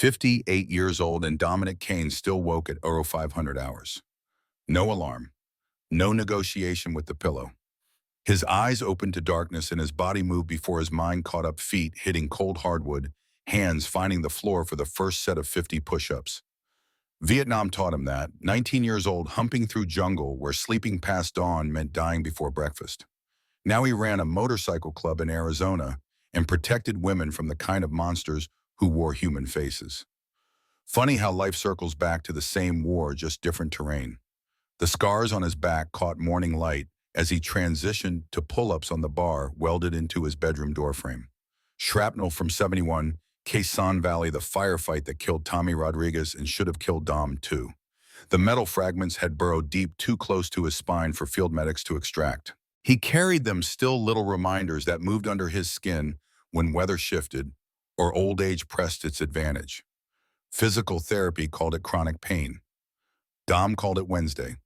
58 years old and Dominic Kane still woke at 0500 hours. No alarm, no negotiation with the pillow. His eyes opened to darkness and his body moved before his mind caught up, feet hitting cold hardwood, hands finding the floor for the first set of 50 push-ups. Vietnam taught him that, 19 years old, humping through jungle where sleeping past dawn meant dying before breakfast. Now he ran a motorcycle club in Arizona and protected women from the kind of monsters who wore human faces. Funny how life circles back to the same war, just different terrain. The scars on his back caught morning light as he transitioned to pull-ups on the bar welded into his bedroom doorframe. Shrapnel from 71, Quezon Valley, the firefight that killed Tommy Rodriguez and should have killed Dom too. The metal fragments had burrowed deep, too close to his spine for field medics to extract. He carried them, still little reminders that moved under his skin when weather shifted or old age pressed its advantage. Physical therapy called it chronic pain. Dom called it Wednesday.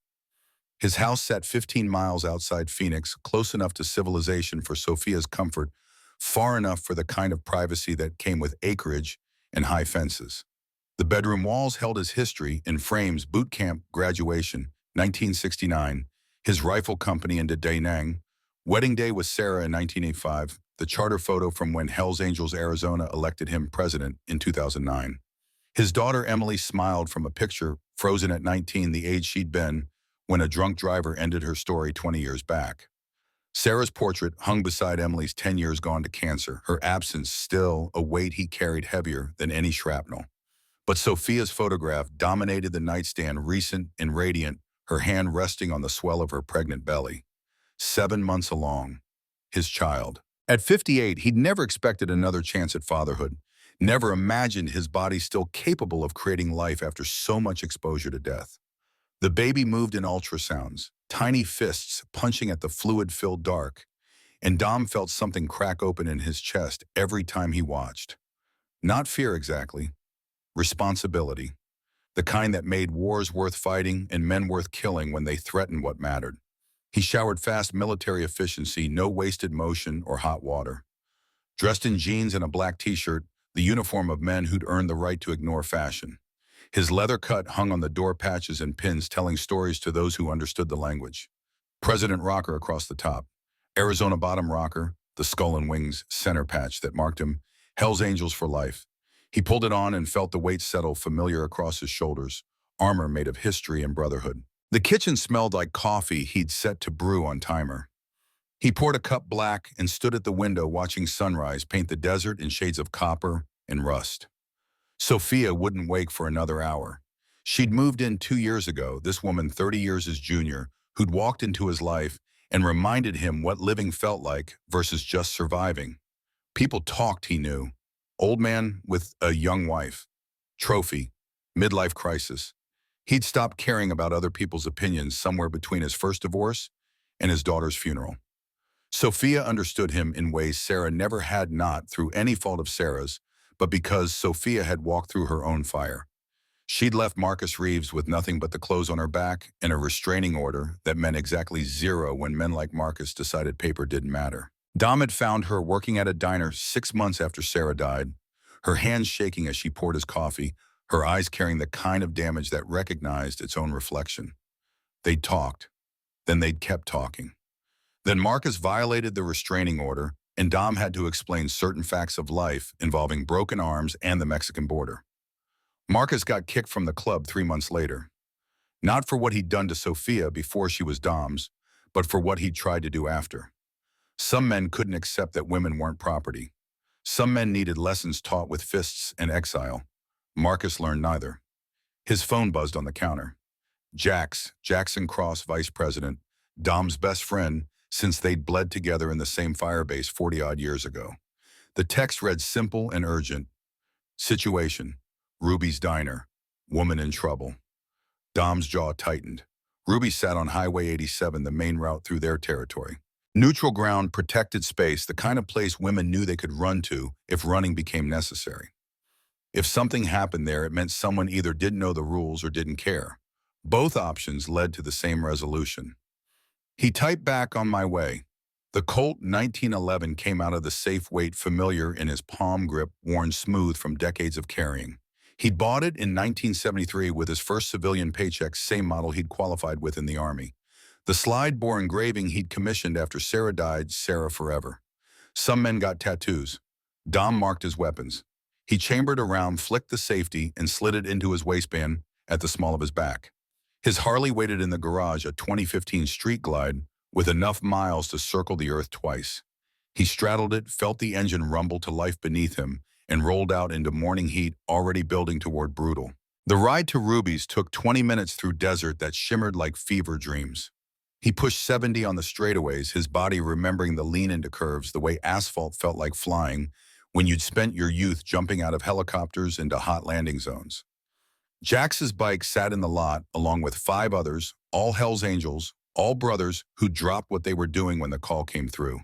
His house sat 15 miles outside Phoenix, close enough to civilization for Sophia's comfort, far enough for the kind of privacy that came with acreage and high fences. The bedroom walls held his history in frames: boot camp, graduation, 1969, his rifle company in Da Nang, wedding day with Sarah in 1985, the charter photo from when Hells Angels Arizona elected him president in 2009. His daughter Emily smiled from a picture frozen at 19, the age she'd been when a drunk driver ended her story 20 years back. Sarah's portrait hung beside Emily's, 10 years gone to cancer, her absence still a weight he carried heavier than any shrapnel. But Sophia's photograph dominated the nightstand, recent and radiant, her hand resting on the swell of her pregnant belly. 7 months along, his child. At 58, he'd never expected another chance at fatherhood, never imagined his body still capable of creating life after so much exposure to death. The baby moved in ultrasounds, tiny fists punching at the fluid-filled dark, and Dom felt something crack open in his chest every time he watched. Not fear exactly, responsibility. The kind that made wars worth fighting and men worth killing when they threatened what mattered. He showered fast, military efficiency, no wasted motion or hot water. Dressed in jeans and a black t-shirt, the uniform of men who'd earned the right to ignore fashion. His leather cut hung on the door patches and pins, telling stories to those who understood the language. President rocker across the top. Arizona bottom rocker, the skull and wings center patch that marked him Hells Angels for life. He pulled it on and felt the weight settle familiar across his shoulders, armor made of history and brotherhood. The kitchen smelled like coffee he'd set to brew on timer. He poured a cup black and stood at the window watching sunrise paint the desert in shades of copper and rust. Sophia wouldn't wake for another hour. She'd moved in 2 years ago, this woman 30 years his junior, who'd walked into his life and reminded him what living felt like versus just surviving. People talked, he knew. Old man with a young wife. Trophy. Midlife crisis. He'd stopped caring about other people's opinions somewhere between his first divorce and his daughter's funeral. Sophia understood him in ways Sarah never had, not through any fault of Sarah's, but because Sophia had walked through her own fire. She'd left Marcus Reeves with nothing but the clothes on her back and a restraining order that meant exactly zero when men like Marcus decided paper didn't matter. Dom had found her working at a diner 6 months after Sarah died, her hands shaking as she poured his coffee, her eyes carrying the kind of damage that recognized its own reflection. They'd talked. Then they'd kept talking. Then Marcus violated the restraining order, and Dom had to explain certain facts of life involving broken arms and the Mexican border. Marcus got kicked from the club 3 months later. Not for what he'd done to Sophia before she was Dom's, but for what he'd tried to do after. Some men couldn't accept that women weren't property. Some men needed lessons taught with fists and exile. Marcus learned neither. His phone buzzed on the counter. Jackson Cross, vice president, Dom's best friend, since they'd bled together in the same firebase 40-odd years ago. The text read simple and urgent. Situation: Ruby's diner. Woman in trouble. Dom's jaw tightened. Ruby sat on Highway 87, the main route through their territory. Neutral ground, protected space, the kind of place women knew they could run to if running became necessary. If something happened there, it meant someone either didn't know the rules or didn't care. Both options led to the same resolution. He typed back, on my way. The Colt 1911 came out of the safe weight familiar in his palm grip, worn smooth from decades of carrying. He'd bought it in 1973 with his first civilian paycheck, same model he'd qualified with in the Army. The slide bore engraving he'd commissioned after Sarah died, Sarah forever. Some men got tattoos. Dom marked his weapons. He chambered a round, flicked the safety, and slid it into his waistband at the small of his back. His Harley waited in the garage, a 2015 Street Glide, with enough miles to circle the earth twice. He straddled it, felt the engine rumble to life beneath him, and rolled out into morning heat, already building toward brutal. The ride to Ruby's took 20 minutes through desert that shimmered like fever dreams. He pushed 70 on the straightaways, his body remembering the lean into curves, the way asphalt felt like flying when you'd spent your youth jumping out of helicopters into hot landing zones. Jax's bike sat in the lot along with 5 others, all Hell's Angels, all brothers who dropped what they were doing when the call came through.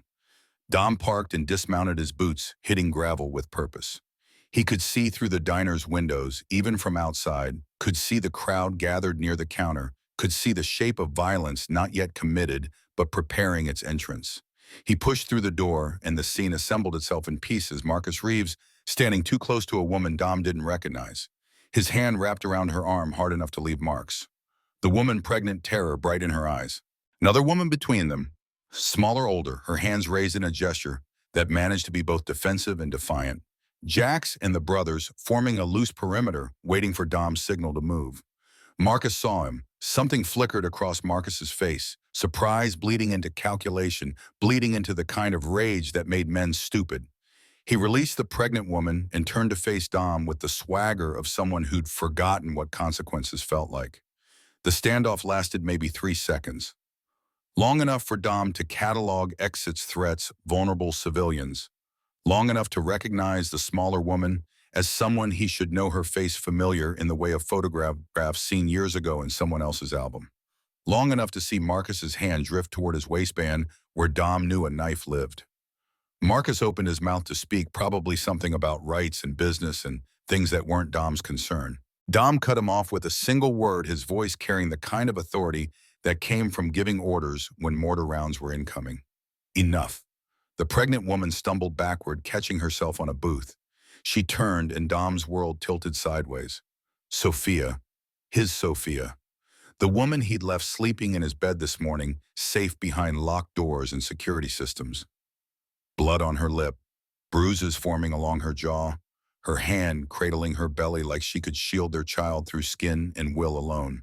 Dom parked and dismounted his boots, hitting gravel with purpose. He could see through the diner's windows, even from outside, could see the crowd gathered near the counter, could see the shape of violence not yet committed, but preparing its entrance. He pushed through the door, and the scene assembled itself in pieces. Marcus Reeves, standing too close to a woman Dom didn't recognize. His hand wrapped around her arm hard enough to leave marks. The woman, pregnant terror bright in her eyes. Another woman between them, smaller, older, her hands raised in a gesture that managed to be both defensive and defiant. Jax and the brothers forming a loose perimeter, waiting for Dom's signal to move. Marcus saw him. Something flickered across Marcus's face. Surprise bleeding into calculation, bleeding into the kind of rage that made men stupid. He released the pregnant woman and turned to face Dom with the swagger of someone who'd forgotten what consequences felt like. The standoff lasted maybe 3 seconds. Long enough for Dom to catalog exits, threats, vulnerable civilians. Long enough to recognize the smaller woman as someone he should know, her face familiar in the way of photographs seen years ago in someone else's album. Long enough to see Marcus's hand drift toward his waistband where Dom knew a knife lived. Marcus opened his mouth to speak, probably something about rights and business and things that weren't Dom's concern. Dom cut him off with a single word, his voice carrying the kind of authority that came from giving orders when mortar rounds were incoming. Enough. The pregnant woman stumbled backward, catching herself on a booth. She turned, and Dom's world tilted sideways. Sophia. His Sophia. The woman he'd left sleeping in his bed this morning, safe behind locked doors and security systems. Blood on her lip, bruises forming along her jaw, her hand cradling her belly like she could shield their child through skin and will alone.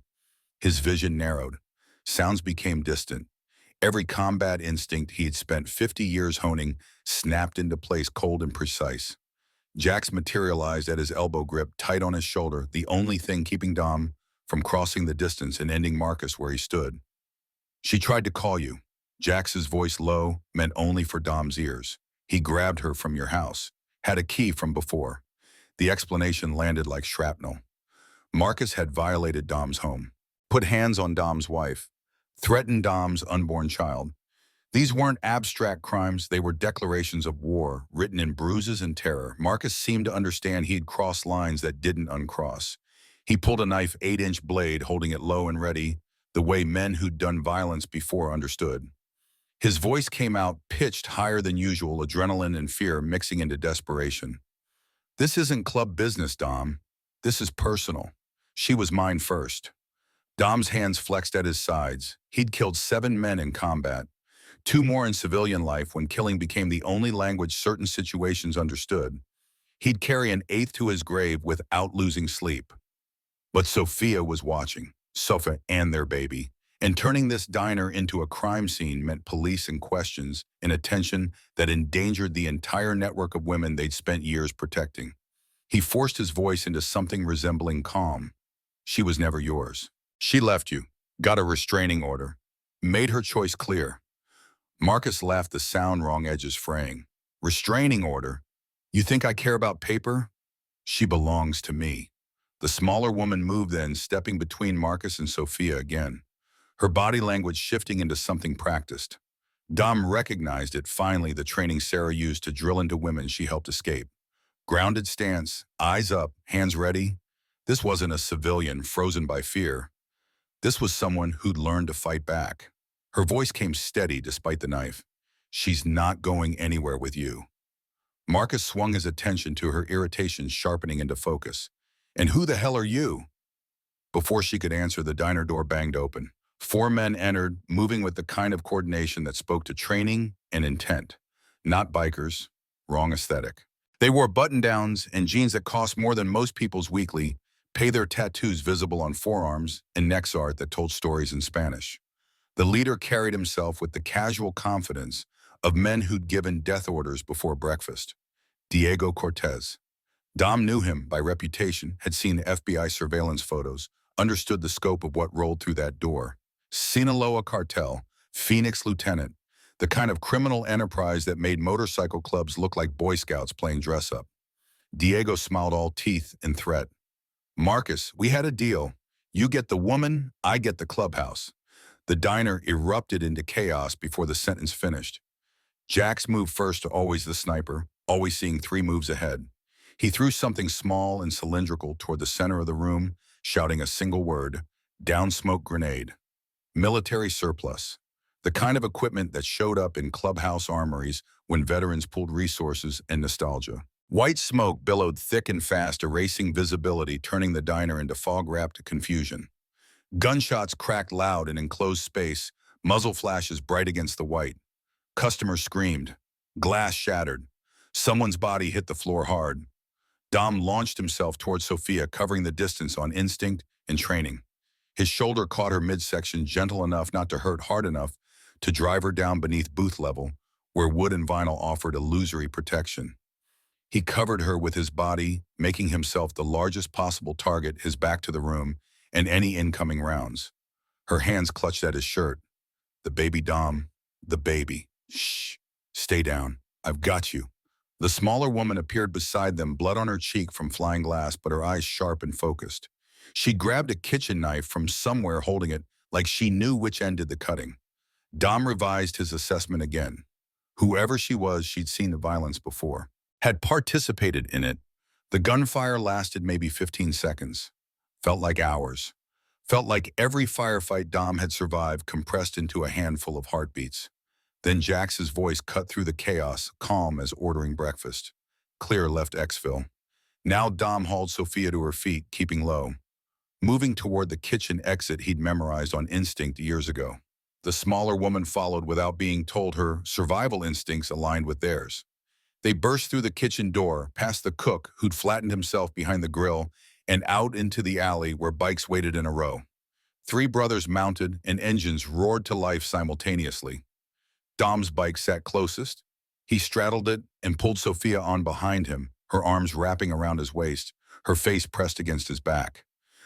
His vision narrowed. Sounds became distant. Every combat instinct he had spent 50 years honing snapped into place, cold and precise. Jax materialized at his elbow grip, tight on his shoulder, the only thing keeping Dom from crossing the distance and ending Marcus where he stood. She tried to call you. Jax's voice, low, meant only for Dom's ears. He grabbed her from your house, had a key from before. The explanation landed like shrapnel. Marcus had violated Dom's home, put hands on Dom's wife, threatened Dom's unborn child. These weren't abstract crimes, they were declarations of war, written in bruises and terror. Marcus seemed to understand he'd crossed lines that didn't uncross. He pulled a knife, 8-inch blade, holding it low and ready, the way men who'd done violence before understood. His voice came out, pitched higher than usual, adrenaline and fear mixing into desperation. This isn't club business, Dom. This is personal. She was mine first. Dom's hands flexed at his sides. He'd killed 7 men in combat. 2 more in civilian life when killing became the only language certain situations understood. He'd carry an 8th to his grave without losing sleep. But Sophia was watching, Sophia and their baby, and turning this diner into a crime scene meant police and questions and attention that endangered the entire network of women they'd spent years protecting. He forced his voice into something resembling calm. She was never yours. She left you, got a restraining order, made her choice clear. Marcus laughed, the sound wrong edges fraying. Restraining order? You think I care about paper? She belongs to me. The smaller woman moved then, stepping between Marcus and Sophia again, her body language shifting into something practiced. Dom recognized it, finally, the training Sarah used to drill into women she helped escape. Grounded stance, eyes up, hands ready. This wasn't a civilian frozen by fear. This was someone who'd learned to fight back. Her voice came steady despite the knife. She's not going anywhere with you. Marcus swung his attention to her irritation, sharpening into focus. And who the hell are you? Before she could answer, the diner door banged open. Four men entered, moving with the kind of coordination that spoke to training and intent. Not bikers, wrong aesthetic. They wore button-downs and jeans that cost more than most people's weekly, pay their tattoos visible on forearms, and necks art that told stories in Spanish. The leader carried himself with the casual confidence of men who'd given death orders before breakfast. Diego Cortez. Dom knew him by reputation, had seen FBI surveillance photos, understood the scope of what rolled through that door. Sinaloa cartel, Phoenix lieutenant, the kind of criminal enterprise that made motorcycle clubs look like Boy Scouts playing dress-up. Diego smiled all teeth in threat. Marcus, we had a deal. You get the woman, I get the clubhouse. The diner erupted into chaos before the sentence finished. Jax moved first, always the sniper, always seeing 3 moves ahead. He threw something small and cylindrical toward the center of the room, shouting a single word, down smoke grenade. Military surplus. The kind of equipment that showed up in clubhouse armories when veterans pulled resources and nostalgia. White smoke billowed thick and fast, erasing visibility, turning the diner into fog-wrapped confusion. Gunshots cracked loud in enclosed space, muzzle flashes bright against the white. Customers screamed. Glass shattered. Someone's body hit the floor hard. Dom launched himself toward Sophia, covering the distance on instinct and training. His shoulder caught her midsection, gentle enough not to hurt, hard enough to drive her down beneath booth level, where wood and vinyl offered illusory protection. He covered her with his body, making himself the largest possible target, his back to the room and any incoming rounds. Her hands clutched at his shirt. The baby, Dom. The baby. Shh. Stay down. I've got you. The smaller woman appeared beside them, blood on her cheek from flying glass, but her eyes sharp and focused. She grabbed a kitchen knife from somewhere, holding it like she knew which end did the cutting. Dom revised his assessment again. Whoever she was, she'd seen the violence before, had participated in it. The gunfire lasted maybe 15 seconds. Felt like hours. Felt like every firefight Dom had survived compressed into a handful of heartbeats. Then Jax's voice cut through the chaos, calm as ordering breakfast. Clear left exfil. Now Dom hauled Sophia to her feet, keeping low, moving toward the kitchen exit he'd memorized on instinct years ago. The smaller woman followed without being told. Her survival instincts aligned with theirs. They burst through the kitchen door, past the cook who'd flattened himself behind the grill, and out into the alley where bikes waited in a row. 3 brothers mounted and engines roared to life simultaneously. Dom's bike sat closest. He straddled it and pulled Sophia on behind him, her arms wrapping around his waist, her face pressed against his back.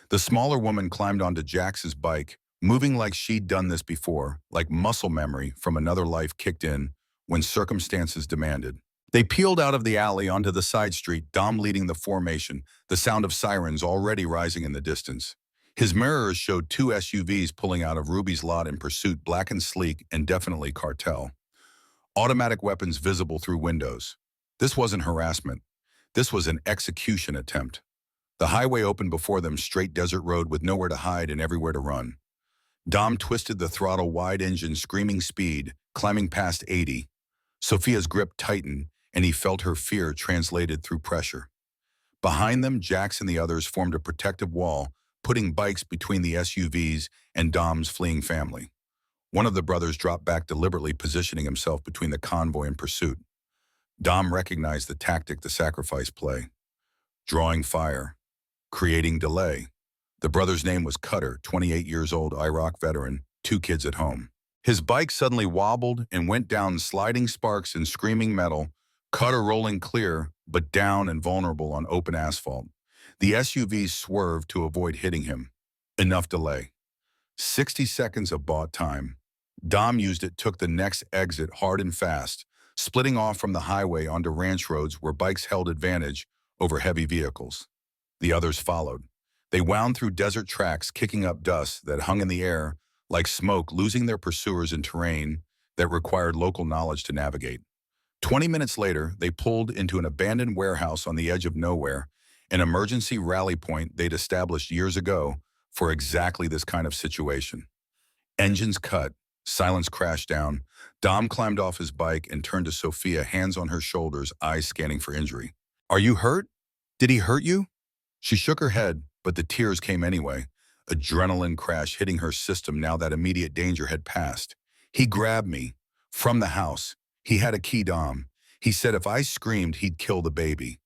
The smaller woman climbed onto Jax's bike, moving like she'd done this before, like muscle memory from another life kicked in when circumstances demanded. They peeled out of the alley onto the side street, Dom leading the formation, the sound of sirens already rising in the distance. His mirrors showed 2 SUVs pulling out of Ruby's lot in pursuit, black and sleek and definitely cartel. Automatic weapons visible through windows. This wasn't harassment. This was an execution attempt. The highway opened before them, straight desert road with nowhere to hide and everywhere to run. Dom twisted the throttle, wide engine, screaming speed, climbing past 80. Sophia's grip tightened, and he felt her fear translated through pressure. Behind them, Jax and the others formed a protective wall, putting bikes between the SUVs and Dom's fleeing family. One of the brothers dropped back deliberately, positioning himself between the convoy and pursuit. Dom recognized the tactic, the sacrifice play. Drawing fire. Creating delay. The brother's name was Cutter, 28 years old, Iraq veteran, 2 kids at home. His bike suddenly wobbled and went down, sliding sparks and screaming metal, Cutter rolling clear, but down and vulnerable on open asphalt. The SUVs swerved to avoid hitting him. Enough delay. 60 seconds of bought time. Dom used it, took the next exit hard and fast, splitting off from the highway onto ranch roads where bikes held advantage over heavy vehicles. The others followed. They wound through desert tracks, kicking up dust that hung in the air like smoke, losing their pursuers in terrain that required local knowledge to navigate. 20 minutes later, they pulled into an abandoned warehouse on the edge of nowhere, an emergency rally point they'd established years ago for exactly this kind of situation. Engines cut, silence crashed down. Dom climbed off his bike and turned to Sophia, hands on her shoulders, eyes scanning for injury. "Are you hurt? Did he hurt you?" She shook her head, but the tears came anyway. Adrenaline crash hitting her system now that immediate danger had passed. He grabbed me. From the house. He had a key, Dom. He said if I screamed, he'd kill the baby.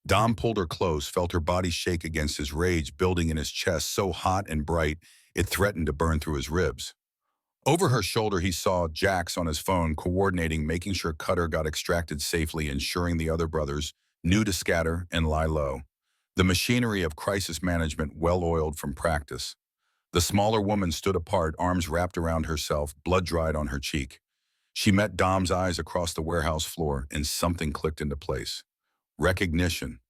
Dom pulled her close, felt her body shake against his rage building in his chest so hot and bright it threatened to burn through his ribs. Over her shoulder, he saw Jax on his phone, coordinating, making sure Cutter got extracted safely, ensuring the other brothers knew to scatter and lie low. The machinery of crisis management well-oiled from practice. The smaller woman stood apart, arms wrapped around herself, blood dried on her cheek. She met Dom's eyes across the warehouse floor, and something clicked into place. Recognition.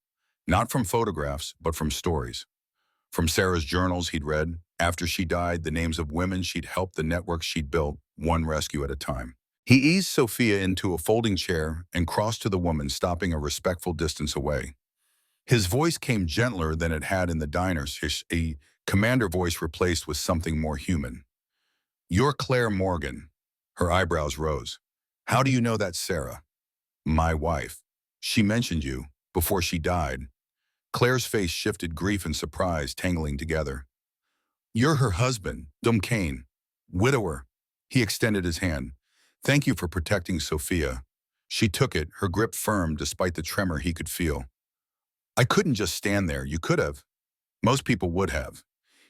Not from photographs, but from stories. From Sarah's journals he'd read, after she died, the names of women she'd helped, the network she'd built, one rescue at a time. He eased Sophia into a folding chair and crossed to the woman, stopping a respectful distance away. His voice came gentler than it had in the diners, a commander voice replaced with something more human. "You're Claire Morgan." Her eyebrows rose. "How do you know that's Sarah?" "My wife. She mentioned you before she died." Claire's face shifted, grief and surprise tangling together. "You're her husband, Dom Kane. Widower." He extended his hand. "Thank you for protecting Sophia." She took it, her grip firm despite the tremor he could feel. "I couldn't just stand there. You could have. Most people would have."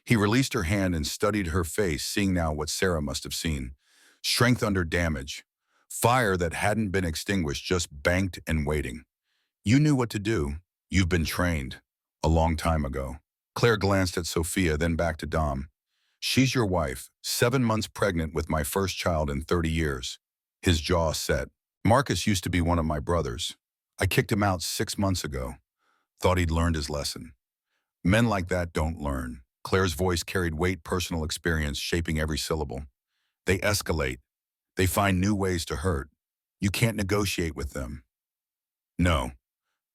He released her hand and studied her face, seeing now what Sarah must have seen. Strength under damage. Fire that hadn't been extinguished, just banked and waiting. "You knew what to do. You've been trained. A long time ago." Claire glanced at Sophia, then back to Dom. "She's your wife, 7 months pregnant with my first child in 30 years. His jaw set. "Marcus used to be one of my brothers. I kicked him out 6 months ago. Thought he'd learned his lesson. Men like that don't learn." Claire's voice carried weight, personal experience shaping every syllable. "They escalate. They find new ways to hurt. You can't negotiate with them." "No."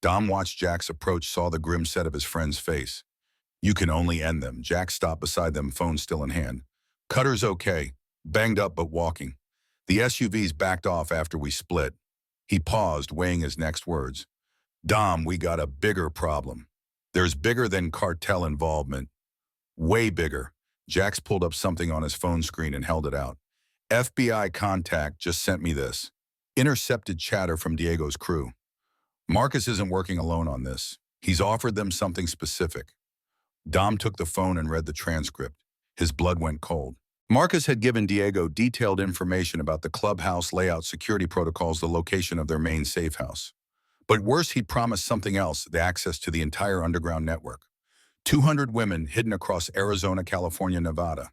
Dom watched Jax approach, saw the grim set of his friend's face. "You can only end them." Jax stopped beside them, phone still in hand. "Cutter's okay. Banged up but walking. The SUVs backed off after we split." He paused, weighing his next words. "Dom, we got a bigger problem. There's bigger than cartel involvement. Way bigger." Jax pulled up something on his phone screen and held it out. "FBI contact just sent me this." Intercepted chatter from Diego's crew. "Marcus isn't working alone on this. He's offered them something specific." Dom took the phone and read the transcript. His blood went cold. Marcus had given Diego detailed information about the clubhouse layout, security protocols, the location of their main safe house. But worse, he'd promised something else, the access to the entire underground network. 200 women hidden across Arizona, California, Nevada.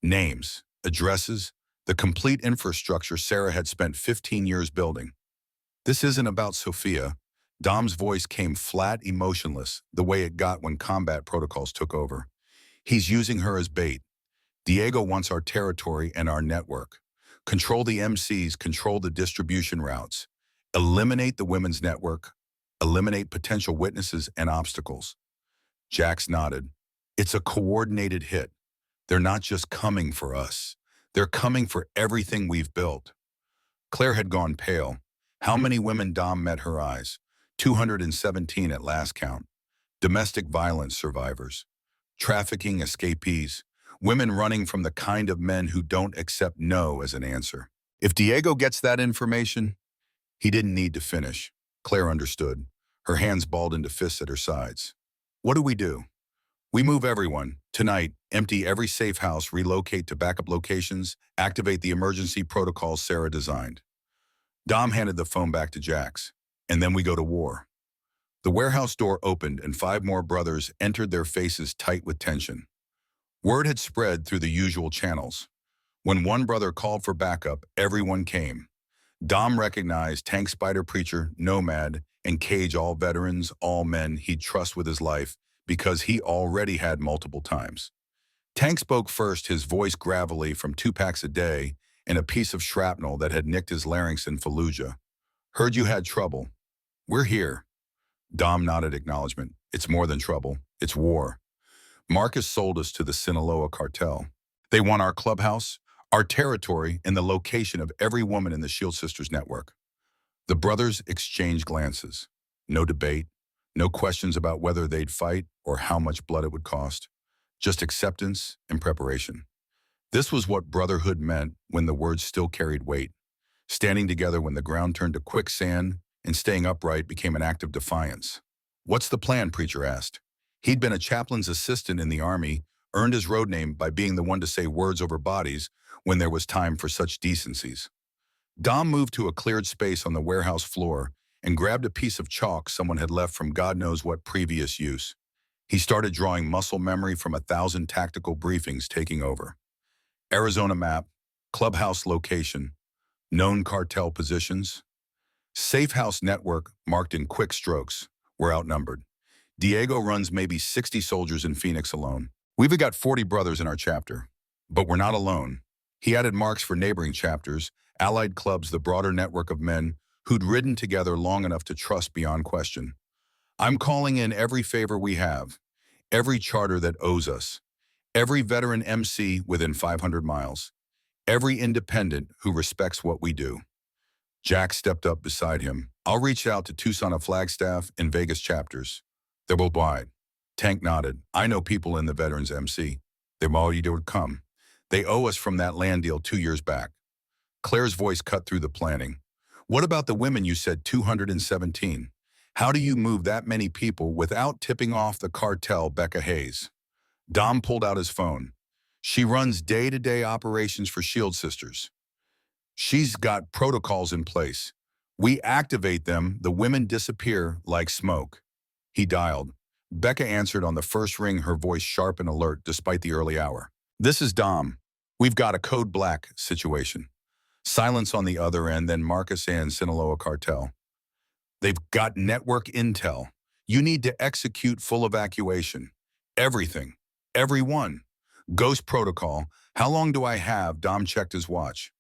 Names, addresses, the complete infrastructure Sarah had spent 15 years building. "This isn't about Sophia." Dom's voice came flat, emotionless, the way it got when combat protocols took over. "He's using her as bait. Diego wants our territory and our network. Control the MCs, control the distribution routes. Eliminate the women's network. Eliminate potential witnesses and obstacles." Jax nodded. "It's a coordinated hit. They're not just coming for us. They're coming for everything we've built." Claire had gone pale. How many women? Dom met her eyes. 217 at last count. Domestic violence survivors. Trafficking escapees. Women running from the kind of men who don't accept no as an answer. If Diego gets that information, he didn't need to finish. Claire understood. Her hands balled into fists at her sides. "What do? We move everyone. Tonight, empty every safe house, relocate to backup locations, activate the emergency protocols Sarah designed." Dom handed the phone back to Jax. "And then we go to war." The warehouse door opened and 5 more brothers entered, their faces tight with tension. Word had spread through the usual channels. When one brother called for backup, everyone came. Dom recognized Tank, Spider, Preacher, Nomad, and Cage, all veterans, all men he'd trust with his life because he already had multiple times. Tank spoke first, his voice gravelly from 2 packs a day and a piece of shrapnel that had nicked his larynx in Fallujah. "Heard you had trouble. We're here." Dom nodded acknowledgement. "It's more than trouble. It's war. Marcus sold us to the Sinaloa cartel. They want our clubhouse, our territory, and the location of every woman in the Shield Sisters network." The brothers exchanged glances. No debate, No questions about whether they'd fight or how much blood it would cost. Just acceptance and preparation. This was what brotherhood meant when the words still carried weight. Standing together when the ground turned to quicksand and staying upright became an act of defiance. "What's the plan?" Preacher asked. He'd been a chaplain's assistant in the army, earned his road name by being the one to say words over bodies when there was time for such decencies. Dom moved to a cleared space on the warehouse floor and grabbed a piece of chalk someone had left from God knows what previous use. He started drawing muscle memory from 1,000 tactical briefings taking over. Arizona map, clubhouse location, known cartel positions. Safe house network marked in quick strokes. We're outnumbered. Diego runs maybe 60 soldiers in Phoenix alone. We've got 40 brothers in our chapter. But we're not alone. He added marks for neighboring chapters, allied clubs, the broader network of men who'd ridden together long enough to trust beyond question. "I'm calling in every favor we have, every charter that owes us, every veteran MC within 500 miles, every independent who respects what we do." Jack stepped up beside him. "I'll reach out to Tucson of Flagstaff and Vegas chapters. They're worldwide." Tank nodded. "I know people in the Veterans MC. They're already to come. They owe us from that land deal 2 years back." Claire's voice cut through the planning. "What about the women you said 217? How do you move that many people without tipping off the cartel?" Becca Hayes. Dom pulled out his phone. "She runs day-to-day operations for Shield Sisters. She's got protocols in place. We activate them, the women disappear like smoke." He dialed. Becca answered on the first ring, her voice sharp and alert despite the early hour. "This is Dom. We've got a code black situation." Silence on the other end, then Marcus and Sinaloa cartel. "They've got network intel. You need to execute full evacuation. Everything. Everyone. Ghost protocol. How long do I have?" Dom checked his watch.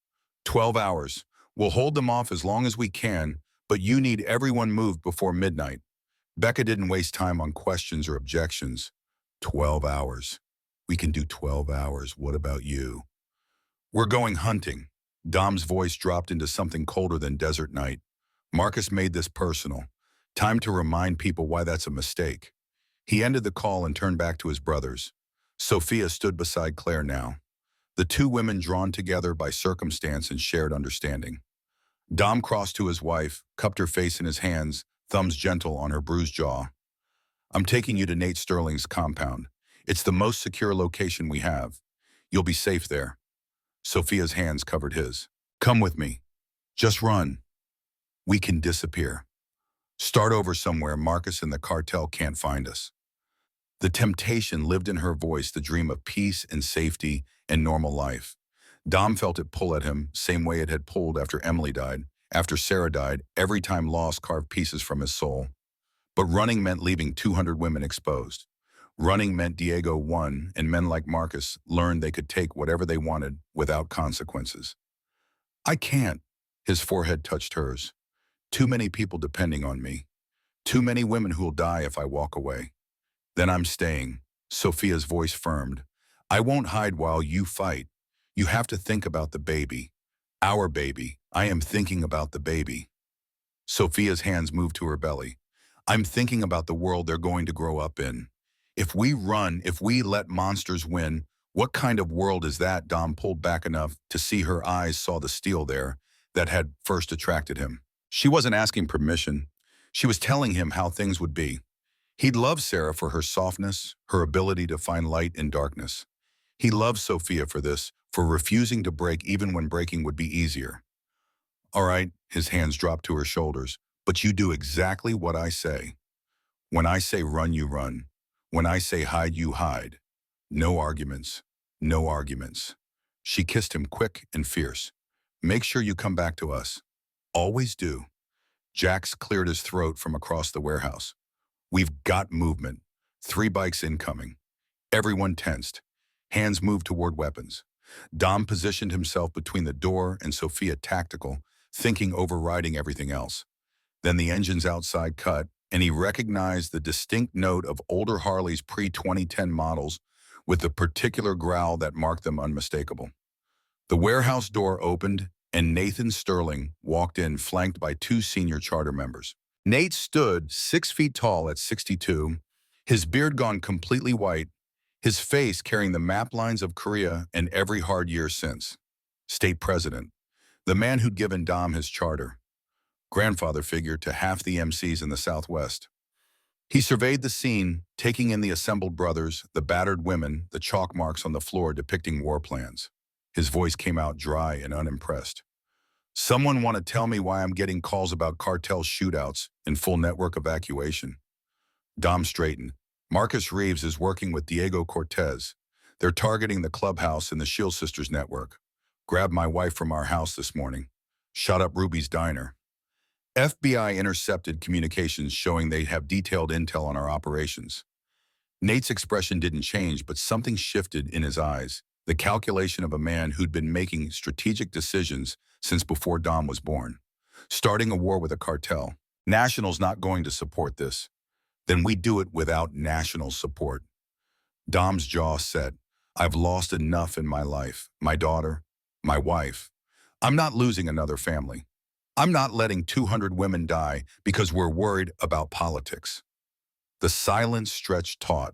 12 hours. "We'll hold them off as long as we can, but you need everyone moved before midnight." Becca didn't waste time on questions or objections. 12 hours. "We can do 12 hours. What about you?" "We're going hunting." Dom's voice dropped into something colder than desert night. Marcus made this personal. Time to remind people why that's a mistake. He ended the call and turned back to his brothers. Sophia stood beside Claire now. The two women drawn together by circumstance and shared understanding. Dom crossed to his wife, cupped her face in his hands, thumbs gentle on her bruised jaw. "I'm taking you to Nate Sterling's compound. It's the most secure location we have. You'll be safe there." Sophia's hands covered his. "Come with me. Just run. We can disappear. Start over somewhere Marcus and the cartel can't find us." The temptation lived in her voice, the dream of peace and safety and normal life. Dom felt it pull at him, same way it had pulled after Emily died, after Sarah died, every time loss carved pieces from his soul. But running meant leaving 200 women exposed. Running meant Diego won, and men like Marcus learned they could take whatever they wanted without consequences. "I can't." His forehead touched hers. "Too many people depending on me. Too many women who'll die if I walk away." "Then I'm staying." Sophia's voice firmed. "I won't hide while you fight. You have to think about the baby. Our baby. I am thinking about the baby." Sophia's hands moved to her belly. "I'm thinking about the world they're going to grow up in. If we run, if we let monsters win, what kind of world is that?" Dom pulled back enough to see her eyes saw the steel there that had first attracted him. She wasn't asking permission. She was telling him how things would be. He'd love Sarah for her softness, her ability to find light in darkness. He loved Sophia for this, for refusing to break even when breaking would be easier. "All right," his hands dropped to her shoulders, "but you do exactly what I say. When I say run, you run. When I say hide, you hide. No arguments. No arguments." She kissed him quick and fierce. "Make sure you come back to us. Always do." Jax cleared his throat from across the warehouse. "We've got movement. 3 bikes incoming." Everyone tensed. Hands moved toward weapons. Dom positioned himself between the door and Sophia, tactical, thinking overriding everything else. Then the engines outside cut, and he recognized the distinct note of older Harley's pre-2010 models with the particular growl that marked them unmistakable. The warehouse door opened, and Nathan Sterling walked in, flanked by 2 senior charter members. Nate stood 6 feet tall at 62, his beard gone completely white, his face carrying the map lines of Korea and every hard year since. State president, the man who'd given Dom his charter, grandfather figure to half the MCs in the Southwest. He surveyed the scene, taking in the assembled brothers, the battered women, the chalk marks on the floor depicting war plans. His voice came out dry and unimpressed. Someone want to tell me why I'm getting calls about cartel shootouts and full network evacuation? Dom straightened. Marcus Reeves is working with Diego Cortez. They're targeting the clubhouse and the Shield Sisters network. Grabbed my wife from our house this morning. Shot up Ruby's diner. FBI intercepted communications showing they have detailed intel on our operations. Nate's expression didn't change, but something shifted in his eyes. The calculation of a man who'd been making strategic decisions since before Dom was born. Starting a war with a cartel. National's not going to support this. Then we do it without national support. Dom's jaw set. I've lost enough in my life. My daughter, my wife. I'm not losing another family. I'm not letting 200 women die because we're worried about politics. The silence stretched taut.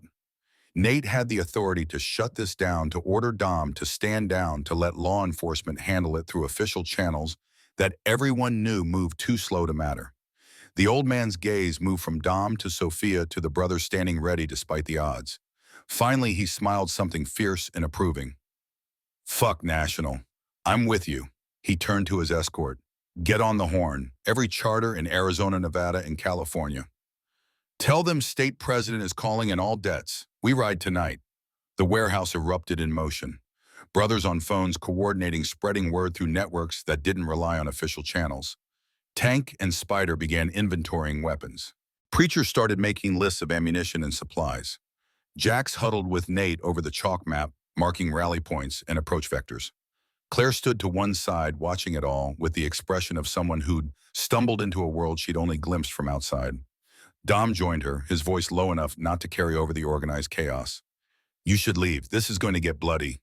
Nate had the authority to shut this down, to order Dom to stand down, to let law enforcement handle it through official channels that everyone knew moved too slow to matter. The old man's gaze moved from Dom to Sophia to the brothers standing ready despite the odds. Finally, he smiled something fierce and approving. Fuck National. I'm with you. He turned to his escort. Get on the horn. Every charter in Arizona, Nevada, and California. Tell them state president is calling in all debts. We ride tonight. The warehouse erupted in motion. Brothers on phones coordinating, spreading word through networks that didn't rely on official channels. Tank and Spider began inventorying weapons. Preacher started making lists of ammunition and supplies. Jax huddled with Nate over the chalk map, marking rally points and approach vectors. Claire stood to one side, watching it all, with the expression of someone who'd stumbled into a world she'd only glimpsed from outside. Dom joined her, his voice low enough not to carry over the organized chaos. You should leave. This is going to get bloody.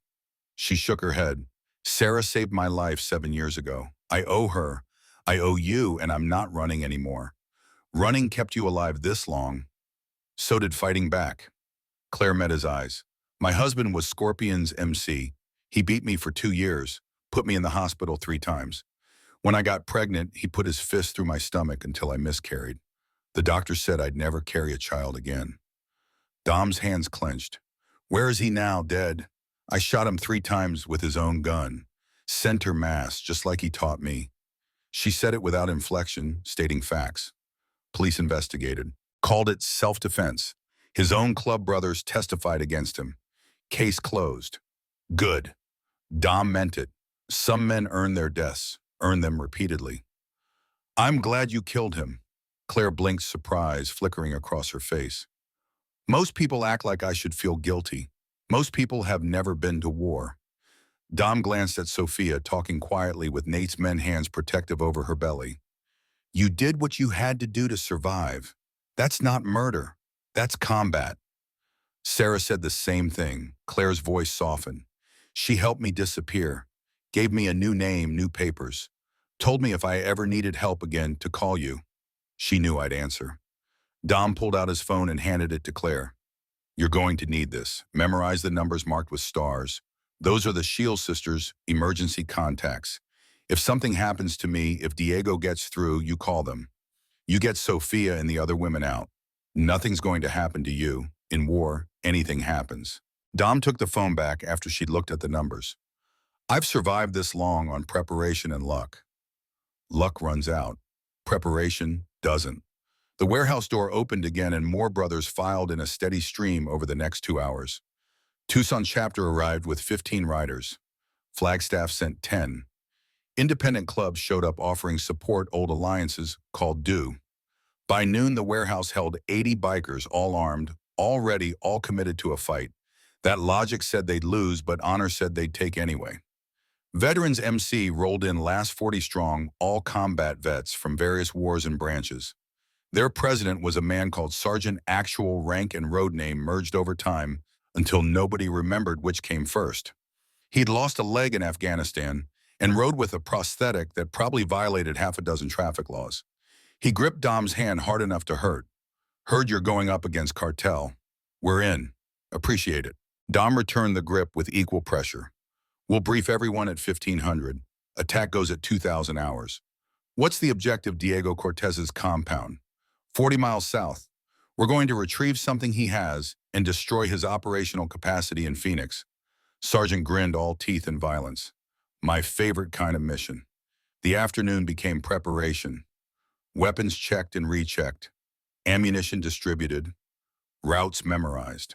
She shook her head. Sarah saved my life 7 years ago. I owe her. I owe you, and I'm not running anymore. Running kept you alive this long. So did fighting back. Claire met his eyes. My husband was Scorpion's MC. He beat me for 2 years, put me in the hospital 3 times. When I got pregnant, he put his fist through my stomach until I miscarried. The doctor said I'd never carry a child again. Dom's hands clenched. Where is he now, dead? I shot him 3 times with his own gun. Center mass, just like he taught me. She said it without inflection, stating facts. Police investigated. Called it self-defense. His own club brothers testified against him. Case closed. Good. Dom meant it. Some men earn their deaths, earn them repeatedly. I'm glad you killed him. Claire blinked, surprise flickering across her face. Most people act like I should feel guilty. Most people have never been to war. Dom glanced at Sophia, talking quietly with Nate's men hands protective over her belly. You did what you had to do to survive. That's not murder. That's combat. Sarah said the same thing. Claire's voice softened. She helped me disappear, gave me a new name, new papers, told me if I ever needed help again to call you. She knew I'd answer. Dom pulled out his phone and handed it to Claire. You're going to need this. Memorize the numbers marked with stars. Those are the Shield Sisters' emergency contacts. If something happens to me, if Diego gets through, you call them. You get Sophia and the other women out. Nothing's going to happen to you. In war, anything happens. Dom took the phone back after she'd looked at the numbers. I've survived this long on preparation and luck. Luck runs out. Preparation doesn't. The warehouse door opened again and more brothers filed in a steady stream over the next 2 hours. Tucson chapter arrived with 15 riders. Flagstaff sent 10. Independent clubs showed up offering support, old alliances called due. By noon, the warehouse held 80 bikers, all armed, all ready, all committed to a fight. That logic said they'd lose, but honor said they'd take anyway. Veterans MC rolled in last 40 strong, all combat vets from various wars and branches. Their president was a man called Sergeant, actual rank and road name merged over time until nobody remembered which came first. He'd lost a leg in Afghanistan and rode with a prosthetic that probably violated half a dozen traffic laws. He gripped Dom's hand hard enough to hurt. Heard you're going up against cartel. We're in. Appreciate it. Dom returned the grip with equal pressure. We'll brief everyone at 1500. Attack goes at 2000 hours. What's the objective? Diego Cortez's compound. 40 miles south. We're going to retrieve something he has and destroy his operational capacity in Phoenix. Sergeant grinned, all teeth and violence. My favorite kind of mission. The afternoon became preparation. Weapons checked and rechecked. Ammunition distributed. Routes memorized.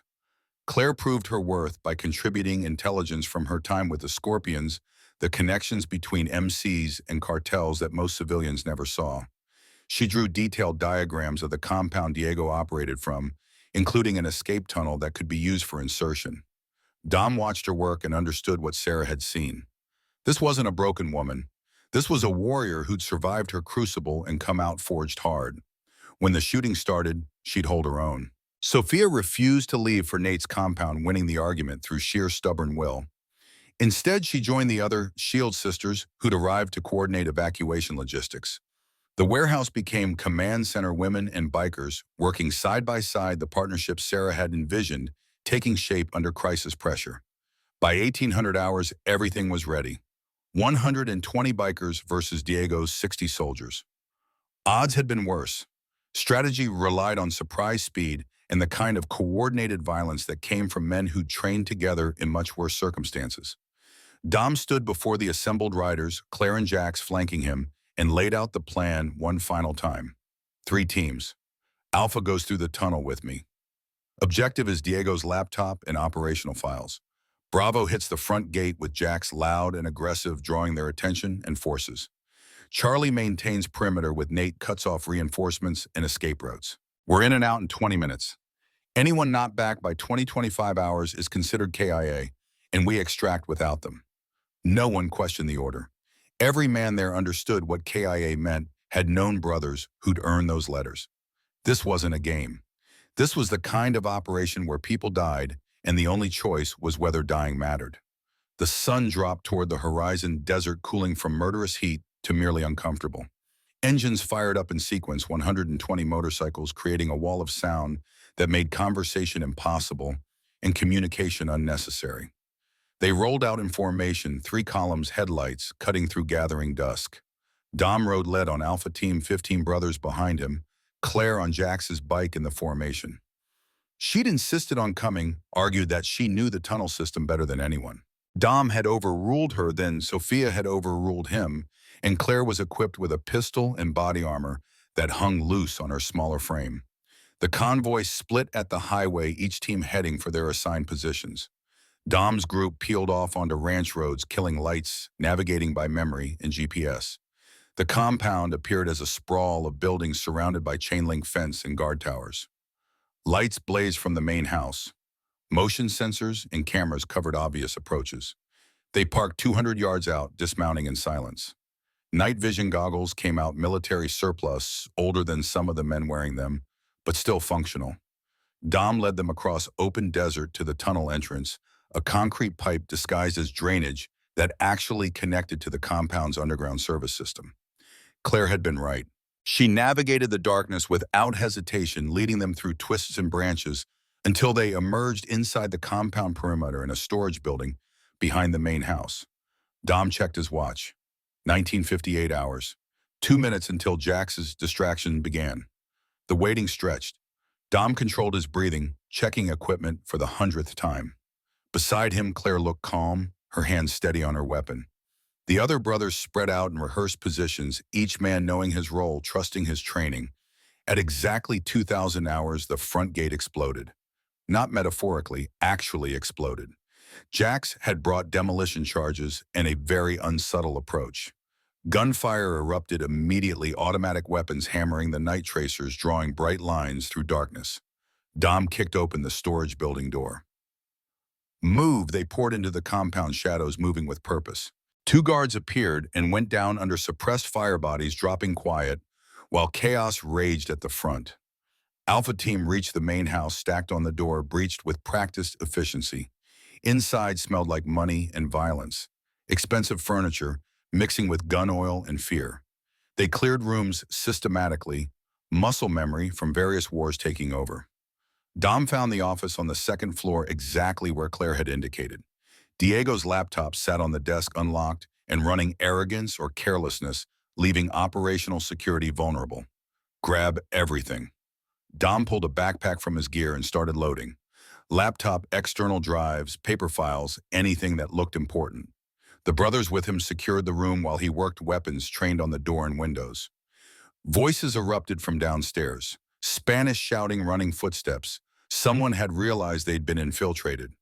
Claire proved her worth by contributing intelligence from her time with the Scorpions, the connections between MCs and cartels that most civilians never saw. She drew detailed diagrams of the compound Diego operated from, including an escape tunnel that could be used for insertion. Dom watched her work and understood what Sarah had seen. This wasn't a broken woman. This was a warrior who'd survived her crucible and come out forged hard. When the shooting started, she'd hold her own. Sophia refused to leave for Nate's compound, winning the argument through sheer stubborn will. Instead, she joined the other Shield sisters who'd arrived to coordinate evacuation logistics. The warehouse became command center, women and bikers working side by side, the partnership Sarah had envisioned taking shape under crisis pressure. By 1800 hours, everything was ready. 120 bikers versus Diego's 60 soldiers. Odds had been worse. Strategy relied on surprise speed and the kind of coordinated violence that came from men who'd trained together in much worse circumstances. Dom stood before the assembled riders, Claire and Jax flanking him, and laid out the plan one final time. 3 teams. Alpha goes through the tunnel with me. Objective is Diego's laptop and operational files. Bravo hits the front gate with Jax loud and aggressive, drawing their attention and forces. Charlie maintains perimeter with Nate cuts off reinforcements and escape routes. We're in and out in 20 minutes. Anyone not back by 20-25 hours is considered KIA, and we extract without them. No one questioned the order. Every man there understood what KIA meant, had known brothers who'd earned those letters. This wasn't a game. This was the kind of operation where people died, and the only choice was whether dying mattered. The sun dropped toward the horizon, desert cooling from murderous heat to merely uncomfortable. Engines fired up in sequence, 120 motorcycles creating a wall of sound that made conversation impossible and communication unnecessary. They rolled out in formation, 3 columns, headlights cutting through gathering dusk. Dom rode lead on Alpha Team, 15 brothers behind him, Claire on Jax's bike in the formation. She'd insisted on coming, argued that she knew the tunnel system better than anyone. Dom had overruled her, then Sophia had overruled him, and Claire was equipped with a pistol and body armor that hung loose on her smaller frame. The convoy split at the highway, each team heading for their assigned positions. Dom's group peeled off onto ranch roads, killing lights, navigating by memory and GPS. The compound appeared as a sprawl of buildings surrounded by chain-link fence and guard towers. Lights blazed from the main house. Motion sensors and cameras covered obvious approaches. They parked 200 yards out, dismounting in silence. Night vision goggles came out, military surplus, older than some of the men wearing them, but still functional. Dom led them across open desert to the tunnel entrance, a concrete pipe disguised as drainage that actually connected to the compound's underground service system. Claire had been right. She navigated the darkness without hesitation, leading them through twists and branches until they emerged inside the compound perimeter in a storage building behind the main house. Dom checked his watch. 1958 hours. 2 minutes until Jax's distraction began. The waiting stretched. Dom controlled his breathing, checking equipment for the 100th time. Beside him, Claire looked calm, her hand steady on her weapon. The other brothers spread out in rehearsed positions, each man knowing his role, trusting his training. At exactly 2,000 hours, the front gate exploded. Not metaphorically, actually exploded. Jax had brought demolition charges and a very unsubtle approach. Gunfire erupted immediately, automatic weapons hammering the night tracers, drawing bright lines through darkness. Dom kicked open the storage building door. Move! They poured into the compound, shadows moving with purpose. 2 guards appeared and went down under suppressed fire bodies, dropping quiet, while chaos raged at the front. Alpha Team reached the main house, stacked on the door, breached with practiced efficiency. Inside smelled like money and violence. Expensive furniture, mixing with gun oil and fear. They cleared rooms systematically, muscle memory from various wars taking over. Dom found the office on the second floor exactly where Claire had indicated. Diego's laptop sat on the desk unlocked and running arrogance or carelessness, leaving operational security vulnerable. Grab everything. Dom pulled a backpack from his gear and started loading. Laptop, external drives, paper files, anything that looked important. The brothers with him secured the room while he worked weapons trained on the door and windows. Voices erupted from downstairs. Spanish shouting, running footsteps. Someone had realized they'd been infiltrated.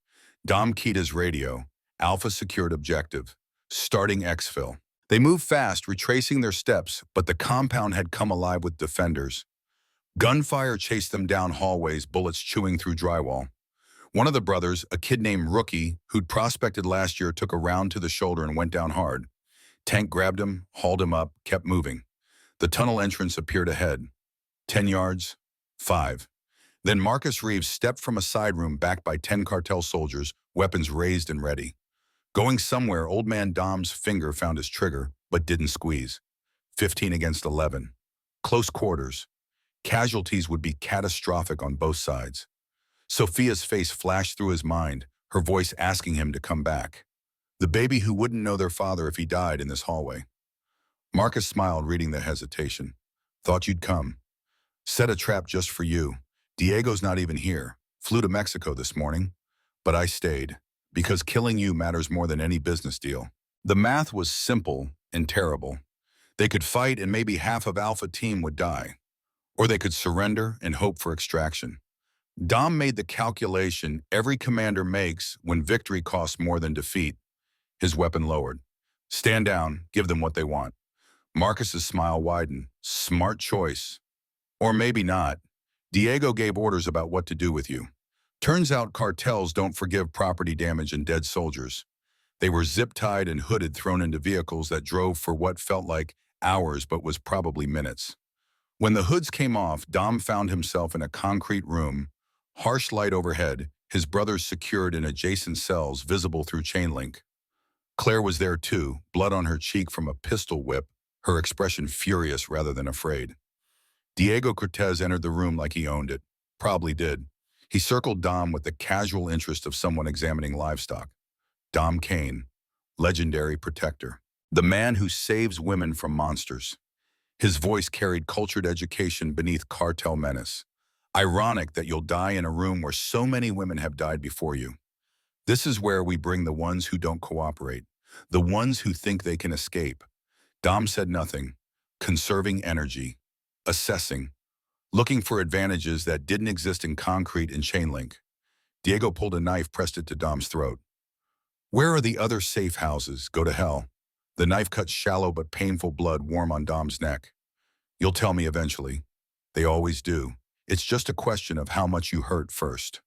Dom keyed his radio. Alpha secured objective. Starting exfil. They moved fast, retracing their steps, but the compound had come alive with defenders. Gunfire chased them down hallways, bullets chewing through drywall. One of the brothers, a kid named Rookie, who'd prospected last year, took a round to the shoulder and went down hard. Tank grabbed him, hauled him up, kept moving. The tunnel entrance appeared ahead. 10 yards, 5. Then Marcus Reeves stepped from a side room backed by 10 cartel soldiers, weapons raised and ready. Going somewhere, old man Dom's finger found his trigger, but didn't squeeze. 15 against 11. Close quarters. Casualties would be catastrophic on both sides. Sophia's face flashed through his mind, her voice asking him to come back. The baby who wouldn't know their father if he died in this hallway. Marcus smiled, reading the hesitation. Thought you'd come. Set a trap just for you. Diego's not even here. Flew to Mexico this morning. But I stayed, because killing you matters more than any business deal. The math was simple and terrible. They could fight and maybe half of Alpha Team would die. Or they could surrender and hope for extraction. Dom made the calculation every commander makes when victory costs more than defeat. His weapon lowered. Stand down, give them what they want. Marcus's smile widened. Smart choice. Or maybe not. Diego gave orders about what to do with you. Turns out cartels don't forgive property damage and dead soldiers. They were zip-tied and hooded, thrown into vehicles that drove for what felt like hours but was probably minutes. When the hoods came off, Dom found himself in a concrete room, harsh light overhead, his brothers secured in adjacent cells visible through chain link. Claire was there too, blood on her cheek from a pistol whip, her expression furious rather than afraid. Diego Cortez entered the room like he owned it. Probably did. He circled Dom with the casual interest of someone examining livestock. Dom Kane, legendary protector. The man who saves women from monsters. His voice carried cultured education beneath cartel menace. Ironic that you'll die in a room where so many women have died before you. This is where we bring the ones who don't cooperate, the ones who think they can escape. Dom said nothing, conserving energy, assessing, looking for advantages that didn't exist in concrete and chain link. Diego pulled a knife, pressed it to Dom's throat. Where are the other safe houses? Go to hell. The knife cut shallow but painful blood warm on Dom's neck. You'll tell me eventually. They always do. It's just a question of how much you hurt first.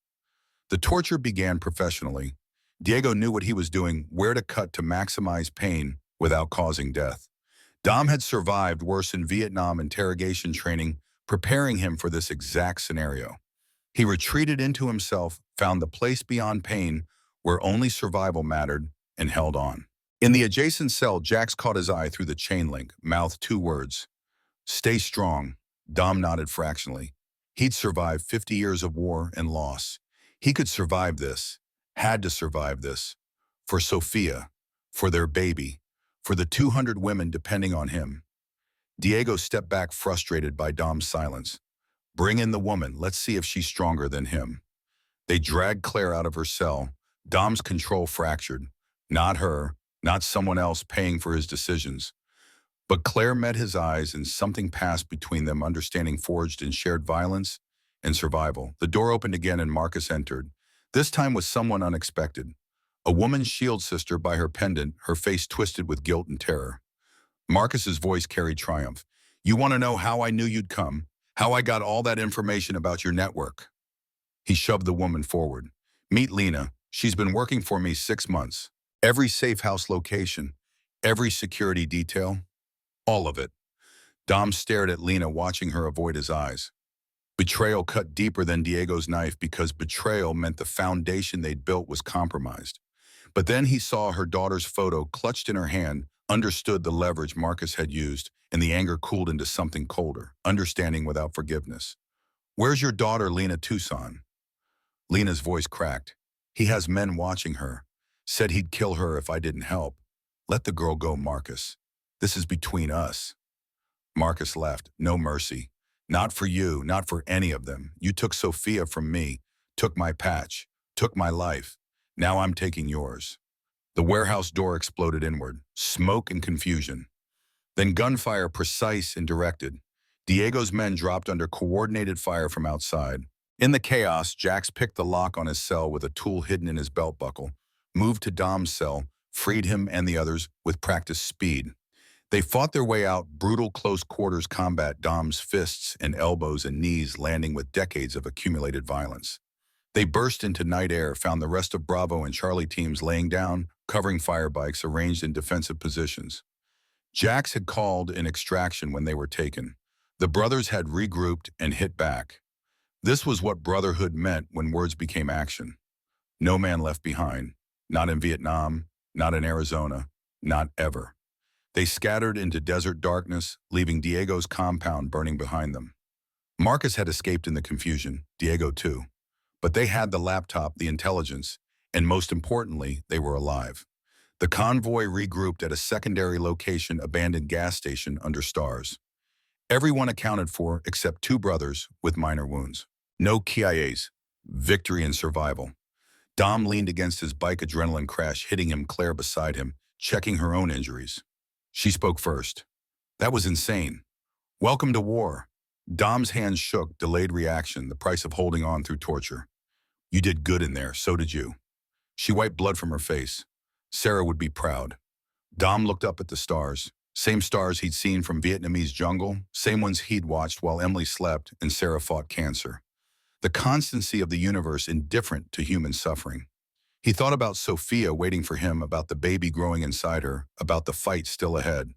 The torture began professionally. Diego knew what he was doing, where to cut to maximize pain without causing death. Dom had survived worse in Vietnam interrogation training, preparing him for this exact scenario. He retreated into himself, found the place beyond pain where only survival mattered, and held on. In the adjacent cell, Jax caught his eye through the chain link, mouthed 2 words. Stay strong. Dom nodded fractionally. He'd survived 50 years of war and loss. He could survive this, had to survive this. For Sophia, for their baby, for the 200 women depending on him. Diego stepped back, frustrated by Dom's silence. Bring in the woman, let's see if she's stronger than him. They dragged Claire out of her cell. Dom's control fractured. Not her, not someone else paying for his decisions. But Claire met his eyes and something passed between them, understanding forged in shared violence and survival. The door opened again and Marcus entered. This time with someone unexpected. A woman's shield sister by her pendant, her face twisted with guilt and terror. Marcus's voice carried triumph. You want to know how I knew you'd come? How I got all that information about your network? He shoved the woman forward. Meet Lena. She's been working for me 6 months. Every safe house location, every security detail, all of it. Dom stared at Lena, watching her avoid his eyes. Betrayal cut deeper than Diego's knife because betrayal meant the foundation they'd built was compromised. But then he saw her daughter's photo clutched in her hand, understood the leverage Marcus had used, and the anger cooled into something colder, understanding without forgiveness. "Where's your daughter, Lena Tucson?" Lena's voice cracked. "He has men watching her. Said he'd kill her if I didn't help. Let the girl go, Marcus. This is between us." Marcus left. "No mercy. Not for you, not for any of them. You took Sophia from me, took my patch, took my life. Now I'm taking yours." The warehouse door exploded inward, smoke and confusion. Then gunfire, precise and directed. Diego's men dropped under coordinated fire from outside. In the chaos, Jax picked the lock on his cell with a tool hidden in his belt buckle, moved to Dom's cell, freed him and the others with practiced speed. They fought their way out, brutal close-quarters combat, Dom's fists and elbows and knees landing with decades of accumulated violence. They burst into night air, found the rest of Bravo and Charlie teams laying down, covering fire bikes arranged in defensive positions. Jax had called in extraction when they were taken. The brothers had regrouped and hit back. This was what brotherhood meant when words became action. No man left behind. Not in Vietnam, not in Arizona, not ever. They scattered into desert darkness, leaving Diego's compound burning behind them. Marcus had escaped in the confusion, Diego too. But they had the laptop, the intelligence, and most importantly, they were alive. The convoy regrouped at a secondary location, abandoned gas station under stars. Everyone accounted for except two brothers with minor wounds. No KIAs. Victory and survival. Dom leaned against his bike, adrenaline crash hitting him, Claire beside him, checking her own injuries. She spoke first. "That was insane. Welcome to war." Dom's hands shook, delayed reaction, the price of holding on through torture. "You did good in there, so did you." She wiped blood from her face. Sarah would be proud. Dom looked up at the stars. Same stars he'd seen from Vietnamese jungle, same ones he'd watched while Emily slept and Sarah fought cancer. The constancy of the universe indifferent to human suffering. He thought about Sophia waiting for him, about the baby growing inside her, about the fight still ahead.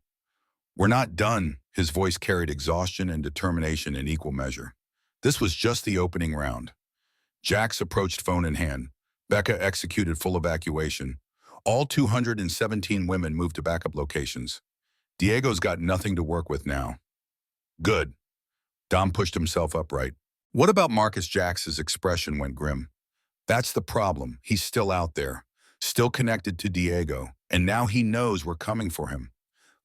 "We're not done." His voice carried exhaustion and determination in equal measure. This was just the opening round. Jax approached, phone in hand. Becca executed full evacuation. All 217 women moved to backup locations. Diego's got nothing to work with now. "Good." Dom pushed himself upright. "What about Marcus?" Jax's expression went grim. "That's the problem. He's still out there, still connected to Diego, and now he knows we're coming for him.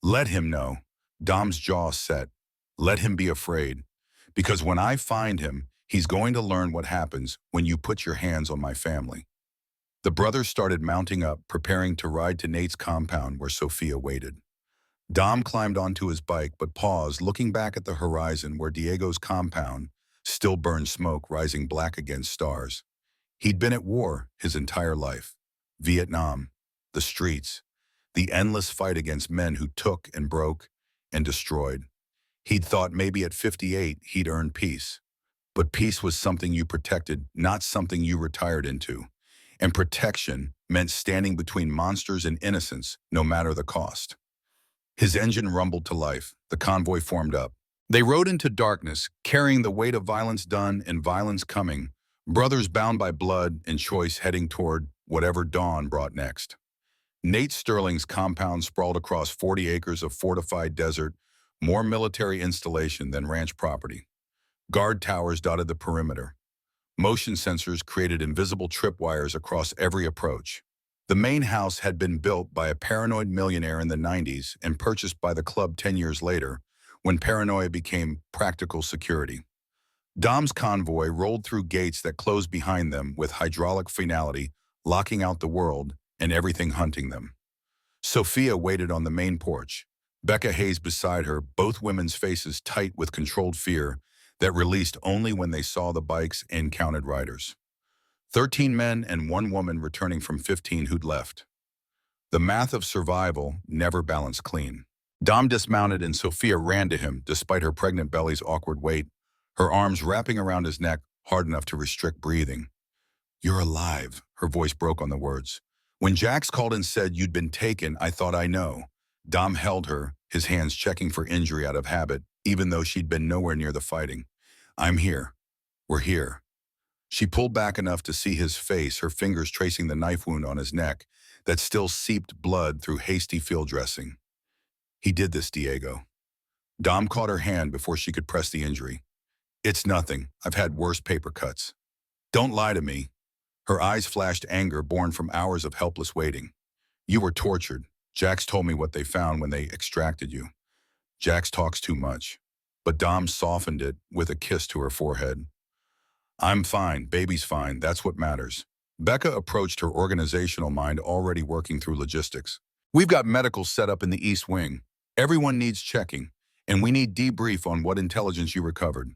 Let him know." Dom's jaw set. "Let him be afraid. Because when I find him, he's going to learn what happens when you put your hands on my family." The brothers started mounting up, preparing to ride to Nate's compound where Sophia waited. Dom climbed onto his bike but paused, looking back at the horizon where Diego's compound still burned smoke rising black against stars. He'd been at war his entire life. Vietnam, the streets, the endless fight against men who took and broke and destroyed. He'd thought maybe at 58 he'd earned peace. But peace was something you protected, not something you retired into. And protection meant standing between monsters and innocence, no matter the cost. His engine rumbled to life. The convoy formed up. They rode into darkness, carrying the weight of violence done and violence coming, brothers bound by blood and choice heading toward whatever dawn brought next. Nate Sterling's compound sprawled across 40 acres of fortified desert, more military installation than ranch property. Guard towers dotted the perimeter. Motion sensors created invisible tripwires across every approach. The main house had been built by a paranoid millionaire in the 90s and purchased by the club 10 years later, when paranoia became practical security. Dom's convoy rolled through gates that closed behind them with hydraulic finality, locking out the world and everything hunting them. Sophia waited on the main porch, Becca Hayes beside her, both women's faces tight with controlled fear that released only when they saw the bikes and counted riders. 13 men and 1 woman returning from 15 who'd left. The math of survival never balanced clean. Dom dismounted and Sophia ran to him, despite her pregnant belly's awkward weight, her arms wrapping around his neck hard enough to restrict breathing. "You're alive," her voice broke on the words. "When Jax called and said you'd been taken, I thought I know." Dom held her, his hands checking for injury out of habit, even though she'd been nowhere near the fighting. "I'm here. We're here." She pulled back enough to see his face, her fingers tracing the knife wound on his neck that still seeped blood through hasty field dressing. He did this, Diego. Dom caught her hand before she could press the injury. It's nothing. I've had worse paper cuts. Don't lie to me. Her eyes flashed anger born from hours of helpless waiting. You were tortured. Jax told me what they found when they extracted you. Jax talks too much. But Dom softened it with a kiss to her forehead. I'm fine. Baby's fine. That's what matters. Becca approached her organizational mind already working through logistics. We've got medical set up in the East Wing. Everyone needs checking, and we need debrief on what intelligence you recovered.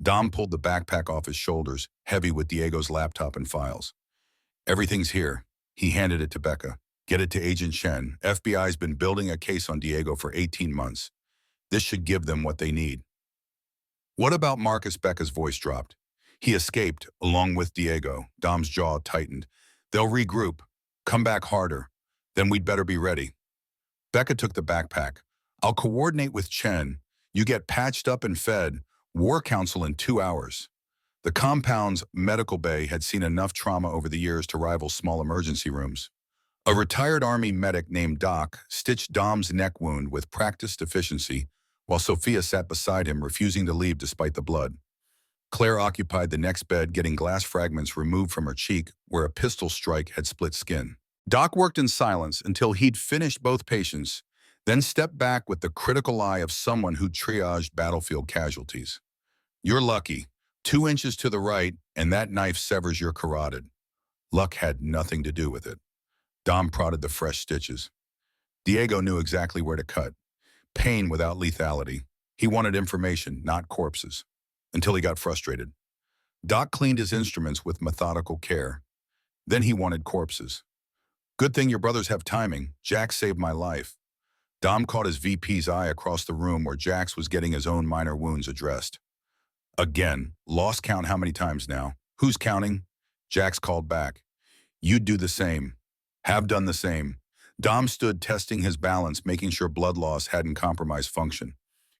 Dom pulled the backpack off his shoulders, heavy with Diego's laptop and files. Everything's here. He handed it to Becca. Get it to Agent Shen. FBI's been building a case on Diego for 18 months. This should give them what they need. What about Marcus? Becca's voice dropped. He escaped, along with Diego. Dom's jaw tightened. They'll regroup. Come back harder. Then we'd better be ready. Becca took the backpack. I'll coordinate with Chen. You get patched up and fed. War Council in 2 hours. The compound's medical bay had seen enough trauma over the years to rival small emergency rooms. A retired Army medic named Doc stitched Dom's neck wound with practiced efficiency, while Sophia sat beside him, refusing to leave despite the blood. Claire occupied the next bed, getting glass fragments removed from her cheek where a pistol strike had split skin. Doc worked in silence until he'd finished both patients, then stepped back with the critical eye of someone who triaged battlefield casualties. You're lucky. 2 inches to the right, and that knife severs your carotid. Luck had nothing to do with it. Dom prodded the fresh stitches. Diego knew exactly where to cut. Pain without lethality. He wanted information, not corpses. Until he got frustrated. Doc cleaned his instruments with methodical care. Then he wanted corpses. Good thing your brothers have timing. Jax saved my life. Dom caught his VP's eye across the room where Jax was getting his own minor wounds addressed. Again, lost count how many times now? Who's counting? Jax called back. You'd do the same. Have done the same. Dom stood testing his balance, making sure blood loss hadn't compromised function.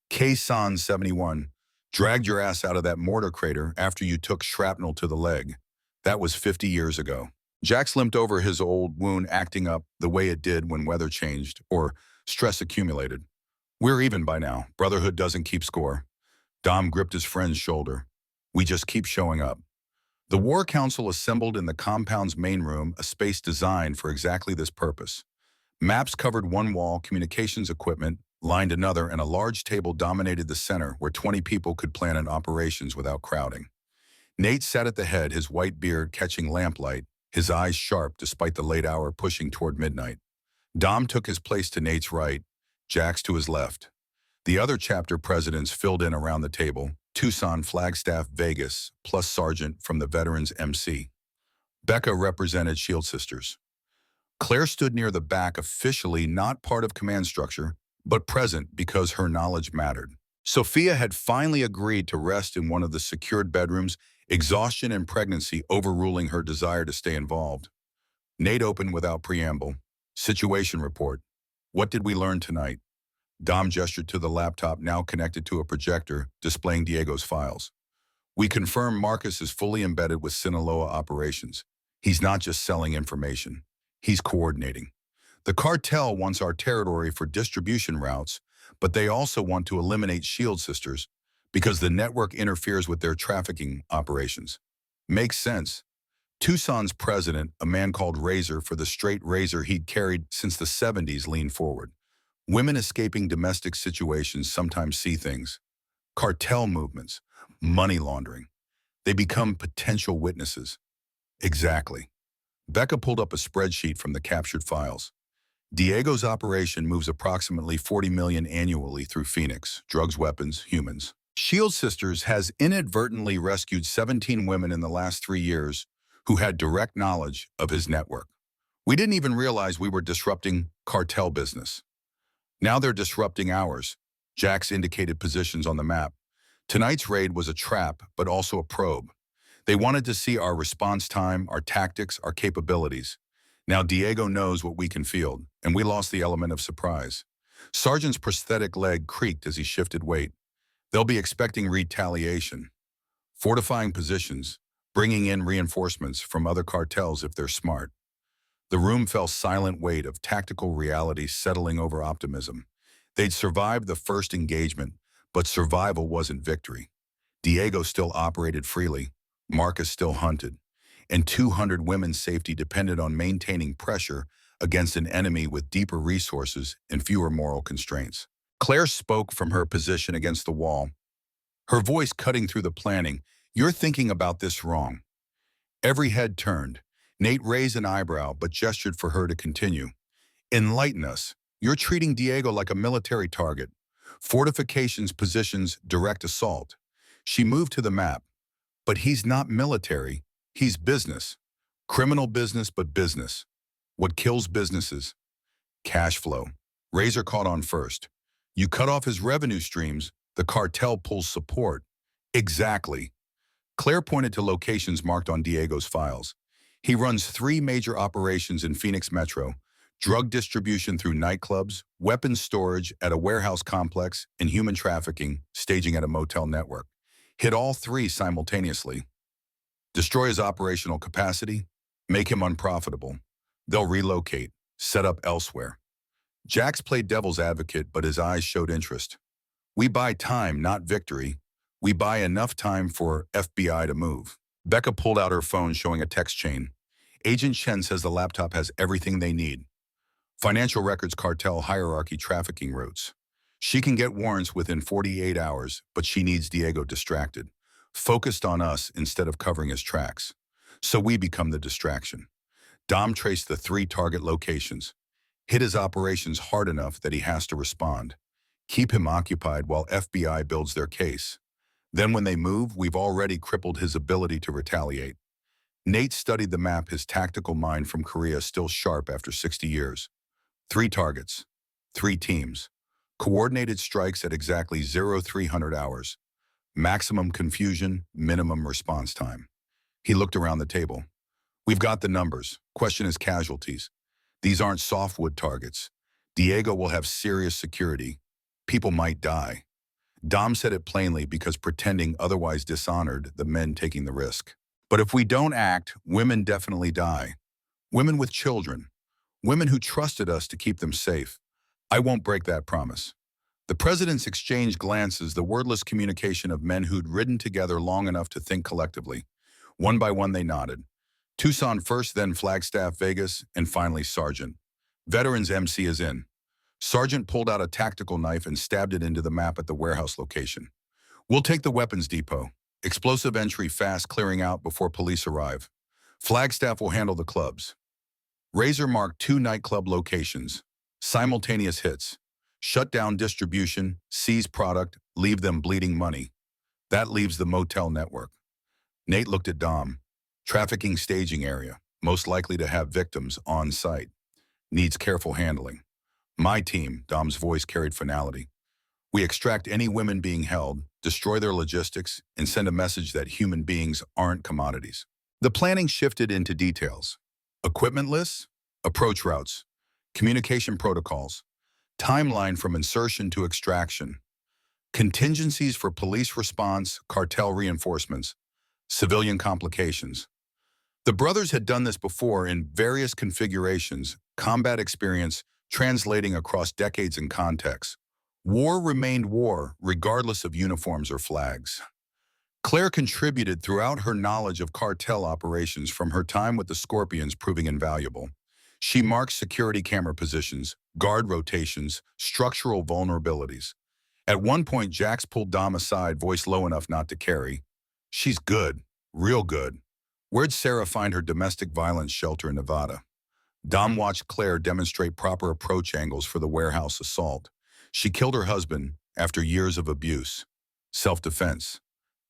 K-San 71. Dragged your ass out of that mortar crater after you took shrapnel to the leg. That was 50 years ago. Jax limped over his old wound, acting up the way it did when weather changed or stress accumulated. We're even by now. Brotherhood doesn't keep score. Dom gripped his friend's shoulder. We just keep showing up. The War Council assembled in the compound's main room, a space designed for exactly this purpose. Maps covered one wall, communications equipment lined another, and a large table dominated the center where 20 people could plan an operations without crowding. Nate sat at the head, his white beard catching lamplight, his eyes sharp despite the late hour pushing toward midnight. Dom took his place to Nate's right, Jax to his left. The other chapter presidents filled in around the table, Tucson, Flagstaff, Vegas, plus Sergeant from the Veterans MC. Becca represented Shield Sisters. Claire stood near the back, officially not part of command structure, but present because her knowledge mattered. Sophia had finally agreed to rest in one of the secured bedrooms, exhaustion and pregnancy overruling her desire to stay involved. Nate opened without preamble. Situation report. What did we learn tonight? Dom gestured to the laptop now connected to a projector displaying Diego's files. We confirm Marcus is fully embedded with Sinaloa operations. He's not just selling information. He's coordinating. The cartel wants our territory for distribution routes, but they also want to eliminate Shield Sisters because the network interferes with their trafficking operations. Makes sense. Tucson's president, a man called Razor for the straight razor he'd carried since the 70s, leaned forward. Women escaping domestic situations sometimes see things. Cartel movements, money laundering. They become potential witnesses. Exactly. Becca pulled up a spreadsheet from the captured files. Diego's operation moves approximately $40 million annually through Phoenix, drugs, weapons, humans. Shield Sisters has inadvertently rescued 17 women in the last 3 years who had direct knowledge of his network. We didn't even realize we were disrupting cartel business. Now they're disrupting ours. Jax indicated positions on the map. Tonight's raid was a trap, but also a probe. They wanted to see our response time, our tactics, our capabilities. Now Diego knows what we can field, and we lost the element of surprise. Sergeant's prosthetic leg creaked as he shifted weight. They'll be expecting retaliation. Fortifying positions, bringing in reinforcements from other cartels if they're smart. The room fell silent weight of tactical reality settling over optimism. They'd survived the first engagement, but survival wasn't victory. Diego still operated freely, Marcus still hunted, and 200 women's safety depended on maintaining pressure against an enemy with deeper resources and fewer moral constraints. Claire spoke from her position against the wall, her voice cutting through the planning. "You're thinking about this wrong." Every head turned. Nate raised an eyebrow but gestured for her to continue. "Enlighten us. You're treating Diego like a military target. Fortifications, positions, direct assault." She moved to the map. "But he's not military. He's business. Criminal business, but business. What kills businesses? Cash flow." Razor caught on first. "You cut off his revenue streams, the cartel pulls support." "Exactly." Claire pointed to locations marked on Diego's files. "He runs 3 major operations in Phoenix Metro: drug distribution through nightclubs, weapons storage at a warehouse complex, and human trafficking, staging at a motel network. Hit all 3 simultaneously. Destroy his operational capacity, make him unprofitable. They'll relocate, set up elsewhere." Jax played devil's advocate, but his eyes showed interest. "We buy time, not victory. We buy enough time for FBI to move." Becca pulled out her phone showing a text chain. "Agent Chen says the laptop has everything they need. Financial records, cartel, hierarchy, trafficking routes. She can get warrants within 48 hours, but she needs Diego distracted, focused on us instead of covering his tracks. So we become the distraction." Dom traced the 3 target locations. "Hit his operations hard enough that he has to respond. Keep him occupied while FBI builds their case. Then when they move, we've already crippled his ability to retaliate." Nate studied the map, his tactical mind from Korea still sharp after 60 years. 3 targets, 3 teams, coordinated strikes at exactly 0300 hours, maximum confusion, minimum response time. He looked around the table. "We've got the numbers. Question is casualties. These aren't softwood targets. Diego will have serious security. People might die." Dom said it plainly because pretending otherwise dishonored the men taking the risk. "But if we don't act, women definitely die. Women with children. Women who trusted us to keep them safe. I won't break that promise." The presidents exchanged glances, the wordless communication of men who'd ridden together long enough to think collectively. One by one they nodded. Tucson first, then Flagstaff, Vegas, and finally Sergeant. "Veterans MC is in." Sergeant pulled out a tactical knife and stabbed it into the map at the warehouse location. "We'll take the weapons depot. Explosive entry fast, clearing out before police arrive. Flagstaff will handle the clubs." Razor marked 2 nightclub locations. Simultaneous hits. Shut down distribution, seize product, leave them bleeding money. That leaves the motel network. Nate looked at Dom. "Trafficking staging area, most likely to have victims on site. Needs careful handling." "My team," Dom's voice carried finality. "We extract any women being held, destroy their logistics, and send a message that human beings aren't commodities." The planning shifted into details. Equipment lists, approach routes, communication protocols, timeline from insertion to extraction, contingencies for police response, cartel reinforcements, civilian complications. The brothers had done this before in various configurations, combat experience translating across decades and contexts. War remained war, regardless of uniforms or flags. Claire contributed throughout her knowledge of cartel operations from her time with the Scorpions proving invaluable. She marked security camera positions, guard rotations, structural vulnerabilities. At one point, Jax pulled Dom aside, voice low enough not to carry. "She's good, real good. Where'd Sarah find her domestic violence shelter in Nevada?" Dom watched Claire demonstrate proper approach angles for the warehouse assault. "She killed her husband after years of abuse. Self-defense.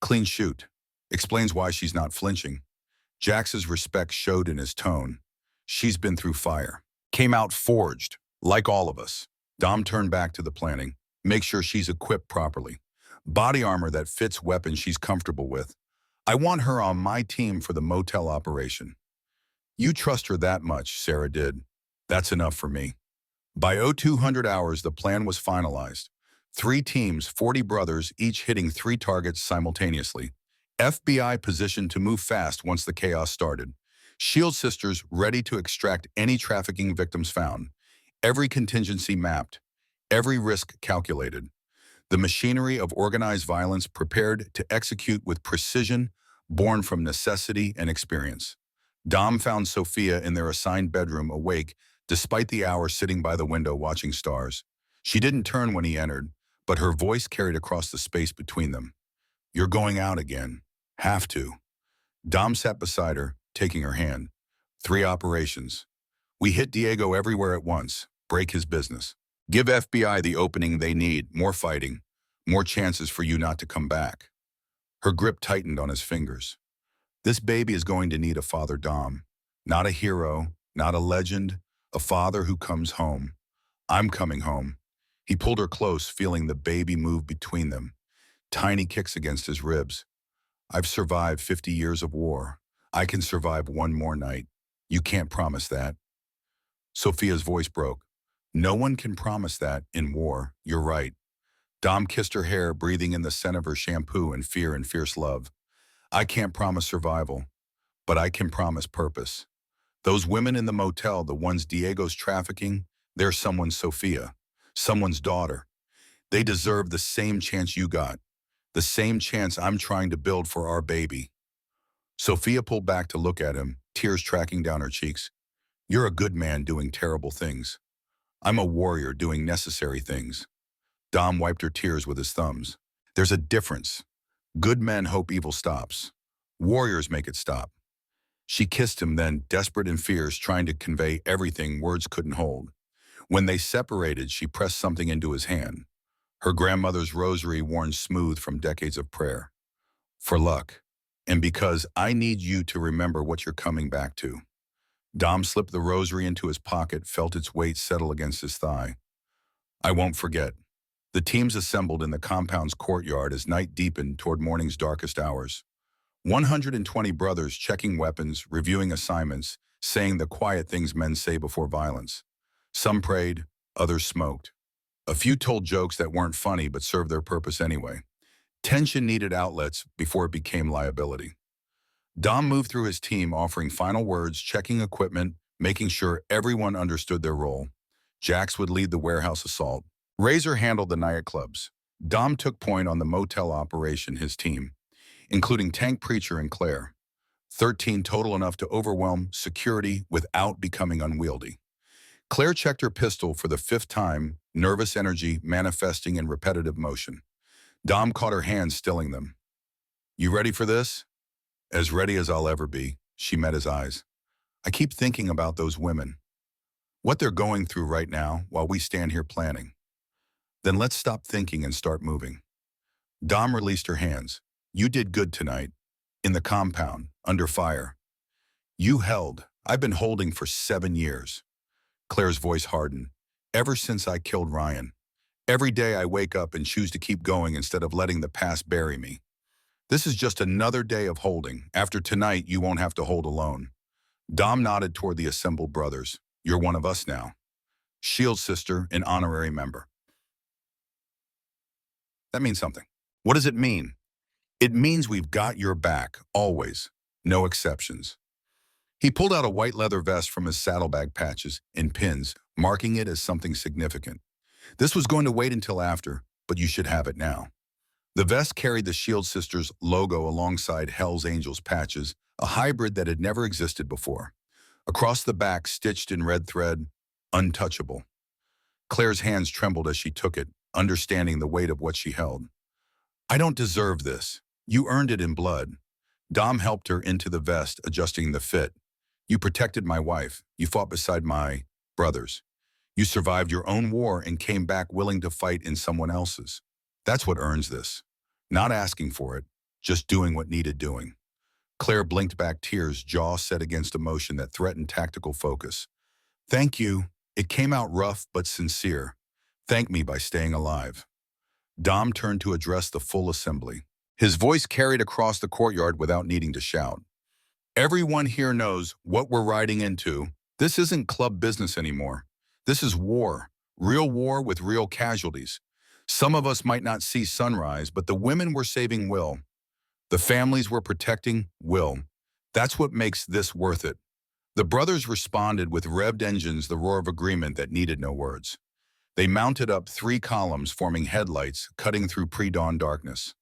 Clean shoot." Explains why she's not flinching. Jax's respect showed in his tone. "She's been through fire. Came out forged, like all of us." Dom turned back to the planning. "Make sure she's equipped properly. Body armor that fits weapons she's comfortable with. I want her on my team for the motel operation." "You trust her that much," Sarah did. "That's enough for me." By 0200 hours, the plan was finalized. 3 teams, 40 brothers, each hitting 3 targets simultaneously. FBI positioned to move fast once the chaos started. Shield sisters ready to extract any trafficking victims found. Every contingency mapped. every risk calculated. The machinery of organized violence prepared to execute with precision, born from necessity and experience. Dom found Sophia in their assigned bedroom awake despite the hour sitting by the window watching stars. She didn't turn when he entered, but her voice carried across the space between them. "You're going out again. Have to." Dom sat beside her, taking her hand. "3 operations. We hit Diego everywhere at once. Break his business. Give FBI the opening they need, more fighting, more chances for you not to come back." Her grip tightened on his fingers. "This baby is going to need a father, Dom. Not a hero, not a legend, a father who comes home. I'm coming home." He pulled her close, feeling the baby move between them. Tiny kicks against his ribs. "I've survived 50 years of war. I can survive one more night. You can't promise that." Sophia's voice broke. "No one can promise that in war. You're right." Dom kissed her hair, breathing in the scent of her shampoo and fear and fierce love. "I can't promise survival, but I can promise purpose. Those women in the motel, the ones Diego's trafficking, they're someone's Sophia, someone's daughter. They deserve the same chance you got, the same chance I'm trying to build for our baby." Sophia pulled back to look at him, tears tracking down her cheeks. "You're a good man doing terrible things. I'm a warrior doing necessary things." Dom wiped her tears with his thumbs. "There's a difference. Good men hope evil stops. Warriors make it stop." She kissed him then, desperate and fierce, trying to convey everything words couldn't hold. When they separated, she pressed something into his hand. Her grandmother's rosary worn smooth from decades of prayer. "For luck. And because I need you to remember what you're coming back to." Dom slipped the rosary into his pocket, felt its weight settle against his thigh. "I won't forget." The teams assembled in the compound's courtyard as night deepened toward morning's darkest hours. 120 brothers checking weapons, reviewing assignments, saying the quiet things men say before violence. Some prayed, others smoked. A few told jokes that weren't funny but served their purpose anyway. Tension needed outlets before it became liability. Dom moved through his team, offering final words, checking equipment, making sure everyone understood their role. Jax would lead the warehouse assault. Razor handled the nightclubs. Dom took point on the motel operation, his team, including Tank Preacher and Claire. 13 total, enough to overwhelm security without becoming unwieldy. Claire checked her pistol for the 5th time, nervous energy manifesting in repetitive motion. Dom caught her hands, stilling them. "You ready for this?" "As ready as I'll ever be." She met his eyes. "I keep thinking about those women. What they're going through right now while we stand here planning. Then let's stop thinking and start moving." Dom released her hands. "You did good tonight. In the compound, under fire. You held. I've been holding for 7 years." Claire's voice hardened. "Ever since I killed Ryan. Every day I wake up and choose to keep going instead of letting the past bury me. This is just another day of holding. After tonight, you won't have to hold alone." Dom nodded toward the assembled brothers. "You're one of us now. Shield sister, an honorary member." That means something. What does it mean? It means we've got your back, always. No exceptions. He pulled out a white leather vest from his saddlebag patches and pins, marking it as something significant. "This was going to wait until after, but you should have it now." The vest carried the Shield Sisters logo alongside Hell's Angels patches, a hybrid that had never existed before. Across the back, stitched in red thread, "Untouchable." Claire's hands trembled as she took it, understanding the weight of what she held. "I don't deserve this. You earned it in blood." Dom helped her into the vest, adjusting the fit. "You protected my wife. You fought beside my brothers. You survived your own war and came back willing to fight in someone else's. That's what earns this. Not asking for it, just doing what needed doing." Claire blinked back, tears, jaw set against emotion that threatened tactical focus. "Thank you. It came out rough but sincere. Thank me by staying alive." Dom turned to address the full assembly. His voice carried across the courtyard without needing to shout. "Everyone here knows what we're riding into. This isn't club business anymore. This is war. Real war with real casualties. Some of us might not see sunrise, but the women we're saving will. The families we're protecting will. That's what makes this worth it." The brothers responded with revved engines, the roar of agreement that needed no words. They mounted up 3 columns forming headlights, cutting through pre-dawn darkness.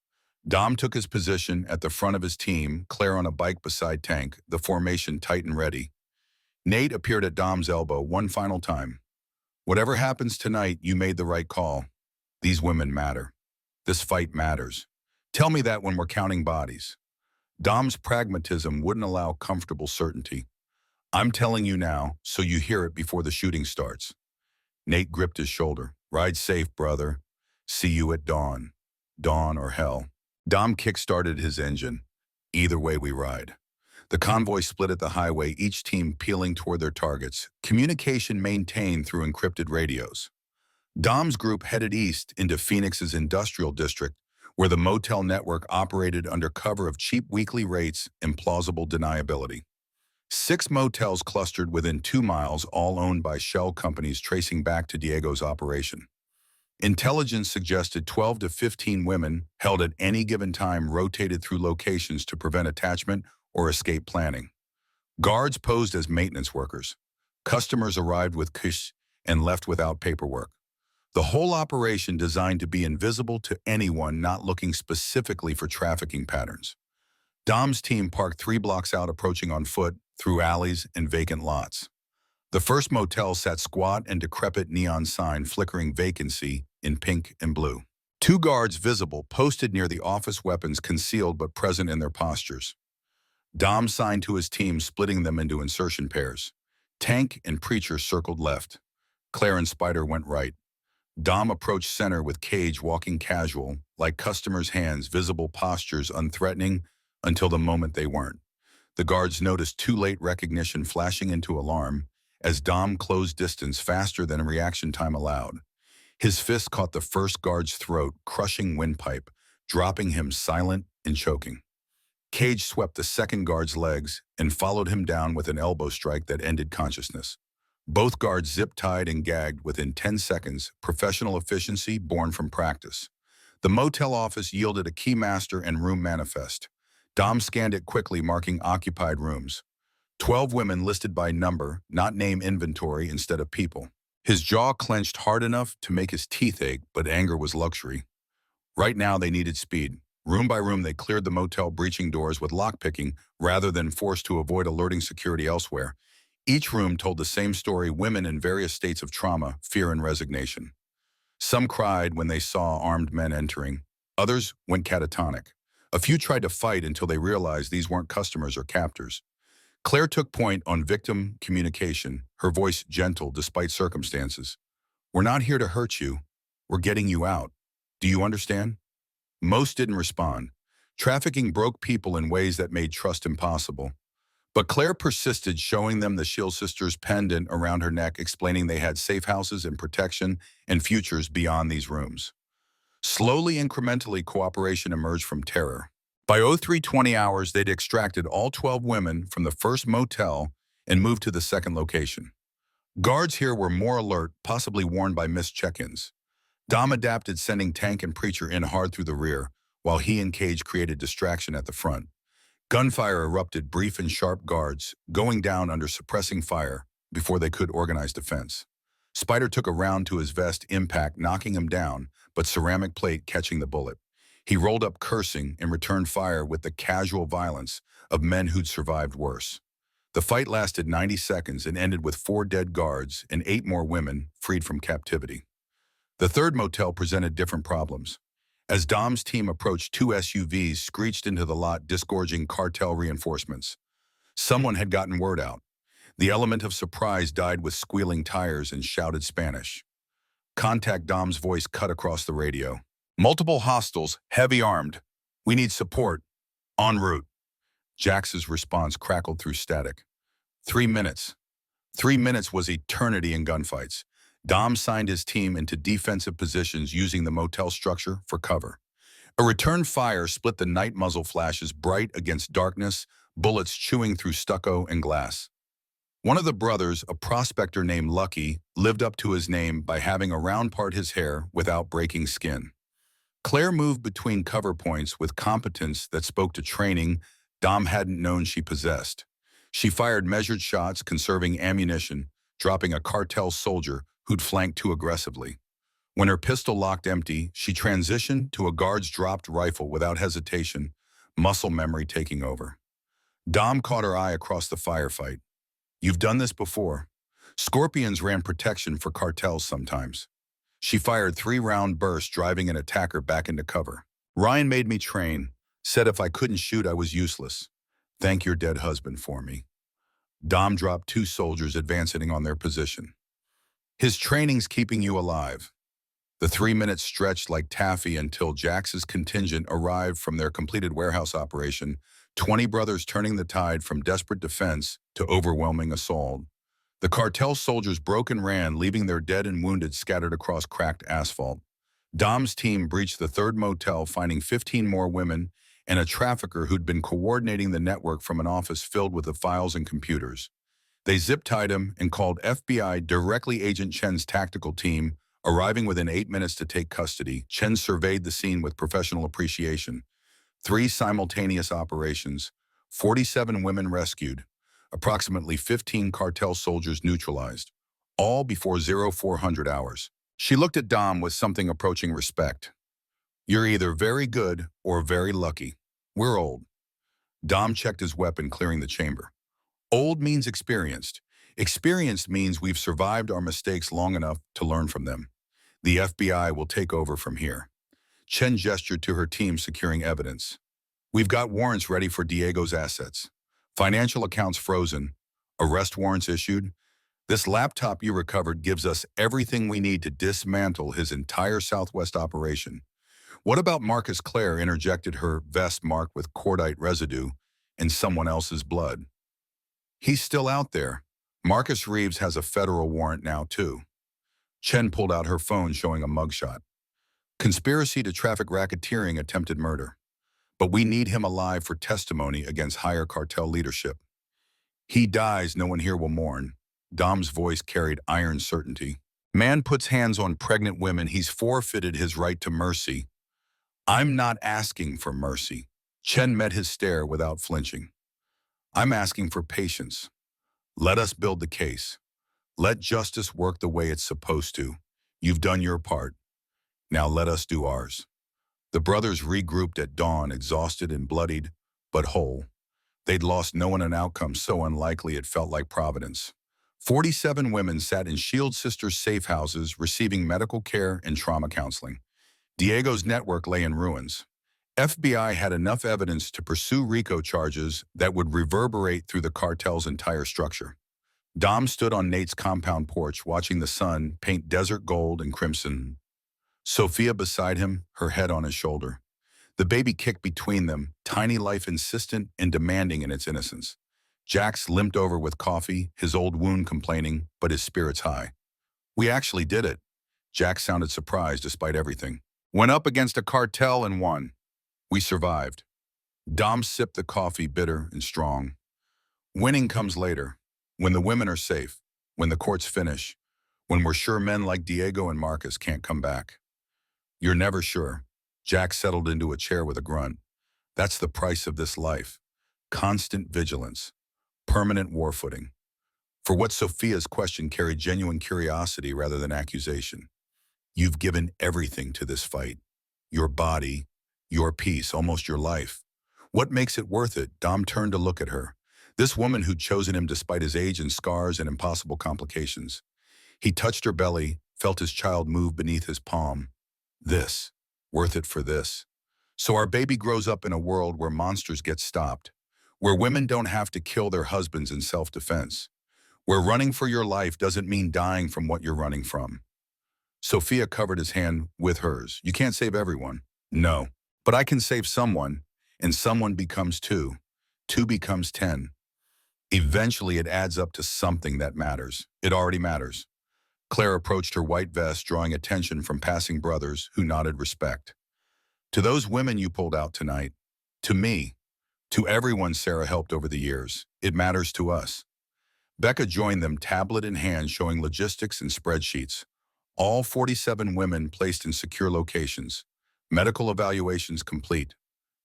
Dom took his position at the front of his team, Claire on a bike beside Tank, the formation tight and ready. Nate appeared at Dom's elbow one final time. Whatever happens tonight, you made the right call. These women matter. This fight matters. Tell me that when we're counting bodies. Dom's pragmatism wouldn't allow comfortable certainty. I'm telling you now, so you hear it before the shooting starts. Nate gripped his shoulder. Ride safe, brother. See you at dawn. Dawn or hell. Dom kick-started his engine. Either way we ride. The convoy split at the highway, each team peeling toward their targets, communication maintained through encrypted radios. Dom's group headed east into Phoenix's industrial district, where the motel network operated under cover of cheap weekly rates and plausible deniability. 6 motels clustered within 2 miles, all owned by shell companies tracing back to Diego's operation. Intelligence suggested 12 to 15 women held at any given time rotated through locations to prevent attachment or escape planning. Guards posed as maintenance workers. Customers arrived with cash and left without paperwork. The whole operation designed to be invisible to anyone not looking specifically for trafficking patterns. Dom's team parked 3 blocks out, approaching on foot through alleys and vacant lots. The first motel sat squat and decrepit, neon sign flickering vacancy in pink and blue. 2 guards visible, posted near the office, weapons concealed but present in their postures. Dom signed to his team, splitting them into insertion pairs. Tank and Preacher circled left. Claire and Spider went right. Dom approached center with Cage walking casual, like customers' hands, visible postures unthreatening until the moment they weren't. The guards noticed too late recognition, flashing into alarm as Dom closed distance faster than reaction time allowed. His fist caught the first guard's throat, crushing windpipe, dropping him silent and choking. Cage swept the second guard's legs and followed him down with an elbow strike that ended consciousness. Both guards zip-tied and gagged within 10 seconds, professional efficiency born from practice. The motel office yielded a keymaster and room manifest. Dom scanned it quickly, marking occupied rooms. 12 women listed by number, not name inventory instead of people. His jaw clenched hard enough to make his teeth ache, but anger was luxury. Right now they needed speed. Room by room they cleared the motel, breaching doors with lockpicking rather than forced to avoid alerting security elsewhere. Each room told the same story: women in various states of trauma, fear, and resignation. Some cried when they saw armed men entering. Others went catatonic. A few tried to fight until they realized these weren't customers or captors. Claire took point on victim communication, her voice gentle despite circumstances. We're not here to hurt you. We're getting you out. Do you understand? Most didn't respond. Trafficking broke people in ways that made trust impossible. But Claire persisted, showing them the Shield Sisters pendant around her neck, explaining they had safe houses and protection and futures beyond these rooms. Slowly, incrementally, cooperation emerged from terror. By 03:20 hours, they'd extracted all 12 women from the first motel and moved to the second location. Guards here were more alert, possibly warned by missed check-ins. Dom adapted, sending Tank and Preacher in hard through the rear, while he and Cage created distraction at the front. Gunfire erupted, brief and sharp, guards going down under suppressing fire before they could organize defense. Spider took a round to his vest, impact knocking him down, but ceramic plate catching the bullet. He rolled up cursing and returned fire with the casual violence of men who'd survived worse. The fight lasted 90 seconds and ended with 4 dead guards and 8 more women freed from captivity. The third motel presented different problems. As Dom's team approached, 2 SUVs screeched into the lot, disgorging cartel reinforcements. Someone had gotten word out. The element of surprise died with squealing tires and shouted Spanish. Contact. Dom's voice cut across the radio. Multiple hostiles, heavy armed. We need support. En route. Jax's response crackled through static. 3 minutes. 3 minutes was eternity in gunfights. Dom signed his team into defensive positions, using the motel structure for cover. A return fire split the night, muzzle flashes bright against darkness, bullets chewing through stucco and glass. One of the brothers, a prospector named Lucky, lived up to his name by having a round part his hair without breaking skin. Claire moved between cover points with competence that spoke to training Dom hadn't known she possessed. She fired measured shots, conserving ammunition, dropping a cartel soldier who'd flanked too aggressively. When her pistol locked empty, she transitioned to a guard's dropped rifle without hesitation, muscle memory taking over. Dom caught her eye across the firefight. You've done this before. Scorpions ran protection for cartels sometimes. She fired 3-round bursts, driving an attacker back into cover. Ryan made me train, said if I couldn't shoot, I was useless. Thank your dead husband for me. Dom dropped 2 soldiers advancing on their position. His training's keeping you alive. The 3 minutes stretched like taffy until Jax's contingent arrived from their completed warehouse operation, 20 brothers turning the tide from desperate defense to overwhelming assault. The cartel soldiers broke and ran, leaving their dead and wounded scattered across cracked asphalt. Dom's team breached the 3rd motel, finding 15 more women and a trafficker who'd been coordinating the network from an office filled with the files and computers. They zip-tied him and called FBI directly Agent Chen's tactical team, arriving within 8 minutes to take custody. Chen surveyed the scene with professional appreciation. 3 simultaneous operations, 47 women rescued, approximately 15 cartel soldiers neutralized, all before 0400 hours. She looked at Dom with something approaching respect. You're either very good or very lucky. We're old. Dom checked his weapon, clearing the chamber. Old means experienced. Experienced means we've survived our mistakes long enough to learn from them. The FBI will take over from here. Chen gestured to her team, securing evidence. We've got warrants ready for Diego's assets. Financial accounts frozen. Arrest warrants issued. This laptop you recovered gives us everything we need to dismantle his entire Southwest operation. What about Marcus? Claire interjected, her vest marked with cordite residue and someone else's blood. He's still out there. Marcus Reeves has a federal warrant now, too. Chen pulled out her phone, showing a mugshot. Conspiracy to traffic, racketeering, attempted murder. But we need him alive for testimony against higher cartel leadership. He dies, no one here will mourn. Dom's voice carried iron certainty. Man puts hands on pregnant women, he's forfeited his right to mercy. I'm not asking for mercy. Chen met his stare without flinching. I'm asking for patience. Let us build the case. Let justice work the way it's supposed to. You've done your part. Now let us do ours. The brothers regrouped at dawn, exhausted and bloodied, but whole. They'd lost no one, an outcome so unlikely it felt like providence. 47 women sat in Shield Sisters safe houses, receiving medical care and trauma counseling. Diego's network lay in ruins. FBI had enough evidence to pursue RICO charges that would reverberate through the cartel's entire structure. Dom stood on Nate's compound porch, watching the sun paint desert gold and crimson. Sophia beside him, her head on his shoulder. The baby kicked between them, tiny life insistent and demanding in its innocence. Jax limped over with coffee, his old wound complaining, but his spirits high. We actually did it. Jax sounded surprised despite everything. Went up against a cartel and won. We survived. Dom sipped the coffee, bitter and strong. Winning comes later, when the women are safe, when the courts finish, when we're sure men like Diego and Marcus can't come back. You're never sure. Jack settled into a chair with a grunt. That's the price of this life. Constant vigilance. Permanent war footing. For what Sophia's question carried genuine curiosity rather than accusation. You've given everything to this fight. Your body, your peace, almost your life. What makes it worth it? Dom turned to look at her. This woman who'd chosen him despite his age and scars and impossible complications. He touched her belly, felt his child move beneath his palm. This. Worth it for this. So our baby grows up in a world where monsters get stopped. Where women don't have to kill their husbands in self-defense. Where running for your life doesn't mean dying from what you're running from. Sophia covered his hand with hers. You can't save everyone. No. But I can save someone, and someone becomes 2. 2 becomes 10. Eventually it adds up to something that matters. It already matters. Claire approached her white vest, drawing attention from passing brothers who nodded respect. To those women you pulled out tonight, to me, to everyone Sarah helped over the years, it matters to us. Becca joined them, tablet in hand, showing logistics and spreadsheets. All 47 women placed in secure locations. Medical evaluations complete.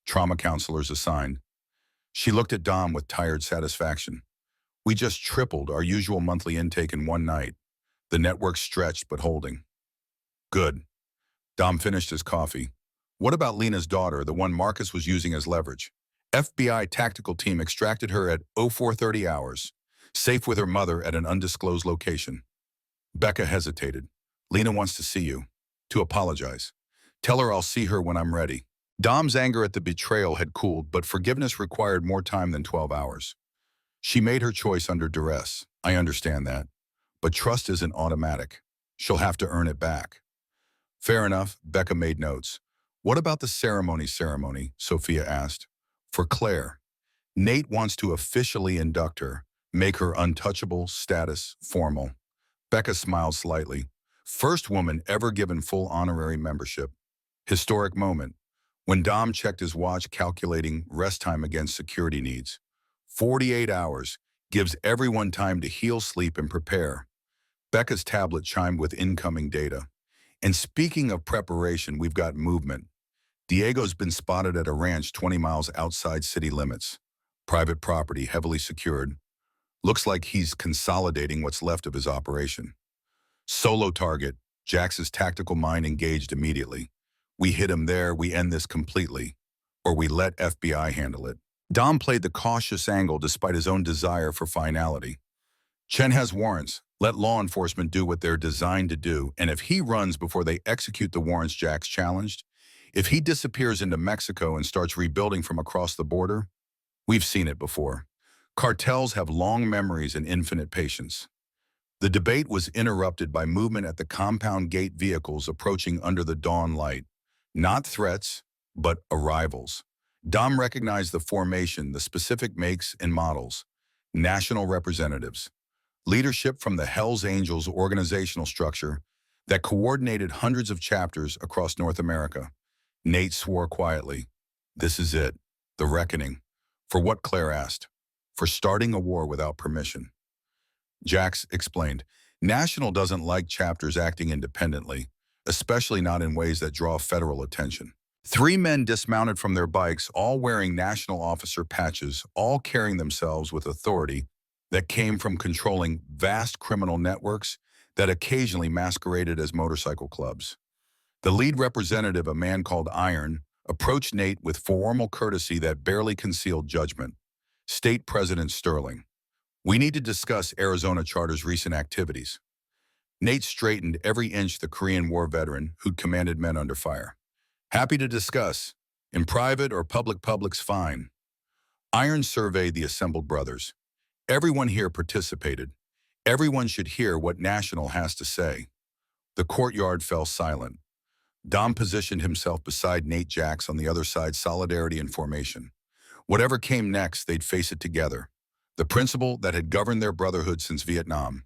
Trauma counselors assigned. She looked at Dom with tired satisfaction. We just tripled our usual monthly intake in one night. The network stretched but holding. Good. Dom finished his coffee. What about Lena's daughter, the one Marcus was using as leverage? FBI tactical team extracted her at 0430 hours, safe with her mother at an undisclosed location. Becca hesitated. Lena wants to see you. To apologize. Tell her I'll see her when I'm ready. Dom's anger at the betrayal had cooled, but forgiveness required more time than 12 hours. She made her choice under duress. I understand that. But trust isn't automatic. She'll have to earn it back. Fair enough, Becca made notes. What about the ceremony, Sophia asked. For Claire. Nate wants to officially induct her, make her untouchable status formal. Becca smiled slightly. First woman ever given full honorary membership. Historic moment. When Dom checked his watch calculating rest time against security needs. 48 hours gives everyone time to heal, sleep, and prepare. Becca's tablet chimed with incoming data. And speaking of preparation, we've got movement. Diego's been spotted at a ranch 20 miles outside city limits. Private property, heavily secured. Looks like he's consolidating what's left of his operation. Solo target. Jax's tactical mind engaged immediately. We hit him there, we end this completely. Or we let FBI handle it. Dom played the cautious angle despite his own desire for finality. Chen has warrants. Let law enforcement do what they're designed to do, and if he runs before they execute the warrants Jax challenged, if he disappears into Mexico and starts rebuilding from across the border, we've seen it before. Cartels have long memories and infinite patience. The debate was interrupted by movement at the compound gate, vehicles approaching under the dawn light. Not threats, but arrivals. Dom recognized the formation, the specific makes and models. National representatives. Leadership from the Hells Angels organizational structure that coordinated hundreds of chapters across North America. Nate swore quietly. This is it. The reckoning. For what, Claire asked. For starting a war without permission. Jax explained. National doesn't like chapters acting independently, especially not in ways that draw federal attention. 3 men dismounted from their bikes, all wearing national officer patches, all carrying themselves with authority that came from controlling vast criminal networks that occasionally masqueraded as motorcycle clubs. The lead representative, a man called Iron, approached Nate with formal courtesy that barely concealed judgment. State President Sterling. We need to discuss Arizona Charter's recent activities. Nate straightened every inch, the Korean War veteran who'd commanded men under fire. Happy to discuss. In private or public's fine. Iron surveyed the assembled brothers. Everyone here participated. Everyone should hear what National has to say. The courtyard fell silent. Dom positioned himself beside Nate Jax on the other side, solidarity and formation. Whatever came next, they'd face it together. The principle that had governed their brotherhood since Vietnam.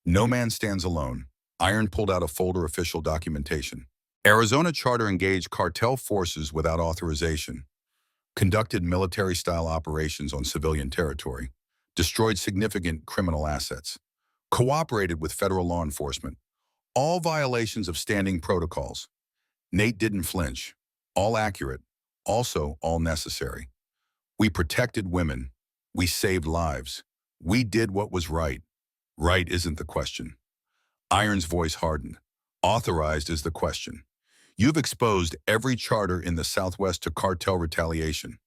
No man stands alone. Iron pulled out a folder of official documentation. Arizona Charter engaged cartel forces without authorization, conducted military-style operations on civilian territory, destroyed significant criminal assets, cooperated with federal law enforcement, all violations of standing protocols. Nate didn't flinch. All accurate, also all necessary. We protected women. We saved lives. We did what was right. Right isn't the question. Iron's voice hardened. Authorized is the question. You've exposed every charter in the Southwest to cartel retaliation.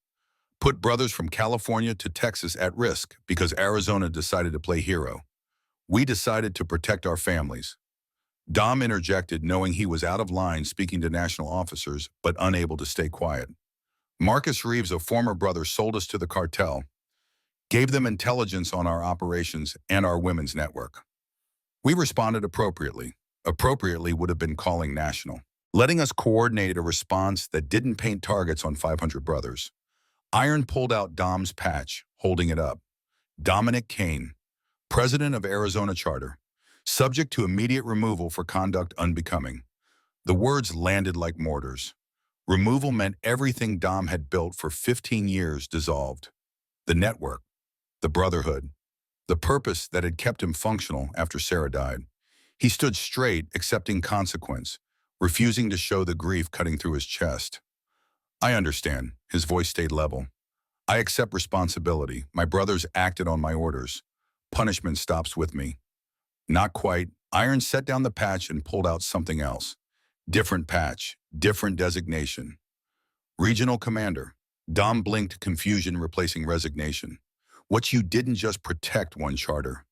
Put brothers from California to Texas at risk because Arizona decided to play hero. We decided to protect our families. Dom interjected, knowing he was out of line speaking to national officers, but unable to stay quiet. Marcus Reeves, a former brother, sold us to the cartel, gave them intelligence on our operations and our women's network. We responded appropriately. Appropriately would have been calling National, letting us coordinate a response that didn't paint targets on 500 brothers. Iron pulled out Dom's patch, holding it up. Dominic Kane, president of Arizona Charter, subject to immediate removal for conduct unbecoming. The words landed like mortars. Removal meant everything Dom had built for 15 years dissolved. The network, the brotherhood, the purpose that had kept him functional after Sarah died. He stood straight, accepting consequence, refusing to show the grief cutting through his chest. I understand. His voice stayed level. I accept responsibility. My brothers acted on my orders. Punishment stops with me. Not quite. Iron set down the patch and pulled out something else. Different patch, different designation. Regional Commander. Dom blinked, confusion replacing resignation. What you didn't just protect one charter.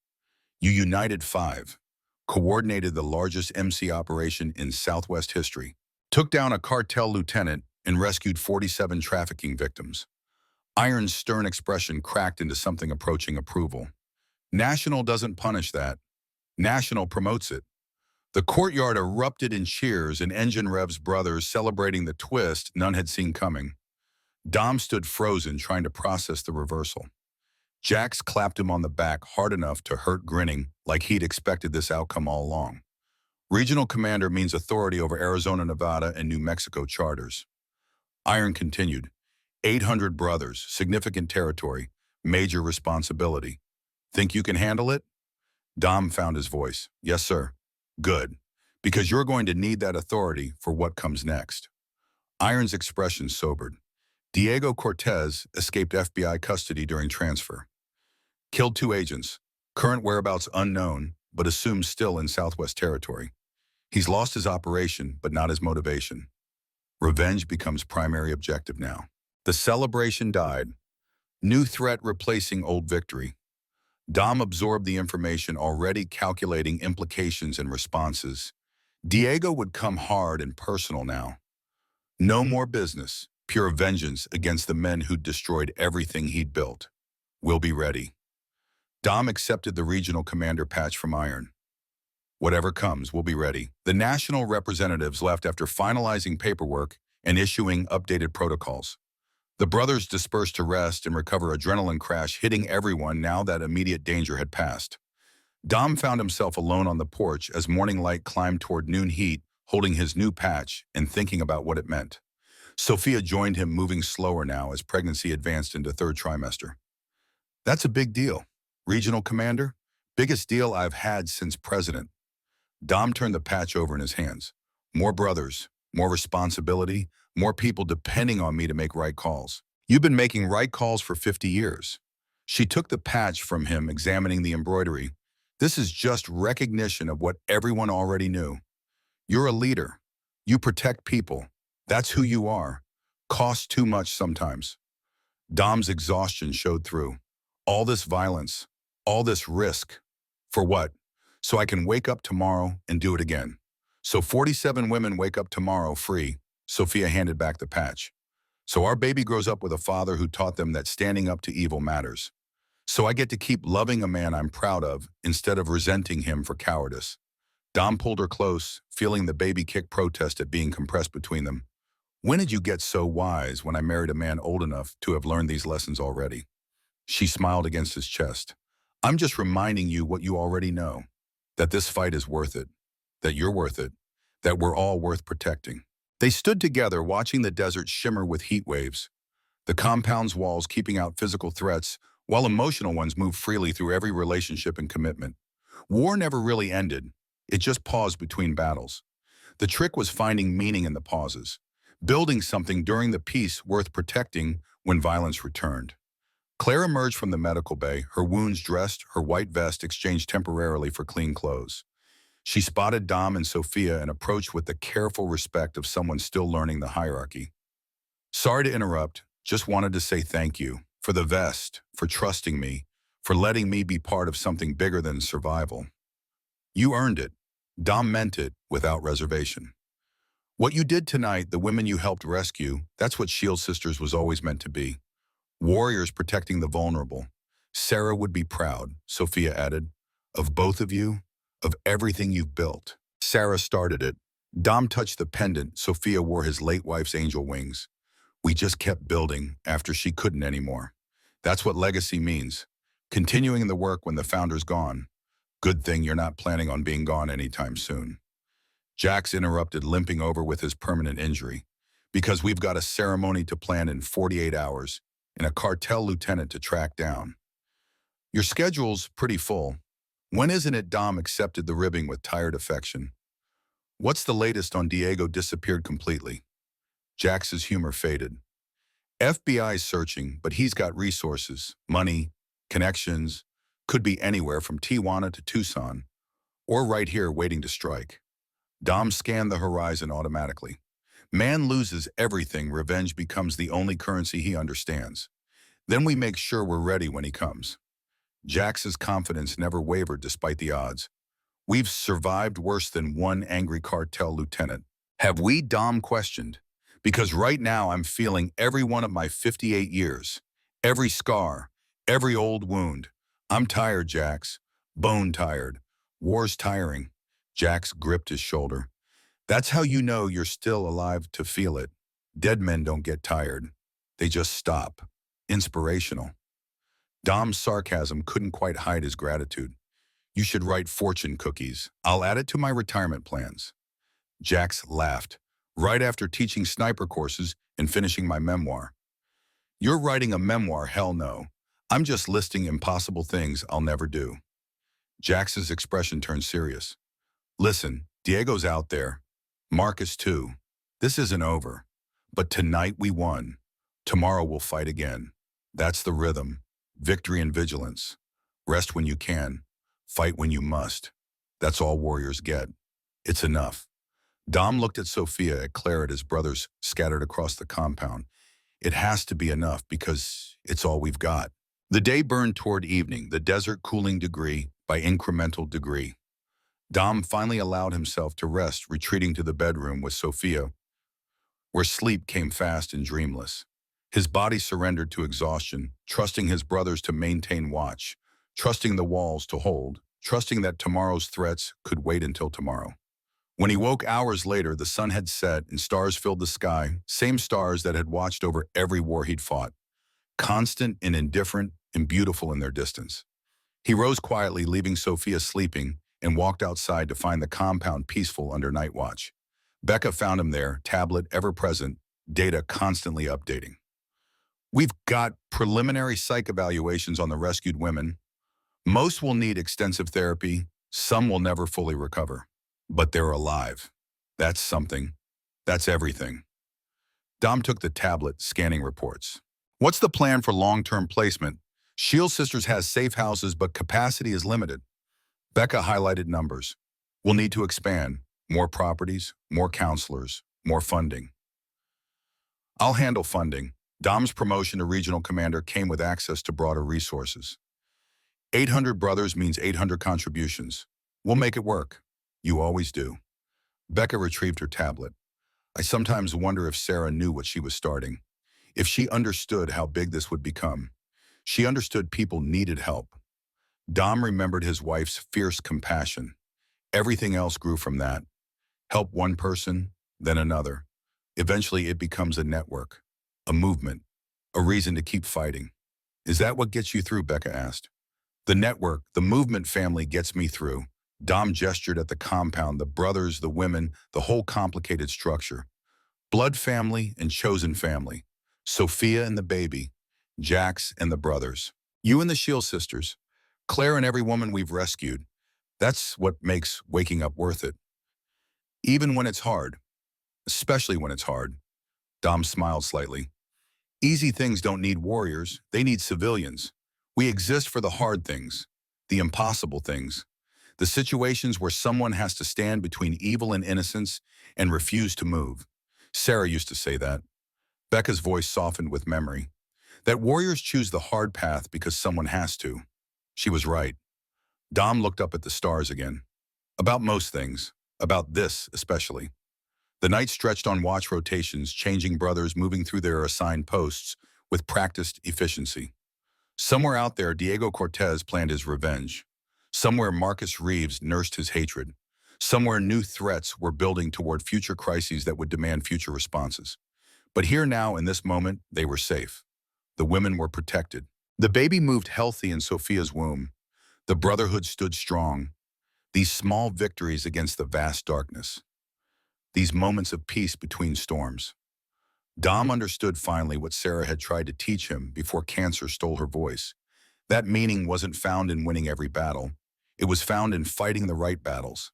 You united 5. Coordinated the largest MC operation in Southwest history. Took down a cartel lieutenant and rescued 47 trafficking victims. Iron's stern expression cracked into something approaching approval. National doesn't punish that. National promotes it. The courtyard erupted in cheers and engine revs brothers celebrating the twist none had seen coming. Dom stood frozen, trying to process the reversal. Jax clapped him on the back hard enough to hurt, grinning like he'd expected this outcome all along. Regional Commander means authority over Arizona, Nevada, and New Mexico charters. Iron continued. 800 brothers, significant territory, major responsibility. Think you can handle it? Dom found his voice. Yes, sir. Good. Because you're going to need that authority for what comes next. Iron's expression sobered. Diego Cortez escaped FBI custody during transfer. Killed 2 agents. Current whereabouts unknown, but assumed still in Southwest territory. He's lost his operation, but not his motivation. Revenge becomes primary objective now. The celebration died. New threat replacing old victory. Dom absorbed the information, already calculating implications and responses. Diego would come hard and personal now. No more business, pure vengeance against the men who'd destroyed everything he'd built. We'll be ready. Dom accepted the regional commander patch from Iron. Whatever comes, we'll be ready. The national representatives left after finalizing paperwork and issuing updated protocols. The brothers dispersed to rest and recover, adrenaline crash hitting everyone now that immediate danger had passed. Dom found himself alone on the porch as morning light climbed toward noon heat, holding his new patch and thinking about what it meant. Sophia joined him, moving slower now as pregnancy advanced into 3rd trimester. That's a big deal. Regional Commander? Biggest deal I've had since president. Dom turned the patch over in his hands. More brothers, more responsibility, more people depending on me to make right calls. You've been making right calls for 50 years. She took the patch from him, examining the embroidery. This is just recognition of what everyone already knew. You're a leader. You protect people. That's who you are. Costs too much sometimes. Dom's exhaustion showed through. All this violence, all this risk. For what? So I can wake up tomorrow and do it again. So 47 women wake up tomorrow free. Sophia handed back the patch. So our baby grows up with a father who taught them that standing up to evil matters. So I get to keep loving a man I'm proud of instead of resenting him for cowardice. Dom pulled her close, feeling the baby kick protest at being compressed between them. When did you get so wise? When I married a man old enough to have learned these lessons already. She smiled against his chest. I'm just reminding you what you already know. That this fight is worth it. That you're worth it. That we're all worth protecting. They stood together, watching the desert shimmer with heat waves. The compound's walls keeping out physical threats, while emotional ones moved freely through every relationship and commitment. War never really ended. It just paused between battles. The trick was finding meaning in the pauses. Building something during the peace worth protecting when violence returned. Claire emerged from the medical bay, her wounds dressed, her white vest exchanged temporarily for clean clothes. She spotted Dom and Sophia and approached with the careful respect of someone still learning the hierarchy. Sorry to interrupt, just wanted to say thank you for the vest, for trusting me, for letting me be part of something bigger than survival. You earned it. Dom meant it without reservation. What you did tonight, the women you helped rescue, that's what Shield Sisters was always meant to be. Warriors protecting the vulnerable. Sarah would be proud, Sophia added, of both of you, of everything you've built. Sarah started it. Dom touched the pendant. Sophia wore his late wife's angel wings. We just kept building after she couldn't anymore. That's what legacy means. Continuing the work when the founder's gone. Good thing you're not planning on being gone anytime soon. Jax interrupted, limping over with his permanent injury. Because we've got a ceremony to plan in 48 hours and a cartel lieutenant to track down. Your schedule's pretty full. When isn't it? Dom accepted the ribbing with tired affection. What's the latest on Diego? Disappeared completely. Jax's humor faded. FBI's searching, but he's got resources, money, connections, could be anywhere from Tijuana to Tucson, or right here waiting to strike. Dom scanned the horizon automatically. Man loses everything, revenge becomes the only currency he understands. Then we make sure we're ready when he comes. Jax's confidence never wavered despite the odds. We've survived worse than one angry cartel lieutenant. Have we? Dom questioned. Because right now I'm feeling every one of my 58 years. Every scar, every old wound. I'm tired, Jax. Bone tired. War's tiring. Jax gripped his shoulder. That's how you know you're still alive to feel it. Dead men don't get tired. They just stop. Inspirational. Dom's sarcasm couldn't quite hide his gratitude. You should write fortune cookies. I'll add it to my retirement plans. Jax laughed. Right after teaching sniper courses and finishing my memoir. You're writing a memoir? Hell no. I'm just listing impossible things I'll never do. Jax's expression turned serious. Listen, Diego's out there. Marcus too. This isn't over. But tonight we won. Tomorrow we'll fight again. That's the rhythm. Victory and vigilance. Rest when you can. Fight when you must. That's all warriors get. It's enough. Dom looked at Sophia, at Claire, at his brothers scattered across the compound. It has to be enough because it's all we've got. The day burned toward evening, the desert cooling degree by incremental degree. Dom finally allowed himself to rest, retreating to the bedroom with Sophia, where sleep came fast and dreamless. His body surrendered to exhaustion, trusting his brothers to maintain watch, trusting the walls to hold, trusting that tomorrow's threats could wait until tomorrow. When he woke hours later, the sun had set and stars filled the sky, same stars that had watched over every war he'd fought, constant and indifferent and beautiful in their distance. He rose quietly, leaving Sophia sleeping, and walked outside to find the compound peaceful under night watch. Becca found him there, tablet ever present, data constantly updating. We've got preliminary psych evaluations on the rescued women. Most will need extensive therapy, some will never fully recover. But they're alive. That's something. That's everything. Dom took the tablet, scanning reports. What's the plan for long-term placement? Shield Sisters has safe houses, but capacity is limited. Becca highlighted numbers. We'll need to expand. More properties, more counselors, more funding. I'll handle funding. Dom's promotion to regional commander came with access to broader resources. 800 brothers means 800 contributions. We'll make it work. You always do. Becca retrieved her tablet. I sometimes wonder if Sarah knew what she was starting. If she understood how big this would become. She understood people needed help. Dom remembered his wife's fierce compassion. Everything else grew from that. Help one person, then another. Eventually it becomes a network, a movement, a reason to keep fighting. Is that what gets you through? Becca asked. The network, the movement family gets me through. Dom gestured at the compound, the brothers, the women, the whole complicated structure. Blood family and chosen family. Sophia and the baby. Jax and the brothers. You and the Shield Sisters. Claire and every woman we've rescued. That's what makes waking up worth it. Even when it's hard. Especially when it's hard. Dom smiled slightly. Easy things don't need warriors. They need civilians. We exist for the hard things. The impossible things. The situations where someone has to stand between evil and innocence and refuse to move. Sarah used to say that. Becca's voice softened with memory. That warriors choose the hard path because someone has to. She was right. Dom looked up at the stars again. About most things. About this, especially. The night stretched on watch rotations, changing brothers moving through their assigned posts with practiced efficiency. Somewhere out there, Diego Cortez planned his revenge. Somewhere Marcus Reeves nursed his hatred. Somewhere new threats were building toward future crises that would demand future responses. But here now, in this moment, they were safe. The women were protected. The baby moved healthy in Sophia's womb. The brotherhood stood strong. These small victories against the vast darkness. These moments of peace between storms. Dom understood finally what Sarah had tried to teach him before cancer stole her voice. That meaning wasn't found in winning every battle. It was found in fighting the right battles,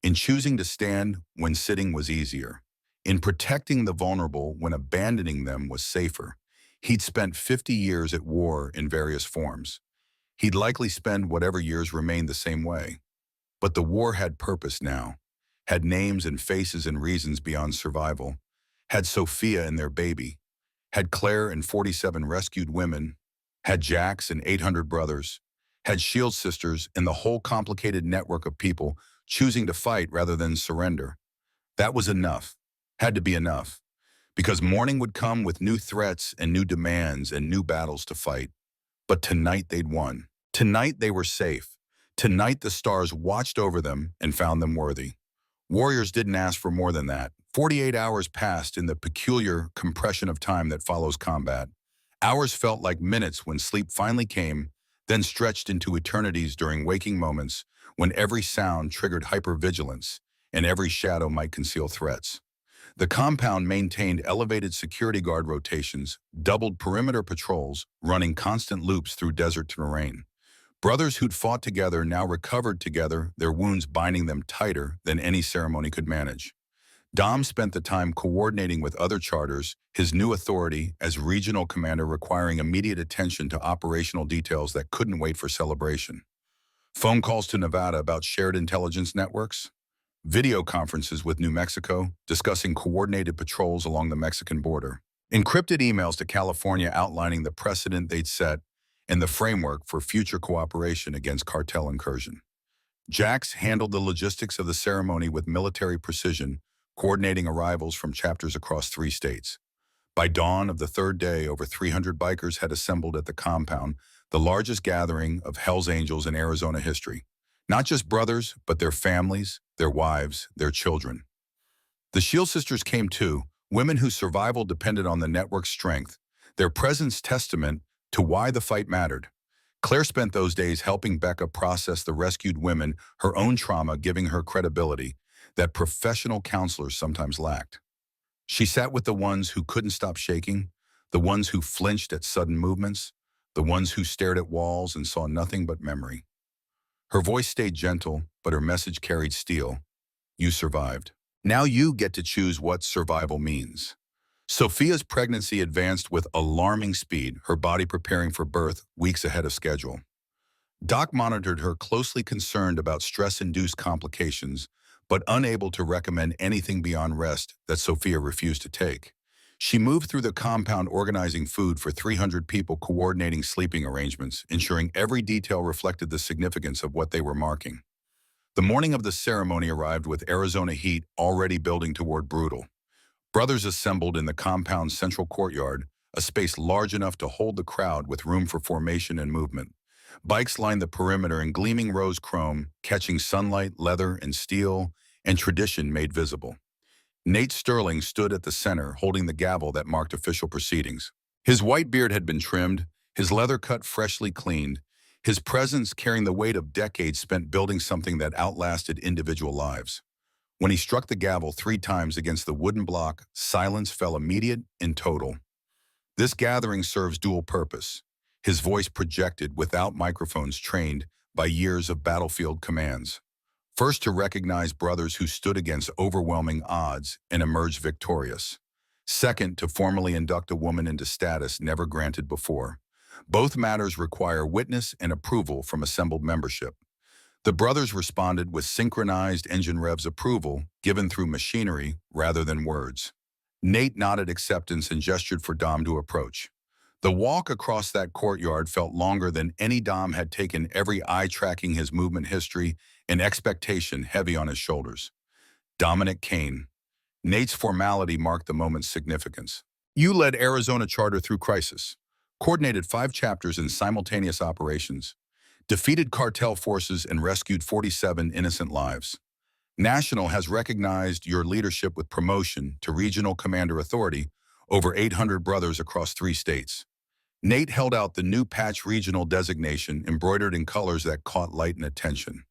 in choosing to stand when sitting was easier, in protecting the vulnerable when abandoning them was safer. He'd spent 50 years at war in various forms. He'd likely spend whatever years remained the same way. But the war had purpose now, had names and faces and reasons beyond survival, had Sophia and their baby, had Claire and 47 rescued women, had Jax and 800 brothers, had Shield sisters and the whole complicated network of people choosing to fight rather than surrender. That was enough, had to be enough, because morning would come with new threats and new demands and new battles to fight. But tonight they'd won. Tonight they were safe. Tonight the stars watched over them and found them worthy. Warriors didn't ask for more than that. 48 hours passed in the peculiar compression of time that follows combat. Hours felt like minutes when sleep finally came, then stretched into eternities during waking moments when every sound triggered hypervigilance and every shadow might conceal threats. The compound maintained elevated security guard rotations, doubled perimeter patrols, running constant loops through desert terrain. Brothers who'd fought together now recovered together, their wounds binding them tighter than any ceremony could manage. Dom spent the time coordinating with other charters, his new authority as regional commander requiring immediate attention to operational details that couldn't wait for celebration. Phone calls to Nevada about shared intelligence networks, video conferences with New Mexico discussing coordinated patrols along the Mexican border, encrypted emails to California outlining the precedent they'd set and the framework for future cooperation against cartel incursion. Jax handled the logistics of the ceremony with military precision, coordinating arrivals from chapters across 3 states. By dawn of the 3rd day, over 300 bikers had assembled at the compound, the largest gathering of Hell's Angels in Arizona history. Not just brothers, but their families, their wives, their children. The Shield sisters came too, women whose survival depended on the network's strength, their presence testament to why the fight mattered. Claire spent those days helping Becca process the rescued women, her own trauma giving her credibility that professional counselors sometimes lacked. She sat with the ones who couldn't stop shaking, the ones who flinched at sudden movements, the ones who stared at walls and saw nothing but memory. Her voice stayed gentle, but her message carried steel. You survived. Now you get to choose what survival means. Sophia's pregnancy advanced with alarming speed, her body preparing for birth weeks ahead of schedule. Doc monitored her, closely concerned about stress-induced complications, but unable to recommend anything beyond rest that Sophia refused to take. She moved through the compound organizing food for 300 people, coordinating sleeping arrangements, ensuring every detail reflected the significance of what they were marking. The morning of the ceremony arrived with Arizona heat already building toward brutal. Brothers assembled in the compound's central courtyard, a space large enough to hold the crowd with room for formation and movement. Bikes lined the perimeter in gleaming rose chrome, catching sunlight, leather, and steel, and tradition made visible. Nate Sterling stood at the center, holding the gavel that marked official proceedings. His white beard had been trimmed, his leather cut freshly cleaned, his presence carrying the weight of decades spent building something that outlasted individual lives. When he struck the gavel 3 times against the wooden block, silence fell immediate and total. This gathering serves dual purpose. His voice projected without microphones trained by years of battlefield commands. First, to recognize brothers who stood against overwhelming odds and emerged victorious. Second, to formally induct a woman into status never granted before. Both matters require witness and approval from assembled membership. The brothers responded with synchronized engine revs approval given through machinery rather than words. Nate nodded acceptance and gestured for Dom to approach. The walk across that courtyard felt longer than any Dom had taken, every eye tracking his movement history and expectation heavy on his shoulders. Dominic Kane. Nate's formality marked the moment's significance. You led Arizona Charter through crisis, coordinated 5 chapters in simultaneous operations, defeated cartel forces and rescued 47 innocent lives. National has recognized your leadership with promotion to regional commander authority over 800 brothers across 3 states. Nate held out the new patch regional designation embroidered in colors that caught light and attention.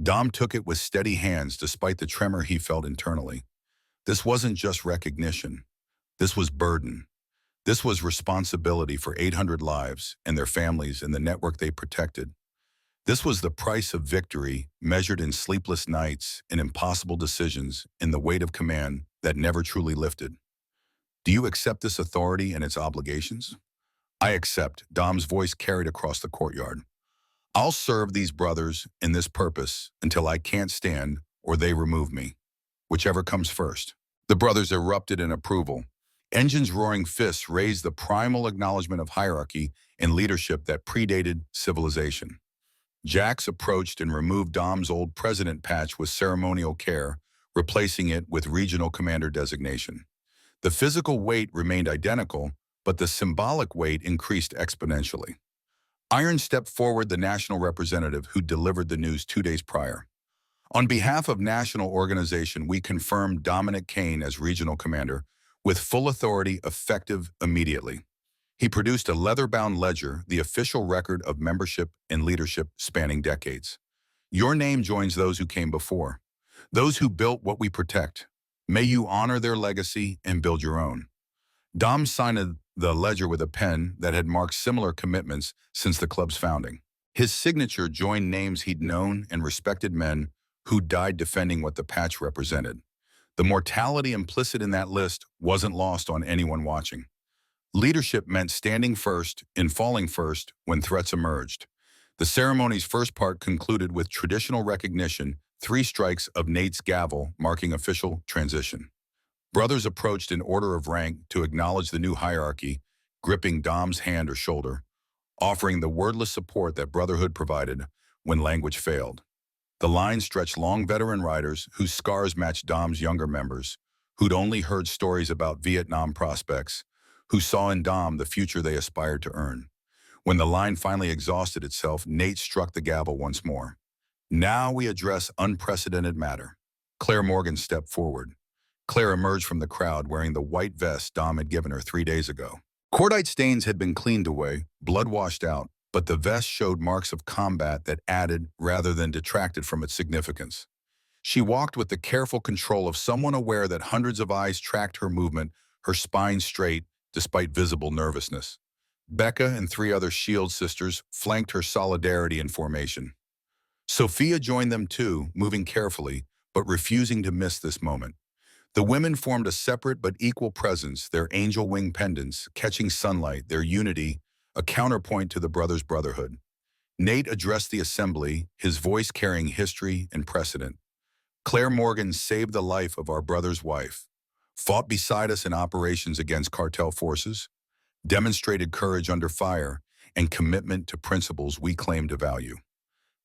Dom took it with steady hands despite the tremor he felt internally. This wasn't just recognition. This was burden. This was responsibility for 800 lives and their families and the network they protected. This was the price of victory, measured in sleepless nights and impossible decisions, in the weight of command that never truly lifted. Do you accept this authority and its obligations? I accept, Dom's voice carried across the courtyard. I'll serve these brothers in this purpose until I can't stand or they remove me, whichever comes first. The brothers erupted in approval. Engine's roaring fists raised the primal acknowledgement of hierarchy and leadership that predated civilization. Jax approached and removed Dom's old president patch with ceremonial care, replacing it with regional commander designation. The physical weight remained identical, but the symbolic weight increased exponentially. Iron stepped forward, the national representative who delivered the news 2 days prior. On behalf of national organization, we confirmed Dominic Kane as regional commander, with full authority effective immediately. He produced a leather-bound ledger, the official record of membership and leadership spanning decades. Your name joins those who came before, those who built what we protect. May you honor their legacy and build your own. Dom signed the ledger with a pen that had marked similar commitments since the club's founding. His signature joined names he'd known and respected, men who died defending what the patch represented. The mortality implicit in that list wasn't lost on anyone watching. Leadership meant standing first and falling first when threats emerged. The ceremony's first part concluded with traditional recognition, 3 strikes of Nate's gavel marking official transition. Brothers approached in order of rank to acknowledge the new hierarchy, gripping Dom's hand or shoulder, offering the wordless support that brotherhood provided when language failed. The line stretched long, veteran riders whose scars matched Dom's younger members, who'd only heard stories about Vietnam prospects, who saw in Dom the future they aspired to earn. When the line finally exhausted itself, Nate struck the gavel once more. Now we address unprecedented matter. Claire Morgan stepped forward. Claire emerged from the crowd wearing the white vest Dom had given her 3 days ago. Cordite stains had been cleaned away, blood washed out, but the vest showed marks of combat that added rather than detracted from its significance. She walked with the careful control of someone aware that hundreds of eyes tracked her movement, her spine straight despite visible nervousness. Becca and 3 other Shield sisters flanked her solidarity and formation. Sophia joined them too, moving carefully, but refusing to miss this moment. The women formed a separate but equal presence, their angel wing pendants catching sunlight, their unity, a counterpoint to the brothers' brotherhood. Nate addressed the assembly, his voice carrying history and precedent. Claire Morgan saved the life of our brother's wife, fought beside us in operations against cartel forces, demonstrated courage under fire, and commitment to principles we claim to value.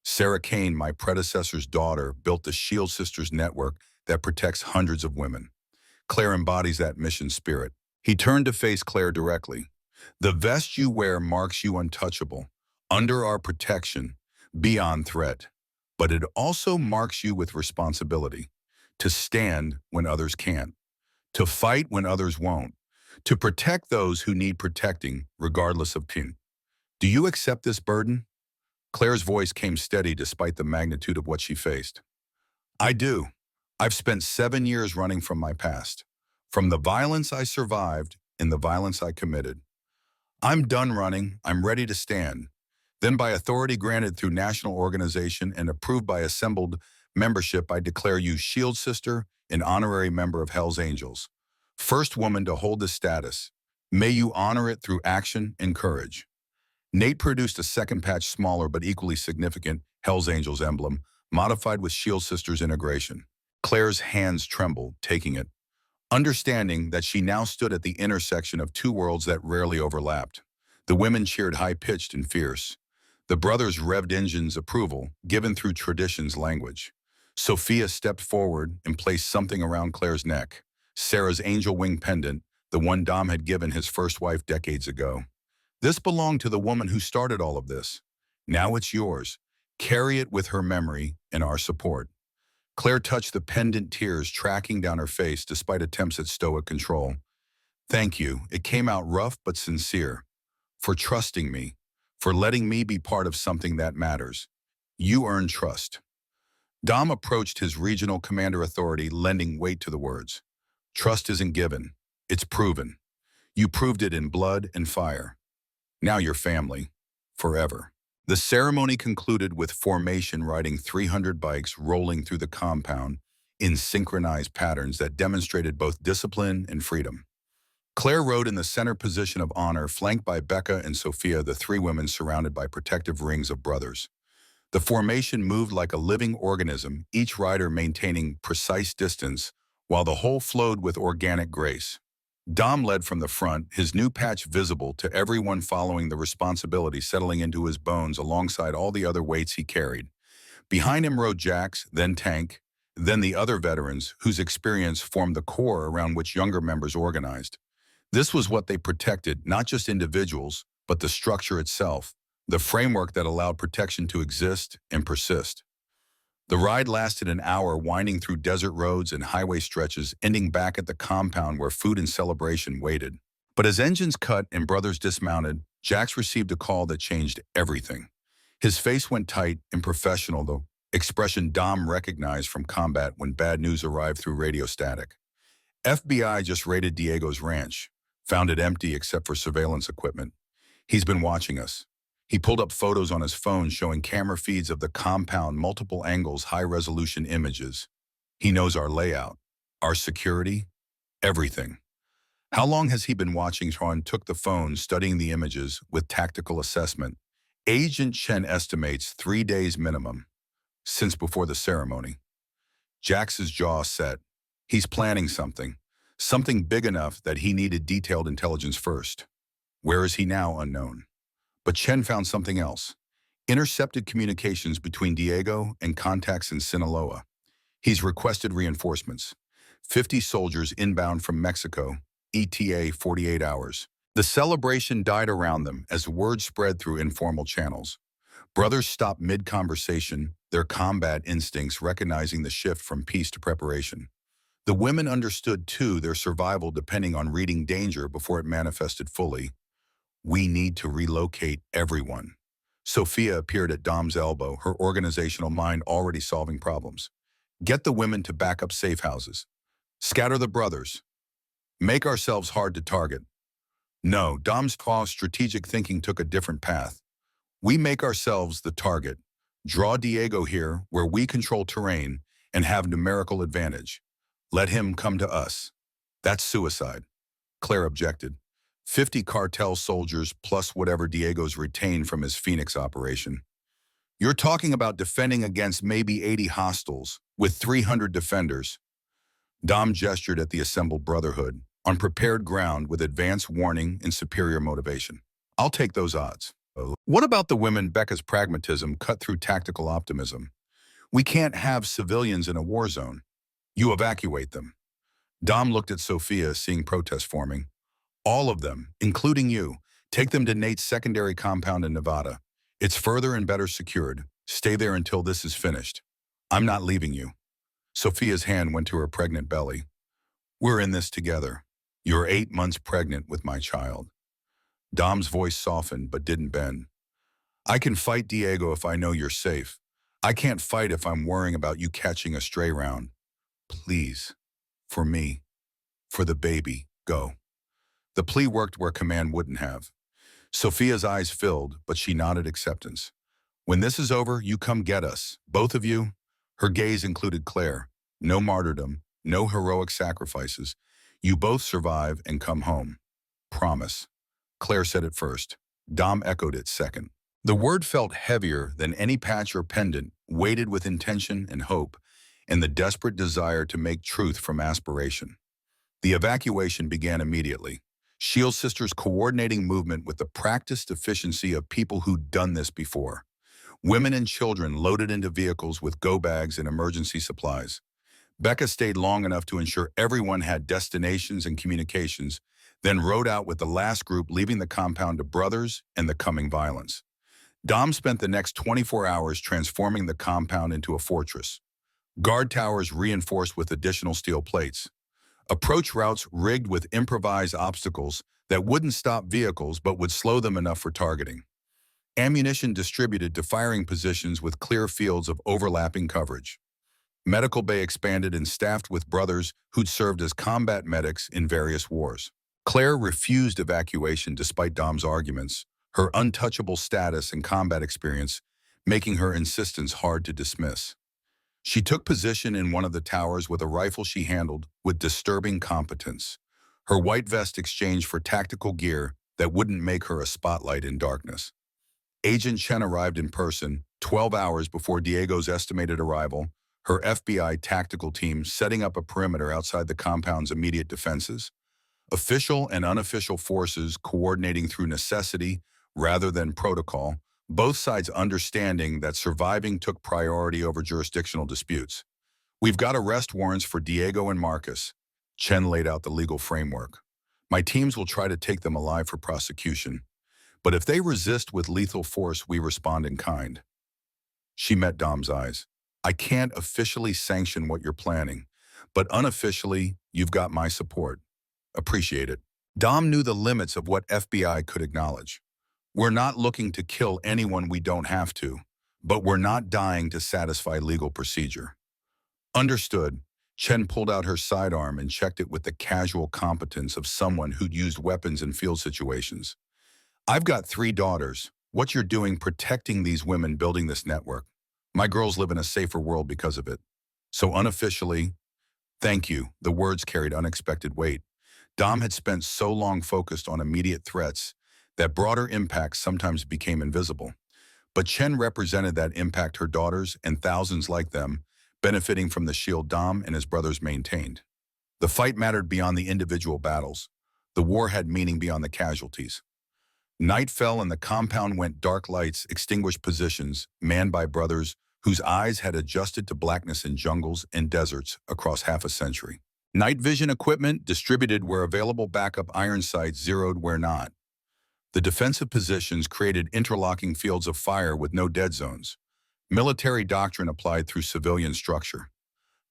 Sarah Kane, my predecessor's daughter, built the Shield Sisters network that protects hundreds of women. Claire embodies that mission spirit. He turned to face Claire directly. The vest you wear marks you untouchable, under our protection, beyond threat. But it also marks you with responsibility, to stand when others can't, to fight when others won't, to protect those who need protecting, regardless of kin. Do you accept this burden? Claire's voice came steady despite the magnitude of what she faced. I do. I've spent 7 years running from my past, from the violence I survived and the violence I committed. I'm done running. I'm ready to stand. Then by authority granted through national organization and approved by assembled membership, I declare you Shield Sister and honorary member of Hell's Angels. First woman to hold this status. May you honor it through action and courage. Nate produced a second patch, smaller but equally significant, Hell's Angels emblem, modified with Shield Sisters integration. Claire's hands trembled, taking it, understanding that she now stood at the intersection of 2 worlds that rarely overlapped. The women cheered high-pitched and fierce. The brothers revved engines approval, given through tradition's language. Sophia stepped forward and placed something around Claire's neck, Sarah's angel wing pendant, the one Dom had given his first wife decades ago. This belonged to the woman who started all of this. Now it's yours. Carry it with her memory and our support. Claire touched the pendant, tears tracking down her face despite attempts at stoic control. Thank you. It came out rough but sincere. For trusting me. For letting me be part of something that matters. You earn trust. Dom approached his regional commander authority, lending weight to the words. Trust isn't given. It's proven. You proved it in blood and fire. Now you're family. Forever. The ceremony concluded with formation riding 300 bikes rolling through the compound in synchronized patterns that demonstrated both discipline and freedom. Claire rode in the center position of honor, flanked by Becca and Sophia, the three women surrounded by protective rings of brothers. The formation moved like a living organism, each rider maintaining precise distance, while the whole flowed with organic grace. Dom led from the front, his new patch visible to everyone, following the responsibility settling into his bones alongside all the other weights he carried. Behind him rode Jax, then Tank, then the other veterans, whose experience formed the core around which younger members organized. This was what they protected, not just individuals, but the structure itself, the framework that allowed protection to exist and persist. The ride lasted an hour, winding through desert roads and highway stretches, ending back at the compound where food and celebration waited. But as engines cut and brothers dismounted, Jax received a call that changed everything. His face went tight and professional, the expression Dom recognized from combat when bad news arrived through radio static. FBI just raided Diego's ranch, found it empty except for surveillance equipment. He's been watching us. He pulled up photos on his phone showing camera feeds of the compound, multiple angles, high-resolution images. He knows our layout, our security, everything. How long has he been watching? Tron took the phone, studying the images with tactical assessment. Agent Chen estimates 3 days minimum, since before the ceremony. Jax's jaw set. He's planning something big enough that he needed detailed intelligence first. Where is he now? Unknown. But Chen found something else. Intercepted communications between Diego and contacts in Sinaloa. He's requested reinforcements. 50 soldiers inbound from Mexico, ETA 48 hours. The celebration died around them as word spread through informal channels. Brothers stopped mid-conversation, their combat instincts recognizing the shift from peace to preparation. The women understood, too, their survival depending on reading danger before it manifested fully. We need to relocate everyone. Sophia appeared at Dom's elbow, her organizational mind already solving problems. Get the women to back up safe houses. Scatter the brothers. Make ourselves hard to target. No, Dom's strategic thinking took a different path. We make ourselves the target. Draw Diego here, where we control terrain and have numerical advantage. Let him come to us. That's suicide. Claire objected. 50 cartel soldiers plus whatever Diego's retained from his Phoenix operation. You're talking about defending against maybe 80 hostiles with 300 defenders. Dom gestured at the assembled brotherhood, on prepared ground with advance warning and superior motivation. I'll take those odds. What about the women? Becca's pragmatism cut through tactical optimism. We can't have civilians in a war zone. You evacuate them. Dom looked at Sophia, seeing protests forming. All of them, including you. Take them to Nate's secondary compound in Nevada. It's further and better secured. Stay there until this is finished. I'm not leaving you. Sophia's hand went to her pregnant belly. We're in this together. You're 8 months pregnant with my child. Dom's voice softened but didn't bend. I can fight Diego if I know you're safe. I can't fight if I'm worrying about you catching a stray round. Please. For me. For the baby. Go. The plea worked where command wouldn't have. Sophia's eyes filled, but she nodded acceptance. When this is over, you come get us, both of you. Her gaze included Claire. No martyrdom, no heroic sacrifices. You both survive and come home. Promise. Claire said it first. Dom echoed it second. The word felt heavier than any patch or pendant, weighted with intention and hope, and the desperate desire to make truth from aspiration. The evacuation began immediately. Shield sisters coordinating movement with the practiced efficiency of people who'd done this before. Women and children loaded into vehicles with go bags and emergency supplies. Becca stayed long enough to ensure everyone had destinations and communications, then rode out with the last group, leaving the compound to brothers and the coming violence. Dom spent the next 24 hours transforming the compound into a fortress. Guard towers reinforced with additional steel plates. Approach routes rigged with improvised obstacles that wouldn't stop vehicles but would slow them enough for targeting. Ammunition distributed to firing positions with clear fields of overlapping coverage. Medical bay expanded and staffed with brothers who'd served as combat medics in various wars. Claire refused evacuation despite Dom's arguments, her untouchable status and combat experience making her insistence hard to dismiss. She took position in one of the towers with a rifle she handled with disturbing competence. Her white vest exchanged for tactical gear that wouldn't make her a spotlight in darkness. Agent Chen arrived in person 12 hours before Diego's estimated arrival, her FBI tactical team setting up a perimeter outside the compound's immediate defenses. Official and unofficial forces coordinating through necessity rather than protocol, both sides understanding that surviving took priority over jurisdictional disputes. We've got arrest warrants for Diego and Marcus. Chen laid out the legal framework. My teams will try to take them alive for prosecution. But if they resist with lethal force, we respond in kind. She met Dom's eyes. I can't officially sanction what you're planning, but unofficially, you've got my support. Appreciate it. Dom knew the limits of what FBI could acknowledge. We're not looking to kill anyone we don't have to, but we're not dying to satisfy legal procedure. Understood. Chen pulled out her sidearm and checked it with the casual competence of someone who'd used weapons in field situations. I've got 3 daughters. What you're doing protecting these women building this network. My girls live in a safer world because of it. So unofficially, thank you. The words carried unexpected weight. Dom had spent so long focused on immediate threats that broader impacts sometimes became invisible. But Chen represented that impact her daughters and thousands like them, benefiting from the shield Dom and his brothers maintained. The fight mattered beyond the individual battles. The war had meaning beyond the casualties. Night fell and the compound went dark lights, extinguished positions, manned by brothers whose eyes had adjusted to blackness in jungles and deserts across half a century. Night vision equipment distributed where available, backup iron sights zeroed where not. The defensive positions created interlocking fields of fire with no dead zones. Military doctrine applied through civilian structure.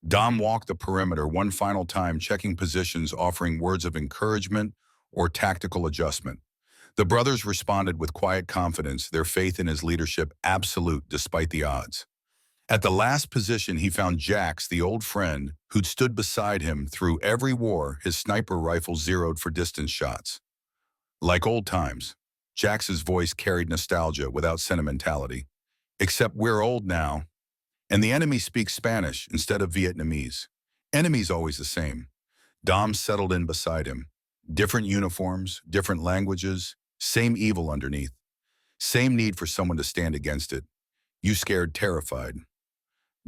Dom walked the perimeter one final time, checking positions, offering words of encouragement or tactical adjustment. The brothers responded with quiet confidence, their faith in his leadership absolute despite the odds. At the last position, he found Jax, the old friend, who'd stood beside him through every war, his sniper rifle zeroed for distance shots. Like old times, Jax's voice carried nostalgia without sentimentality. Except we're old now, and the enemy speaks Spanish instead of Vietnamese. Enemy's always the same. Dom settled in beside him. Different uniforms, different languages, same evil underneath. Same need for someone to stand against it. You scared, terrified.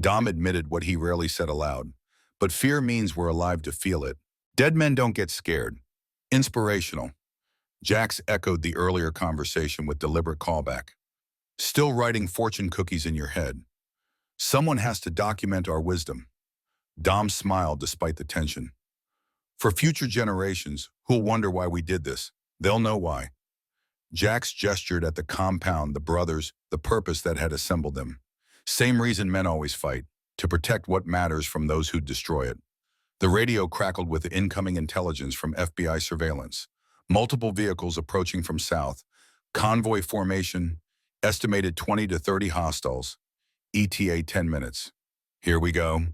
Dom admitted what he rarely said aloud. But fear means we're alive to feel it. Dead men don't get scared. Inspirational. Jax echoed the earlier conversation with deliberate callback. Still writing fortune cookies in your head. Someone has to document our wisdom. Dom smiled despite the tension. For future generations, who'll wonder why we did this, they'll know why. Jax gestured at the compound, the brothers, the purpose that had assembled them. Same reason men always fight, to protect what matters from those who destroy it. The radio crackled with incoming intelligence from FBI surveillance. Multiple vehicles approaching from south. Convoy formation, estimated 20 to 30 hostiles. ETA 10 minutes. Here we go.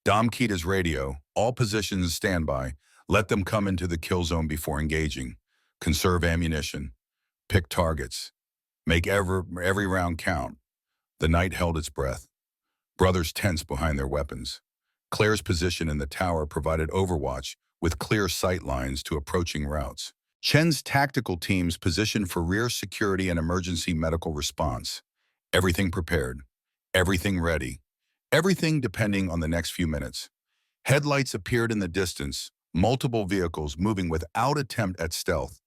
Dom keyed his radio, all positions standby. Let them come into the kill zone before engaging. Conserve ammunition. Pick targets. Make every round count. The night held its breath. Brothers tensed behind their weapons. Claire's position in the tower provided overwatch with clear sight lines to approaching routes. Chen's tactical teams positioned for rear security and emergency medical response. Everything prepared. Everything ready. Everything depending on the next few minutes. Headlights appeared in the distance, multiple vehicles moving without attempt at stealth.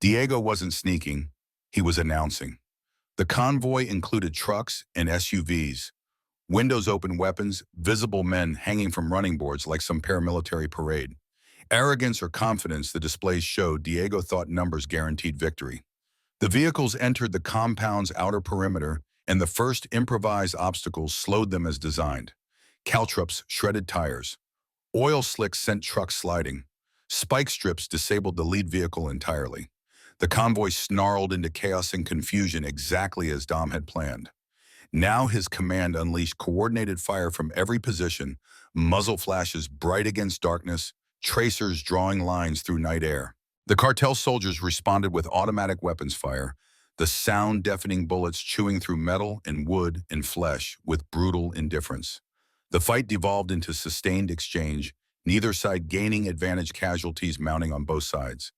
Diego wasn't sneaking, he was announcing. The convoy included trucks and SUVs, windows open, weapons, visible men hanging from running boards like some paramilitary parade. Arrogance or confidence the displays showed, Diego thought numbers guaranteed victory. The vehicles entered the compound's outer perimeter, and the first improvised obstacles slowed them as designed. Caltrops shredded tires. Oil slicks sent trucks sliding. Spike strips disabled the lead vehicle entirely. The convoy snarled into chaos and confusion exactly as Dom had planned. Now his command unleashed coordinated fire from every position, muzzle flashes bright against darkness, tracers drawing lines through night air. The cartel soldiers responded with automatic weapons fire, the sound-deafening bullets chewing through metal and wood and flesh with brutal indifference. The fight devolved into sustained exchange, neither side gaining advantage, casualties mounting on both sides.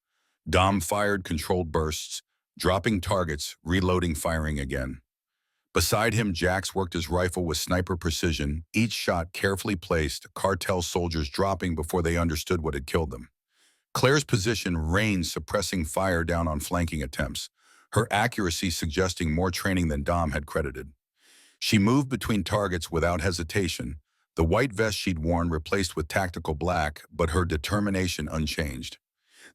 Dom fired controlled bursts, dropping targets, reloading, firing again. Beside him, Jax worked his rifle with sniper precision, each shot carefully placed, cartel soldiers dropping before they understood what had killed them. Claire's position reigned, suppressing fire down on flanking attempts, her accuracy suggesting more training than Dom had credited. She moved between targets without hesitation, the white vest she'd worn replaced with tactical black, but her determination unchanged.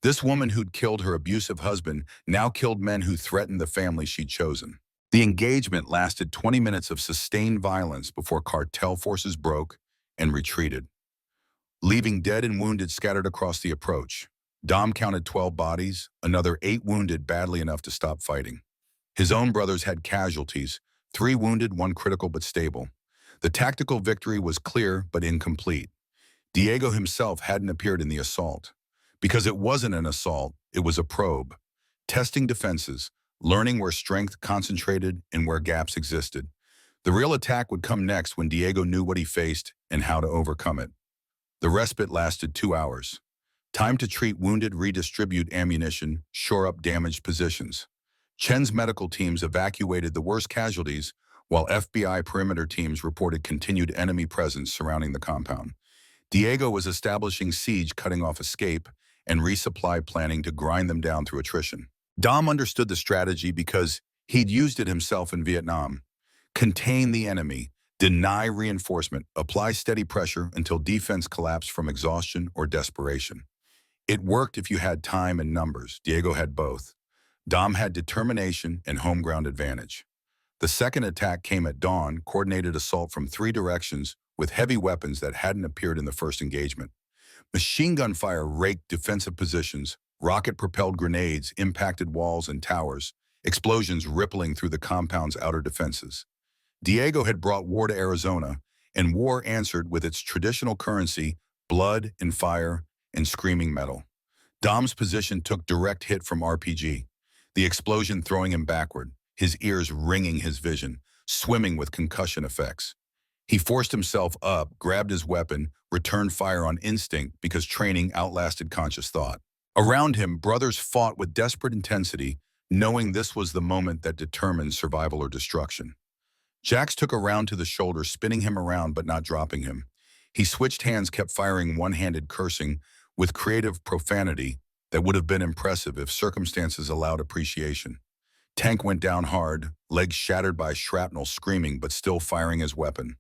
This woman who'd killed her abusive husband now killed men who threatened the family she'd chosen. The engagement lasted 20 minutes of sustained violence before cartel forces broke and retreated, leaving dead and wounded scattered across the approach. Dom counted 12 bodies, another 8 wounded badly enough to stop fighting. His own brothers had casualties, 3 wounded, 1 critical but stable. The tactical victory was clear but incomplete. Diego himself hadn't appeared in the assault. Because it wasn't an assault, it was a probe, testing defenses, learning where strength concentrated and where gaps existed. The real attack would come next when Diego knew what he faced and how to overcome it. The respite lasted 2 hours. Time to treat wounded, redistribute ammunition, shore up damaged positions. Chen's medical teams evacuated the worst casualties, while FBI perimeter teams reported continued enemy presence surrounding the compound. Diego was establishing siege, cutting off escape, and resupply planning to grind them down through attrition. Dom understood the strategy because he'd used it himself in Vietnam. Contain the enemy, deny reinforcement, apply steady pressure until defense collapsed from exhaustion or desperation. It worked if you had time and numbers. Diego had both. Dom had determination and home ground advantage. The second attack came at dawn, coordinated assault from 3 directions with heavy weapons that hadn't appeared in the first engagement. Machine gun fire raked defensive positions, rocket-propelled grenades impacted walls and towers, explosions rippling through the compound's outer defenses. Diego had brought war to Arizona, and war answered with its traditional currency, blood and fire and screaming metal. Dom's position took direct hit from RPG, the explosion throwing him backward, his ears ringing his vision, swimming with concussion effects. He forced himself up, grabbed his weapon, returned fire on instinct because training outlasted conscious thought. Around him, brothers fought with desperate intensity, knowing this was the moment that determined survival or destruction. Jax took a round to the shoulder, spinning him around but not dropping him. He switched hands, kept firing one-handed, cursing with creative profanity that would have been impressive if circumstances allowed appreciation. Tank went down hard, legs shattered by shrapnel, screaming but still firing his weapon.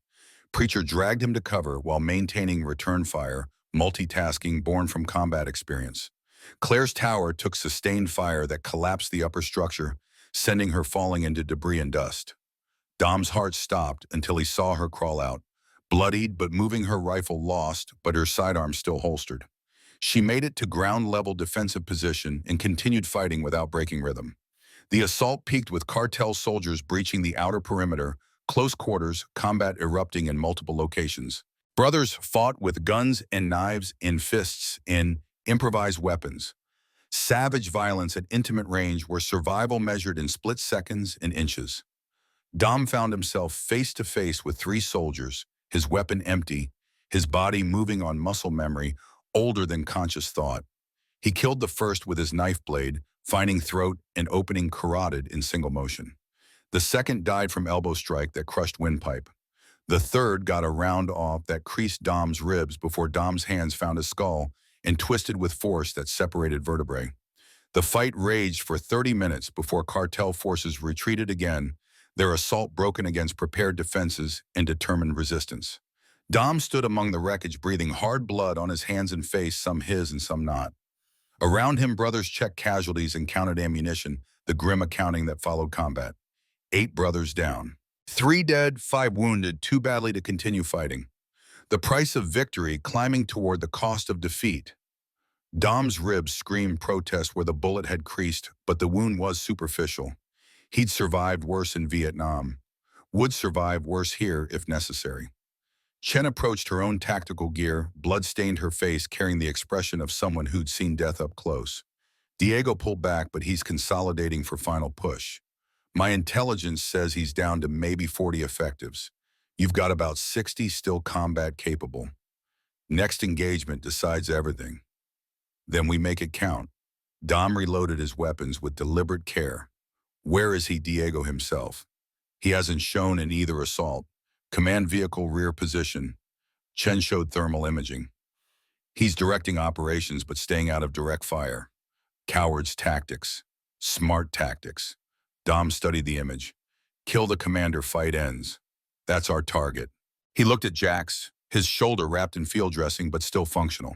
Preacher dragged him to cover while maintaining return fire, multitasking born from combat experience. Claire's tower took sustained fire that collapsed the upper structure, sending her falling into debris and dust. Dom's heart stopped until he saw her crawl out, bloodied but moving, her rifle lost but her sidearm still holstered. She made it to ground-level defensive position and continued fighting without breaking rhythm. The assault peaked with cartel soldiers breaching the outer perimeter, close quarters, combat erupting in multiple locations. Brothers fought with guns and knives in fists, in improvised weapons. Savage violence at intimate range where survival measured in split seconds and inches. Dom found himself face to face with 3 soldiers, his weapon empty, his body moving on muscle memory, older than conscious thought. He killed the first with his knife blade, finding throat and opening carotid in single motion. The second died from elbow strike that crushed windpipe. The third got a round off that creased Dom's ribs before Dom's hands found his skull and twisted with force that separated vertebrae. The fight raged for 30 minutes before cartel forces retreated again, their assault broken against prepared defenses and determined resistance. Dom stood among the wreckage, breathing hard blood on his hands and face, some his and some not. Around him, brothers checked casualties and counted ammunition, the grim accounting that followed combat. 8 brothers down. 3 dead, 5 wounded, too badly to continue fighting. The price of victory climbing toward the cost of defeat. Dom's ribs screamed protest where the bullet had creased, but the wound was superficial. He'd survived worse in Vietnam. Would survive worse here if necessary. Chen approached her own tactical gear, blood stained her face, carrying the expression of someone who'd seen death up close. Diego pulled back, but he's consolidating for final push. My intelligence says he's down to maybe 40 effectives. You've got about 60 still combat capable. Next engagement decides everything. Then we make it count. Dom reloaded his weapons with deliberate care. Where is he, Diego himself? He hasn't shown in either assault. Command vehicle rear position. Chen showed thermal imaging. He's directing operations but staying out of direct fire. Coward's tactics. Smart tactics. Dom studied the image. Kill the commander, fight ends. That's our target. He looked at Jax, his shoulder wrapped in field dressing but still functional.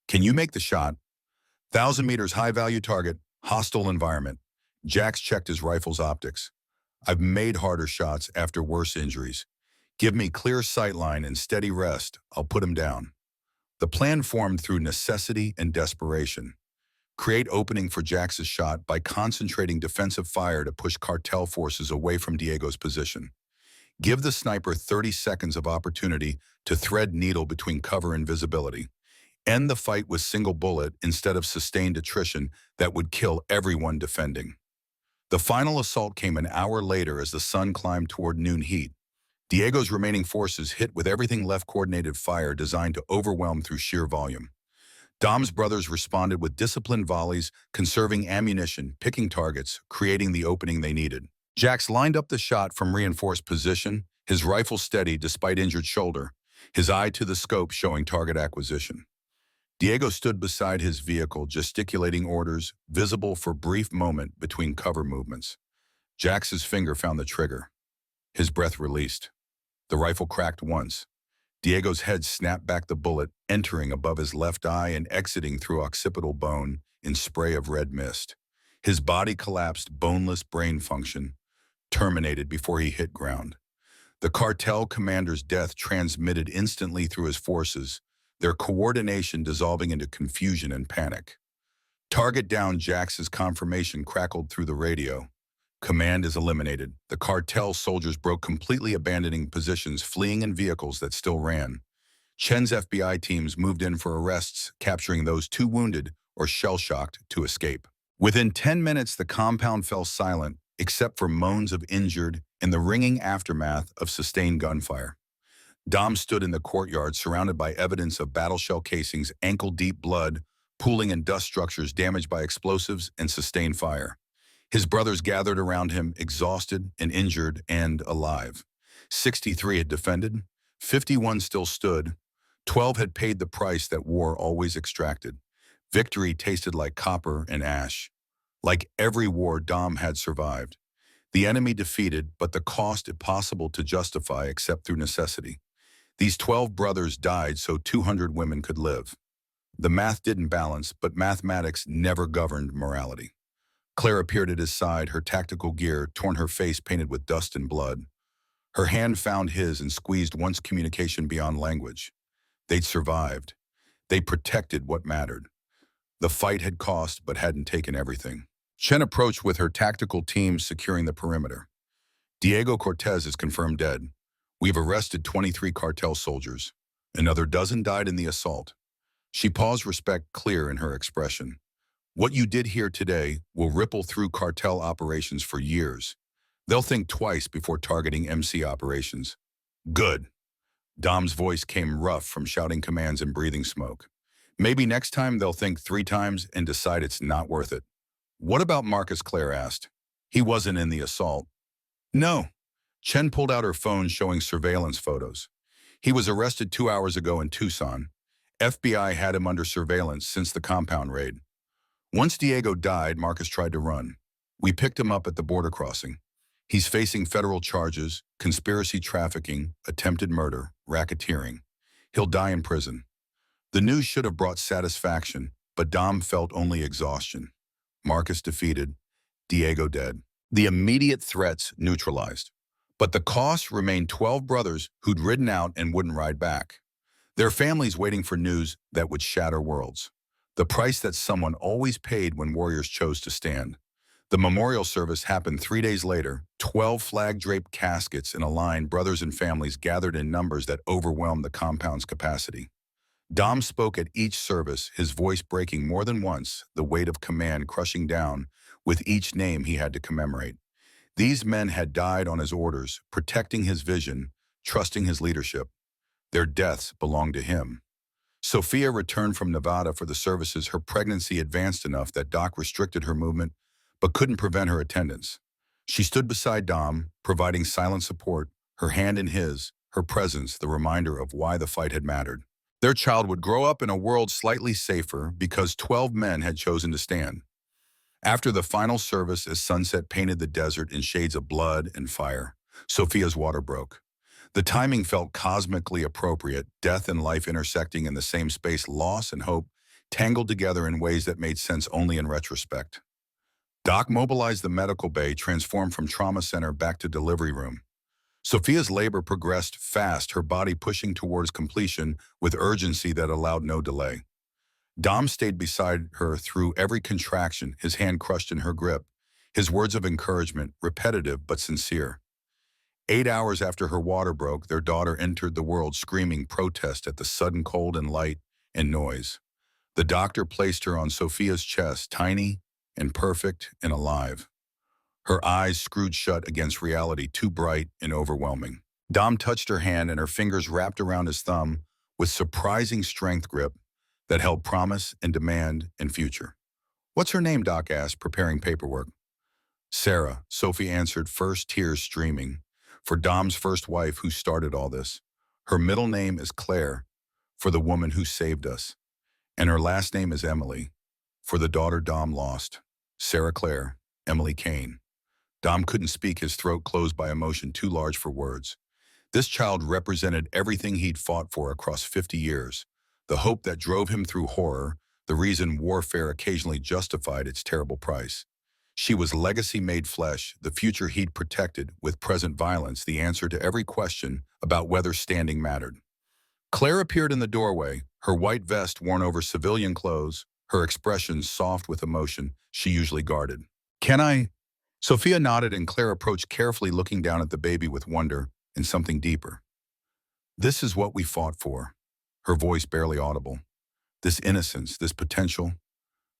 Can you make the shot? 1,000 meters high-value target, hostile environment. Jax checked his rifle's optics. I've made harder shots after worse injuries. Give me clear sightline and steady rest. I'll put him down. The plan formed through necessity and desperation. Create opening for Jax's shot by concentrating defensive fire to push cartel forces away from Diego's position. Give the sniper 30 seconds of opportunity to thread needle between cover and visibility. End the fight with single bullet instead of sustained attrition that would kill everyone defending. The final assault came an hour later as the sun climbed toward noon heat. Diego's remaining forces hit with everything left coordinated fire designed to overwhelm through sheer volume. Dom's brothers responded with disciplined volleys, conserving ammunition, picking targets, creating the opening they needed. Jax lined up the shot from reinforced position, his rifle steady despite injured shoulder, his eye to the scope showing target acquisition. Diego stood beside his vehicle, gesticulating orders, visible for brief moment between cover movements. Jax's finger found the trigger. His breath released. The rifle cracked once. Diego's head snapped back, the bullet entering above his left eye and exiting through occipital bone in spray of red mist. His body collapsed, boneless brain function terminated before he hit ground. The cartel commander's death transmitted instantly through his forces, their coordination dissolving into confusion and panic. Target down, Jax's confirmation crackled through the radio. Command is eliminated. The cartel soldiers broke, completely abandoning positions, fleeing in vehicles that still ran. Chen's FBI teams moved in for arrests, capturing those too wounded or shell-shocked to escape. Within 10 minutes, the compound fell silent, except for moans of injured and the ringing aftermath of sustained gunfire. Dom stood in the courtyard, surrounded by evidence of battle shell casings, ankle-deep blood, pooling in dust structures damaged by explosives and sustained fire. His brothers gathered around him, exhausted and injured and alive. 63 had defended, 51 still stood, 12 had paid the price that war always extracted. Victory tasted like copper and ash. Like every war, Dom had survived. The enemy defeated, but the cost impossible to justify except through necessity. These 12 brothers died so 200 women could live. The math didn't balance, but mathematics never governed morality. Claire appeared at his side, her tactical gear torn, her face painted with dust and blood. Her hand found his and squeezed once, communication beyond language. They'd survived. They protected what mattered. The fight had cost, but hadn't taken everything. Chen approached with her tactical team securing the perimeter. Diego Cortez is confirmed dead. We've arrested 23 cartel soldiers. Another dozen died in the assault. She paused, respect clear in her expression. What you did here today will ripple through cartel operations for years. They'll think twice before targeting MC operations. Good. Dom's voice came rough from shouting commands and breathing smoke. Maybe next time they'll think 3 times and decide it's not worth it. What about Marcus? Claire asked. He wasn't in the assault. No. Chen pulled out her phone showing surveillance photos. He was arrested 2 hours ago in Tucson. FBI had him under surveillance since the compound raid. Once Diego died, Marcus tried to run. We picked him up at the border crossing. He's facing federal charges, conspiracy, trafficking, attempted murder, racketeering. He'll die in prison. The news should have brought satisfaction, but Dom felt only exhaustion. Marcus defeated, Diego dead. The immediate threats neutralized. But the cost remained 12 brothers who'd ridden out and wouldn't ride back. Their families waiting for news that would shatter worlds. The price that someone always paid when warriors chose to stand. The memorial service happened 3 days later. 12 flag-draped caskets in a line, brothers and families gathered in numbers that overwhelmed the compound's capacity. Dom spoke at each service, his voice breaking more than once, the weight of command crushing down with each name he had to commemorate. These men had died on his orders, protecting his vision, trusting his leadership. Their deaths belonged to him. Sophia returned from Nevada for the services. Her pregnancy advanced enough that Doc restricted her movement, but couldn't prevent her attendance. She stood beside Dom, providing silent support, her hand in his, her presence the reminder of why the fight had mattered. Their child would grow up in a world slightly safer because 12 men had chosen to stand. After the final service, as sunset painted the desert in shades of blood and fire, Sophia's water broke. The timing felt cosmically appropriate, death and life intersecting in the same space, loss and hope tangled together in ways that made sense only in retrospect. Doc mobilized the medical bay, transformed from trauma center back to delivery room. Sophia's labor progressed fast, her body pushing towards completion with urgency that allowed no delay. Dom stayed beside her through every contraction, his hand crushed in her grip, his words of encouragement, repetitive but sincere. 8 hours after her water broke, their daughter entered the world screaming protest at the sudden cold and light and noise. The doctor placed her on Sophia's chest, tiny and perfect and alive. Her eyes screwed shut against reality, too bright and overwhelming. Dom touched her hand and her fingers wrapped around his thumb with surprising strength grip that held promise and demand and future. "What's her name?" Doc asked, preparing paperwork. "Sarah," Sophie answered, first tears streaming. For Dom's first wife who started all this. Her middle name is Claire, for the woman who saved us. And her last name is Emily, for the daughter Dom lost. Sarah Claire, Emily Kane. Dom couldn't speak, his throat closed by emotion too large for words. This child represented everything he'd fought for across 50 years. The hope that drove him through horror, the reason warfare occasionally justified its terrible price. She was legacy made flesh, the future he'd protected with present violence, the answer to every question about whether standing mattered. Claire appeared in the doorway, her white vest worn over civilian clothes, her expression soft with emotion she usually guarded. "Can I?" Sophia nodded and Claire approached carefully, looking down at the baby with wonder and something deeper. "This is what we fought for," her voice barely audible. "This innocence, this potential,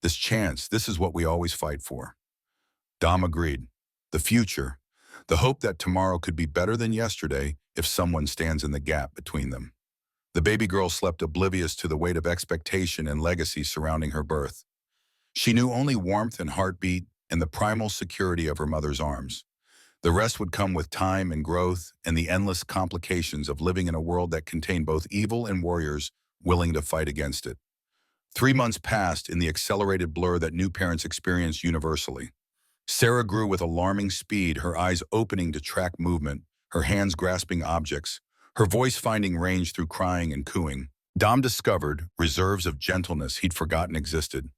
this chance, this is what we always fight for." Dom agreed. The future, the hope that tomorrow could be better than yesterday if someone stands in the gap between them. The baby girl slept oblivious to the weight of expectation and legacy surrounding her birth. She knew only warmth and heartbeat and the primal security of her mother's arms. The rest would come with time and growth and the endless complications of living in a world that contained both evil and warriors willing to fight against it. 3 months passed in the accelerated blur that new parents experience universally. Sarah grew with alarming speed, her eyes opening to track movement, her hands grasping objects, her voice finding range through crying and cooing. Dom discovered reserves of gentleness he'd forgotten existed.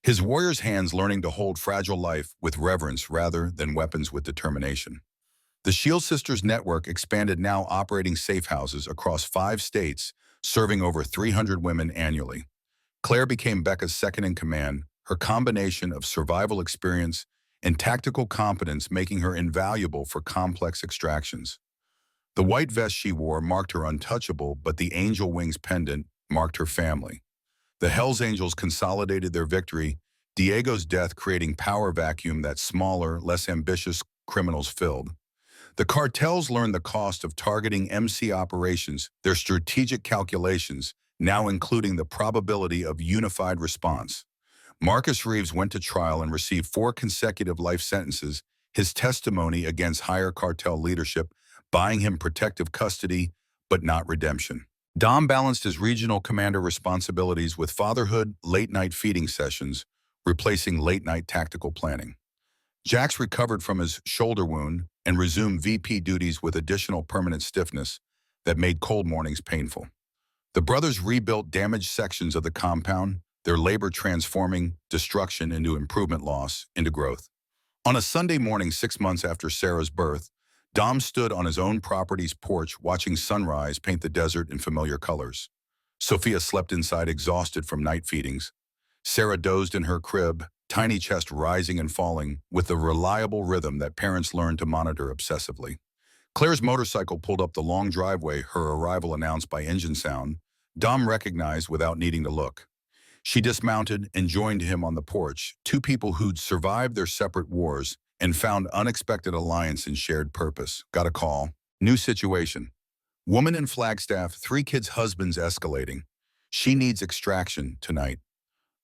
His warrior's hands learning to hold fragile life with reverence rather than weapons with determination. The Shield Sisters network expanded, now operating safe houses across 5 states, serving over 300 women annually. Claire became Becca's second in command, her combination of survival experience and tactical competence making her invaluable for complex extractions. The white vest she wore marked her untouchable, but the angel wings pendant marked her family. The Hells Angels consolidated their victory, Diego's death creating power vacuum that smaller, less ambitious criminals filled. The cartels learned the cost of targeting MC operations, their strategic calculations, now including the probability of unified response. Marcus Reeves went to trial and received 4 consecutive life sentences, his testimony against higher cartel leadership, buying him protective custody, but not redemption. Dom balanced his regional commander responsibilities with fatherhood, late-night feeding sessions, replacing late-night tactical planning. Jax recovered from his shoulder wound and resumed VP duties with additional permanent stiffness that made cold mornings painful. The brothers rebuilt damaged sections of the compound, their labor transforming destruction into improvement, loss into growth. On a Sunday morning 6 months after Sarah's birth, Dom stood on his own property's porch watching sunrise paint the desert in familiar colors. Sophia slept inside, exhausted from night feedings. Sarah dozed in her crib, tiny chest rising and falling with the reliable rhythm that parents learn to monitor obsessively. Claire's motorcycle pulled up the long driveway, her arrival announced by engine sound. Dom recognized without needing to look. She dismounted and joined him on the porch, 2 people who'd survived their separate wars and found unexpected alliance and shared purpose. Got a call. New situation. Woman in Flagstaff, 3 kids' husbands escalating. She needs extraction tonight.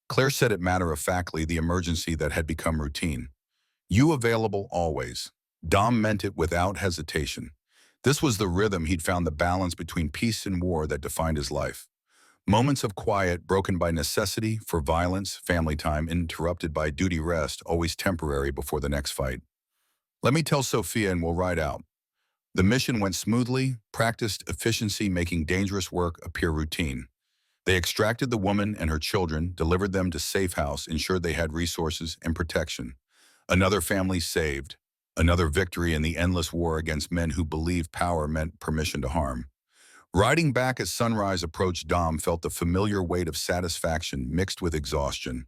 Claire said it matter-of-factly, the emergency that had become routine. You available always. Dom meant it without hesitation. This was the rhythm he'd found, the balance between peace and war that defined his life. Moments of quiet broken by necessity for violence, family time interrupted by duty rest, always temporary before the next fight. Let me tell Sophia and we'll ride out. The mission went smoothly, practiced efficiency making dangerous work appear routine. They extracted the woman and her children, delivered them to safe house, ensured they had resources and protection. Another family saved. Another victory in the endless war against men who believed power meant permission to harm. Riding back as sunrise approached, Dom felt the familiar weight of satisfaction mixed with exhaustion.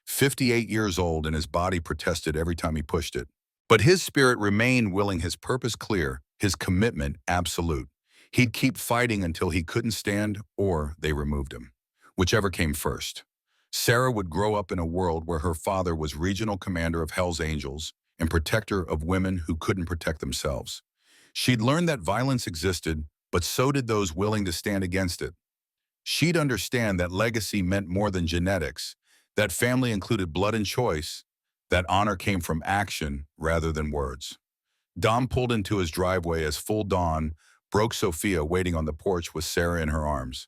58 years old and his body protested every time he pushed it. But his spirit remained willing, his purpose clear, his commitment absolute. He'd keep fighting until he couldn't stand or they removed him, whichever came first. Sarah would grow up in a world where her father was regional commander of Hell's Angels and protector of women who couldn't protect themselves. She'd learned that violence existed, but so did those willing to stand against it. She'd understand that legacy meant more than genetics, that family included blood and choice, that honor came from action rather than words. Dom pulled into his driveway as full dawn broke. Sophia waiting on the porch with Sarah in her arms.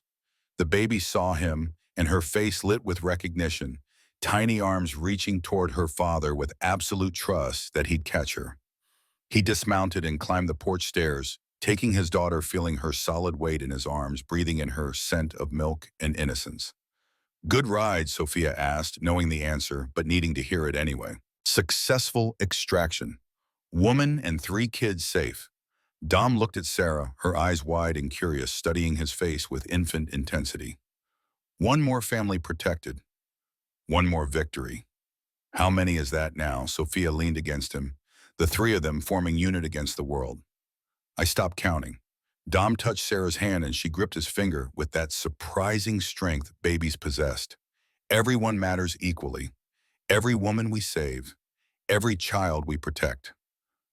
The baby saw him, and her face lit with recognition, tiny arms reaching toward her father with absolute trust that he'd catch her. He dismounted and climbed the porch stairs, taking his daughter, feeling her solid weight in his arms, breathing in her scent of milk and innocence. Good ride, Sophia asked, knowing the answer, but needing to hear it anyway. Successful extraction. Woman and 3 kids safe. Dom looked at Sarah, her eyes wide and curious, studying his face with infant intensity. One more family protected. One more victory. How many is that now? Sophia leaned against him, the 3 of them forming unit against the world. I stopped counting. Dom touched Sarah's hand and she gripped his finger with that surprising strength babies possessed. Everyone matters equally. Every woman we save. Every child we protect.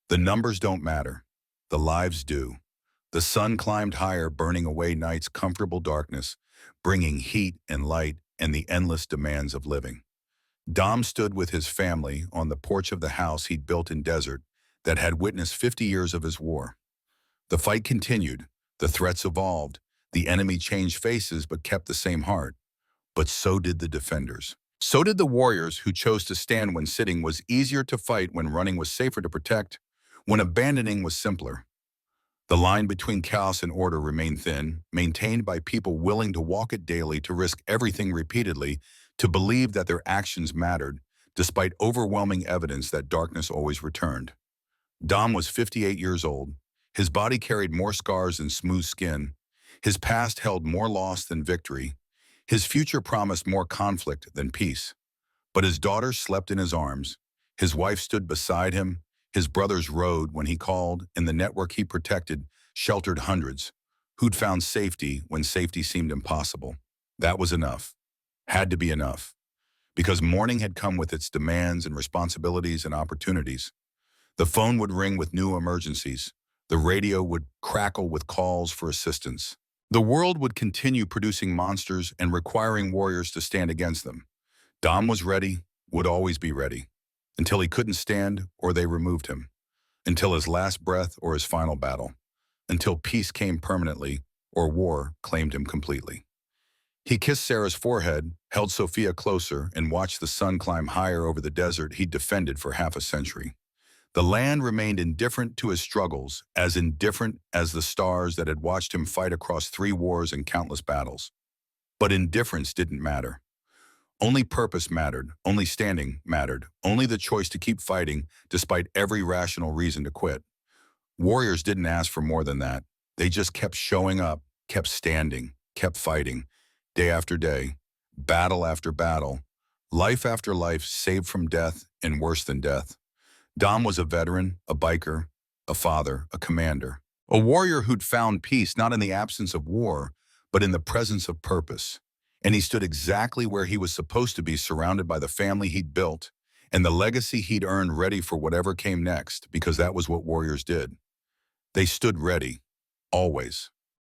The numbers don't matter. The lives do. The sun climbed higher, burning away night's comfortable darkness, bringing heat and light and the endless demands of living. Dom stood with his family on the porch of the house he'd built in desert that had witnessed 50 years of his war. The fight continued, the threats evolved, the enemy changed faces but kept the same heart. But so did the defenders. So did the warriors who chose to stand when sitting was easier to fight, when running was safer to protect, when abandoning was simpler. The line between chaos and order remained thin, maintained by people willing to walk it daily, to risk everything repeatedly, to believe that their actions mattered, despite overwhelming evidence that darkness always returned. Dom was 58 years old. His body carried more scars than smooth skin. His past held more loss than victory. His future promised more conflict than peace. But his daughter slept in his arms. His wife stood beside him. His brothers rode when he called, and the network he protected sheltered hundreds who'd found safety when safety seemed impossible. That was enough. Had to be enough. Because morning had come with its demands and responsibilities and opportunities. The phone would ring with new emergencies. The radio would crackle with calls for assistance. The world would continue producing monsters and requiring warriors to stand against them. Dom was ready, would always be ready, until he couldn't stand or they removed him, until his last breath or his final battle, until peace came permanently or war claimed him completely. He kissed Sarah's forehead, held Sophia closer, and watched the sun climb higher over the desert he'd defended for half a century. The land remained indifferent to his struggles, as indifferent as the stars that had watched him fight across 3 wars and countless battles. But indifference didn't matter. Only purpose mattered, only standing mattered, only the choice to keep fighting despite every rational reason to quit. Warriors didn't ask for more than that. They just kept showing up, kept standing, kept fighting, day after day, battle after battle, life after life, saved from death and worse than death. Dom was a veteran, a biker, a father, a commander, a warrior who'd found peace not in the absence of war, but in the presence of purpose. And he stood exactly where he was supposed to be, surrounded by the family he'd built and the legacy he'd earned, ready for whatever came next, because that was what warriors did. They stood ready, always.